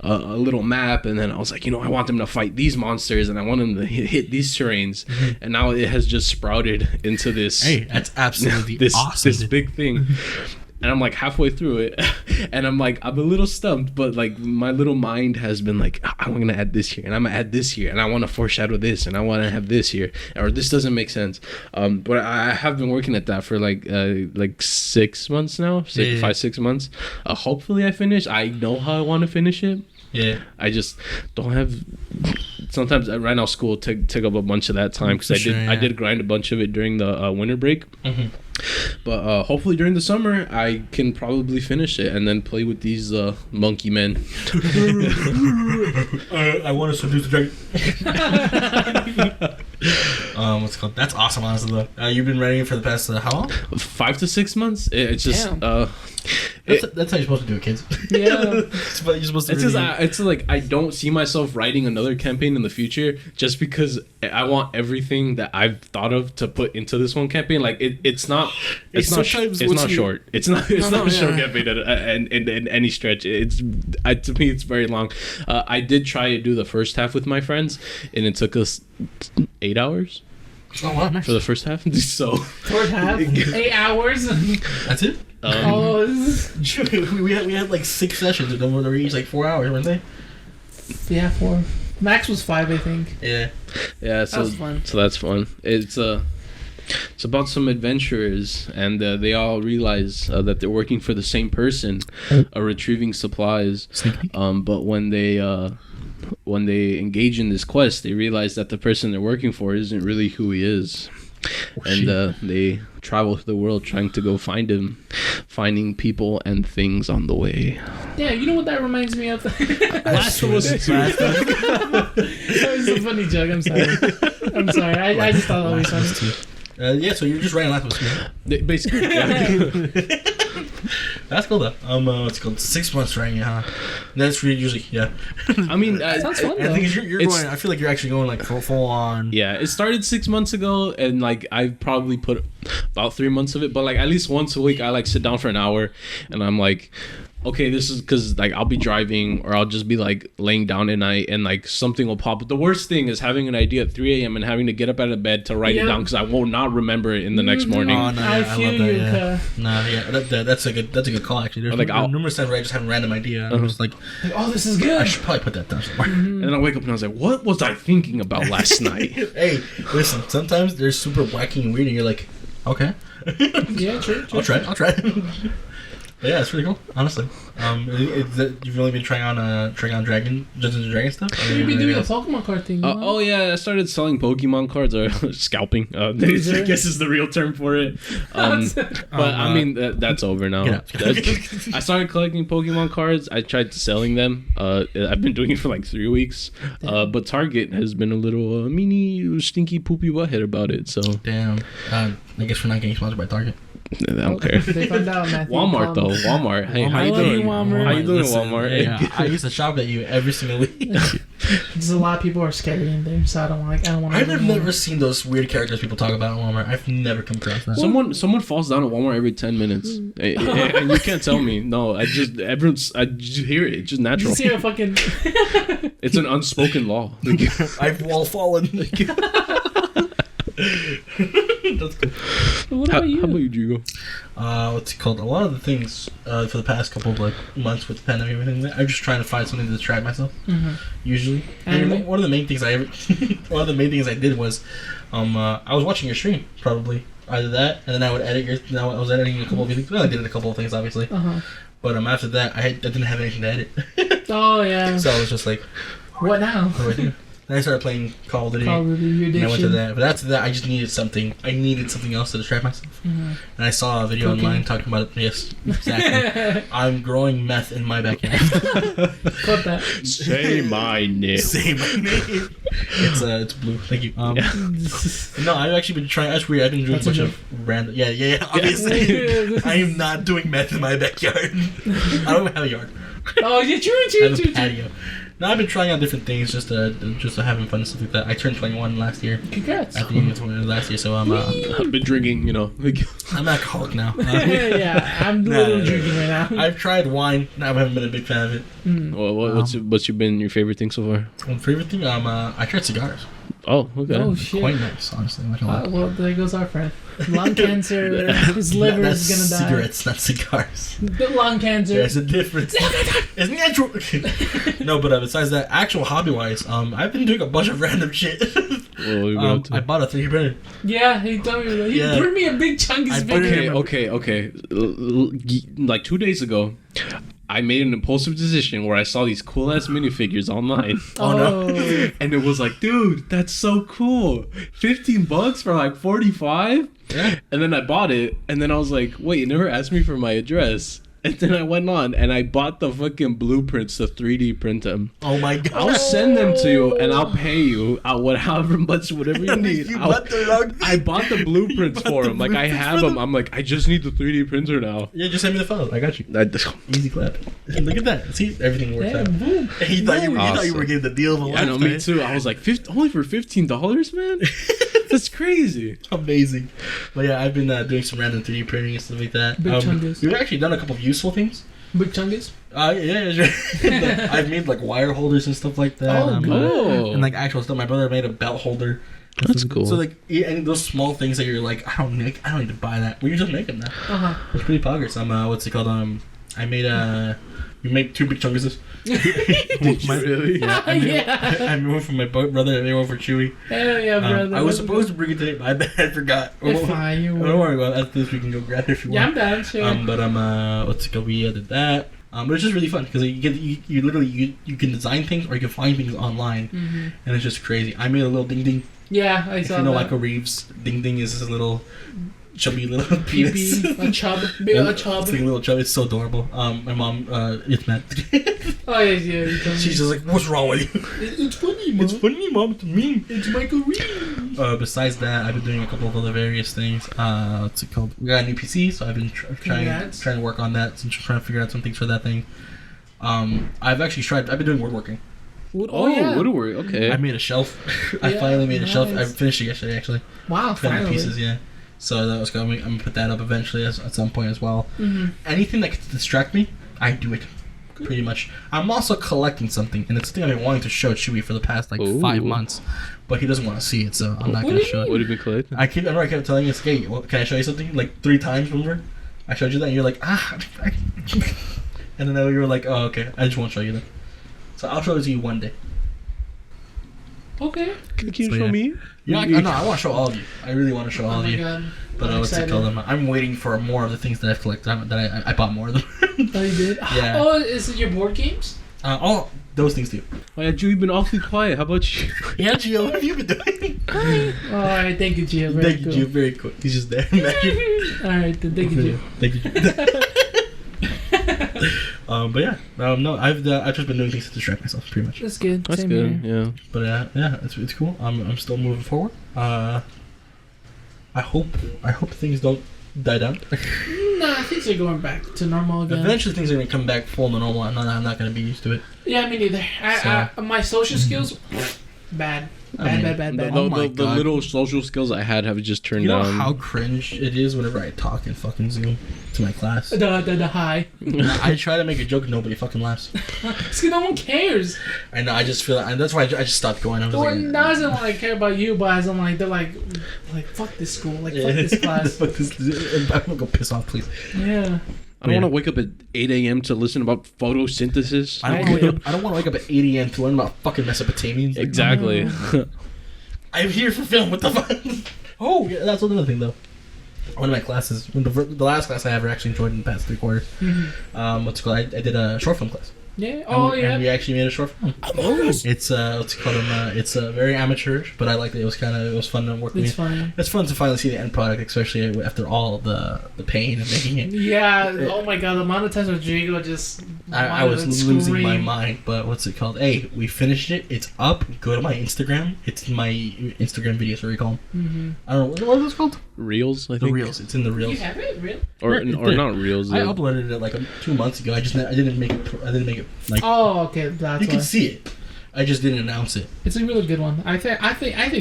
[SPEAKER 1] little map, and then I was like, I want them to fight these monsters, and I want them to hit these terrains. And now it has just sprouted into this.
[SPEAKER 3] Hey, that's absolutely awesome.
[SPEAKER 1] This big thing. And I'm like halfway through it, and I'm a little stumped, but like my little mind has been like, I'm gonna add this here, and I'm gonna add this here, and I want to foreshadow this, and I want to have this here, or this doesn't make sense. But I have been working at that for like 6 months now, 5-6 months. Hopefully I finish. I know how I want to finish it. Yeah. I just don't have. Sometimes right now school took up a bunch of that time because I did grind a bunch of it during the winter break. But hopefully during the summer I can probably finish it and then play with these monkey men.
[SPEAKER 3] I want to seduce the dragon. What's it called? That's awesome, honestly. Though you've been writing it for the past how long?
[SPEAKER 1] 5 to 6 months. It's just
[SPEAKER 3] that's how you're supposed to do it, kids.
[SPEAKER 2] Yeah.
[SPEAKER 3] But you're supposed to.
[SPEAKER 1] It's like I don't see myself writing another campaign in the future just because I want everything that I've thought of to put into this one campaign. Like it's not short. It's not a short campaign in any stretch. To me it's very long. I did try to do the first half with my friends, and it took us 8 hours.
[SPEAKER 3] Oh wow! Nice.
[SPEAKER 1] For the first half. So
[SPEAKER 2] first half, 8 hours.
[SPEAKER 3] That's it. We had like 6 sessions, and then they were each like 4 hours, weren't they?
[SPEAKER 2] Yeah, 4. Max was 5, I think.
[SPEAKER 3] Yeah.
[SPEAKER 1] Yeah. So that was fun. So that's fun. It's about some adventurers, and they all realize that they're working for the same person, retrieving supplies. But when they engage in this quest, they realize that the person they're working for isn't really who he is. And they travel through the world trying to go find him, finding people and things on the way.
[SPEAKER 2] Yeah, you know what that reminds me of? Last of Us 2. That was a funny joke. I'm sorry. I just thought that was funny.
[SPEAKER 3] Yeah, so you're just writing Last of Us 2.
[SPEAKER 1] Basically. Yeah.
[SPEAKER 3] That's cool though. What's it called? 6 months, right? Yeah. That's really usually
[SPEAKER 1] I mean,
[SPEAKER 2] Sounds fun
[SPEAKER 3] I
[SPEAKER 2] though.
[SPEAKER 3] think you're going. I feel like you're actually going like full on.
[SPEAKER 1] yeah, it started 6 months ago, and like I've probably put about 3 months of it, but like at least once a week I like sit down for an hour, and I'm like, okay, this is because like I'll be driving or I'll just be like laying down at night and like something will pop. But the worst thing is having an idea at 3 a.m. and having to get up out of bed to write it down because I will not remember it in the next morning.
[SPEAKER 3] Oh, no, yeah,
[SPEAKER 2] I feel
[SPEAKER 3] love that,
[SPEAKER 2] you.
[SPEAKER 3] yeah. Nah, yeah, that's a good call actually. There's
[SPEAKER 1] Like,
[SPEAKER 3] numerous times where I just have a random idea. And I'm just like,
[SPEAKER 2] Oh, this is
[SPEAKER 3] I
[SPEAKER 2] good.
[SPEAKER 3] should probably put that down somewhere.
[SPEAKER 1] And then I wake up and I was like, what was I thinking about last night?
[SPEAKER 3] Hey, listen. Sometimes they're super wacky and weird, and you're like, okay,
[SPEAKER 2] Yeah, true.
[SPEAKER 3] I'll try. But yeah, it's really cool, honestly. You've only been trying on Dungeons and Dragon stuff.
[SPEAKER 2] You've been doing a Pokemon card thing.
[SPEAKER 1] Oh yeah, I started selling Pokemon cards or scalping. I guess is the real term for it. But I mean that's over now. I started collecting Pokemon cards. I tried selling them. I've been doing it for like 3 weeks. But Target has been a little meanie, stinky, poopy butthead about it. So
[SPEAKER 3] damn. I guess we're not getting sponsored by Target.
[SPEAKER 1] I don't care.
[SPEAKER 2] They found out, Matthew.
[SPEAKER 1] Walmart though. Walmart. Hey, how you
[SPEAKER 2] I love
[SPEAKER 1] doing?
[SPEAKER 2] you, Walmart.
[SPEAKER 1] How you doing,
[SPEAKER 3] Listen,
[SPEAKER 1] Walmart?
[SPEAKER 3] yeah, I used to shop at you every single week.
[SPEAKER 2] There's a lot of people are scary in there, so I don't want to.
[SPEAKER 3] I've never seen those weird characters people talk about in Walmart. I've never come across that.
[SPEAKER 1] Someone falls down at Walmart every 10 minutes, and you can't tell me. No, I just hear it. It's just natural.
[SPEAKER 2] You see a fucking.
[SPEAKER 1] It's an unspoken law.
[SPEAKER 3] I've wall fallen. That's cool.
[SPEAKER 2] What about you?
[SPEAKER 1] How about you, Jigo?
[SPEAKER 3] What's it called? A lot of the things for the past couple of like months with the pandemic and everything, I'm just trying to find something to distract myself. Usually, and one of the main things I did was, I was watching your stream probably either that, and then I would edit your. Now I was editing a couple of things. Well, I did a couple of things obviously, but after that I didn't have anything to edit.
[SPEAKER 2] Oh yeah.
[SPEAKER 3] So I was just like,
[SPEAKER 2] what now?
[SPEAKER 3] what do I do? Then I started playing Call of Duty.
[SPEAKER 2] Call of Duty, your
[SPEAKER 3] And I went to
[SPEAKER 2] addiction.
[SPEAKER 3] that. But after that, I just needed something. I needed something else to distract myself. And I saw a video online talking about it. Yes, exactly. I'm growing meth in my backyard.
[SPEAKER 2] Cut that.
[SPEAKER 1] Say my name.
[SPEAKER 3] Say my name. It's blue. Thank you. No, I've actually been trying. That's weird. I've been doing a bunch of random. Yeah. Obviously, I am not doing meth in my backyard. I don't even have a yard.
[SPEAKER 2] Oh, yeah,
[SPEAKER 3] I have a
[SPEAKER 2] true.
[SPEAKER 3] patio. No, I've been trying out different things, just having fun and stuff like that. I turned 21 last year.
[SPEAKER 2] Congrats.
[SPEAKER 3] At the end of 21 last year, so
[SPEAKER 1] I've been drinking,
[SPEAKER 3] I'm alcoholic now.
[SPEAKER 2] Yeah, I'm literally drinking right now.
[SPEAKER 3] I've tried wine. I haven't been a big fan of it.
[SPEAKER 1] What's been your favorite thing so far?
[SPEAKER 3] My favorite thing, I tried cigars.
[SPEAKER 1] Oh, okay.
[SPEAKER 2] Oh shit.
[SPEAKER 3] Quite nice, honestly. Not gonna lie.
[SPEAKER 2] Well, there goes our friend. Lung cancer. His liver is gonna die.
[SPEAKER 3] Cigarettes, not cigars.
[SPEAKER 2] The lung cancer.
[SPEAKER 3] There's a difference. It's natural. No, but besides that, actual hobby-wise, I've been doing a bunch of random shit. I bought a 3D printer.
[SPEAKER 2] Yeah, he told me. He threw me a big chunk of his finger.
[SPEAKER 1] Okay. Like 2 days ago, I made an impulsive decision where I saw these cool ass minifigures online.
[SPEAKER 3] Oh no!
[SPEAKER 1] And it was like, dude, that's so cool. $15 for like 45.
[SPEAKER 3] Yeah.
[SPEAKER 1] And then I bought it, and then I was like, wait, you never asked me for my address. And then I went on and I bought the fucking blueprints to 3D print them.
[SPEAKER 3] Oh my god!
[SPEAKER 1] I'll send them to you and I'll pay you however much, whatever you need. I bought the blueprints for them. Like I have them. I'm like, I just need the 3D printer now.
[SPEAKER 3] Yeah, just send me the photos. I got you. Easy clap. Look at that. See, everything works out.
[SPEAKER 2] Boom.
[SPEAKER 3] He thought you were getting the deal of a
[SPEAKER 1] I know, me too. I was like, only for $15, man. That's crazy.
[SPEAKER 3] Amazing. But yeah, I've been doing some random 3D printing and stuff like that.
[SPEAKER 2] Big chungus.
[SPEAKER 3] We've actually done a couple of useful things.
[SPEAKER 2] Big chungus?
[SPEAKER 3] Yeah, sure. I've made like wire holders and stuff like that.
[SPEAKER 2] Oh, cool.
[SPEAKER 3] And like actual stuff. My brother made a belt holder.
[SPEAKER 1] That's cool.
[SPEAKER 3] So like, and those small things that you're like, I don't need to buy that. We just make them now. It's pretty progress. What's it called? We made 2 big chunguses.
[SPEAKER 1] Did you really?
[SPEAKER 3] Yeah. I made one for my brother. I made one for Chewy.
[SPEAKER 2] Hell yeah, brother.
[SPEAKER 3] I was supposed to bring it today, but I forgot.
[SPEAKER 2] It's fine.
[SPEAKER 3] Don't worry about it. After this, we can go grab it if you want.
[SPEAKER 2] Yeah, I'm down. Sure.
[SPEAKER 3] But what's it called? We did that. But it's just really fun because you literally can design things or you can find things online, and it's just crazy. I made a little ding ding.
[SPEAKER 2] Yeah, I saw that.
[SPEAKER 3] Michael Reeves, ding ding is this little chubby little penis.
[SPEAKER 2] A chub. A chub.
[SPEAKER 3] It's like a little chub. It's so adorable. My mom, it's Matt.
[SPEAKER 2] Oh yeah.
[SPEAKER 3] She's just like, what's wrong with you?
[SPEAKER 2] It's funny, mom.
[SPEAKER 3] It's funny, mom. It's me.
[SPEAKER 2] It's Michael Reeves.
[SPEAKER 3] Besides that, I've been doing a couple of other various things. What's it called? We got a new PC, so I've been trying to work on that. So I'm trying to figure out some things for that thing. I've been doing woodworking.
[SPEAKER 1] Woodwork. Okay.
[SPEAKER 3] I made a shelf. I finally made a shelf. I finished it yesterday, actually.
[SPEAKER 2] Wow, finally.
[SPEAKER 3] Pieces, yeah. So that was good. I'm gonna put that up eventually at some point as well.
[SPEAKER 2] Mm-hmm.
[SPEAKER 3] Anything that can distract me, I do it. Pretty much. I'm also collecting something, and it's a thing I've been wanting to show Chewy for the past 5 months, but he doesn't want to see it, so I'm not gonna show it.
[SPEAKER 1] What have you been collecting?
[SPEAKER 3] I kept telling you, "Hey, can I show you something?" Like 3 times. Remember? I showed you that, and you're like, and then you were like, "Oh, okay. I just won't show you that." So I'll show it to you one day.
[SPEAKER 2] Okay.
[SPEAKER 1] Can you show me?
[SPEAKER 3] Yeah, I want to show all of you. I really want to show all of you.
[SPEAKER 2] God.
[SPEAKER 3] But what's it called? I'm waiting for more of the things that I've collected. That I bought more of them.
[SPEAKER 2] Oh, you did?
[SPEAKER 3] Yeah.
[SPEAKER 2] Oh, is it your board games?
[SPEAKER 3] All those things too.
[SPEAKER 1] Oh yeah, Joe, you've been awfully quiet. How about you?
[SPEAKER 3] Yeah, Gio, what have you been doing?
[SPEAKER 2] All right, thank you, Gio. Very
[SPEAKER 3] Thank you, Gio. Very cool. He's just there.
[SPEAKER 2] All right, then thank you, Gio.
[SPEAKER 3] Thank you, Gio. But yeah, no, I've just been doing things to distract myself, pretty much.
[SPEAKER 2] That's good.
[SPEAKER 1] That's
[SPEAKER 2] Same
[SPEAKER 1] good.
[SPEAKER 2] Here.
[SPEAKER 1] Yeah.
[SPEAKER 3] But yeah, it's cool. I'm still moving forward. I hope things don't die down.
[SPEAKER 2] Nah, things are going back to normal again.
[SPEAKER 3] Eventually, things are gonna come back full to normal. I'm not gonna be used to it.
[SPEAKER 2] Yeah, me neither. My social skills, bad. Bad.
[SPEAKER 1] The little social skills I had have just turned down.
[SPEAKER 3] You know how cringe it is whenever I talk in fucking Zoom to my class?
[SPEAKER 2] The high.
[SPEAKER 3] I try to make a joke, nobody fucking laughs.
[SPEAKER 2] Because no one cares.
[SPEAKER 3] I know, I just feel and that's why I just stopped going. I was like,
[SPEAKER 2] not as in like care about you, but as in like they're like fuck this school, fuck this class.
[SPEAKER 3] Fuck this. I'm gonna go piss off, please.
[SPEAKER 2] Yeah.
[SPEAKER 1] I don't want to wake up at 8 a.m. to listen about photosynthesis.
[SPEAKER 3] I don't want to wake up at 8 a.m. to learn about fucking Mesopotamians.
[SPEAKER 1] Exactly.
[SPEAKER 3] I'm here for film. What the fuck? Oh, yeah, that's another thing though. One of my classes, the last class I ever actually enjoyed in the past 3 quarters. Mm-hmm. What's it called? I did a short film class.
[SPEAKER 2] Yeah.
[SPEAKER 3] And we actually made a short film. It's what's it called? It's very amateurish, but I liked it. It was fun to work with.
[SPEAKER 2] It's fun.
[SPEAKER 3] It's fun to finally see the end product, especially after all the pain of making it.
[SPEAKER 2] Yeah. Oh my god, the amount of times Rodrigo just.
[SPEAKER 3] I was losing my mind, but what's it called? Hey, we finished it. It's up. Go to my Instagram. It's my Instagram videos. What do you call them? Mm-hmm. I don't know what is this called.
[SPEAKER 1] Reels, I think.
[SPEAKER 3] The Reels. It's in the Reels.
[SPEAKER 2] You have it, really?
[SPEAKER 1] Or not Reels.
[SPEAKER 3] I uploaded it like 2 months ago. I didn't make it like.
[SPEAKER 2] Oh, okay. That's
[SPEAKER 3] you can see it. I just didn't announce it.
[SPEAKER 2] It's a really good one. I think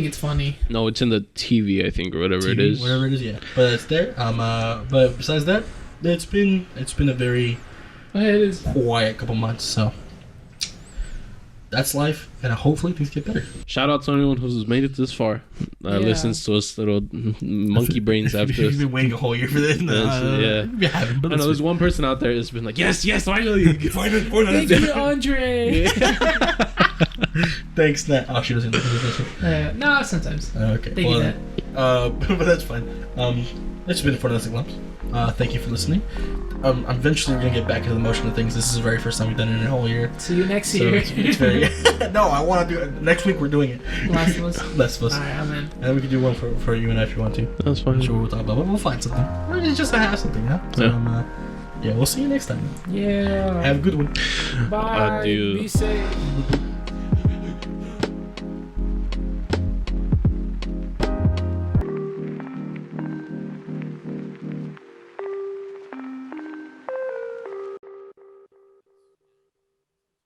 [SPEAKER 2] it's funny.
[SPEAKER 1] No, it's in the TV, I think, or whatever it is.
[SPEAKER 3] Whatever it is, yeah. But it's there. But besides that, it's been a very quiet couple months. So that's life, and hopefully things get better.
[SPEAKER 1] Shout out to anyone who's made it this far. Listens to us little monkey brains after.
[SPEAKER 3] You've been waiting a whole year for this.
[SPEAKER 1] Yeah.
[SPEAKER 3] We haven't. But
[SPEAKER 1] I know there's one person out there that's been like, yes, finally.
[SPEAKER 2] Thank you, Andre.
[SPEAKER 3] Thanks, Nat. Oh, she doesn't listen to this one.
[SPEAKER 2] No, sometimes.
[SPEAKER 3] Okay.
[SPEAKER 2] Thank you, Nat.
[SPEAKER 3] But that's fine. It's been Nihilistic Lumps. Thank you for listening. Eventually we're gonna get back into the motion of things. This is the very first time we've done it in a whole year.
[SPEAKER 2] See you next year.
[SPEAKER 3] It's very. No, I want to do it next week. We're doing it.
[SPEAKER 2] Last of Us.
[SPEAKER 3] Last of Us.
[SPEAKER 2] Alright, I'm in.
[SPEAKER 3] And we can do one for you and I if you want to.
[SPEAKER 1] That's fine.
[SPEAKER 3] I'm sure we'll talk about it. We'll find something. It's just to have something, huh? So, yeah, we'll see you next time.
[SPEAKER 2] Yeah.
[SPEAKER 3] Have a good one.
[SPEAKER 2] Bye.
[SPEAKER 1] Adieu.
[SPEAKER 2] Be safe.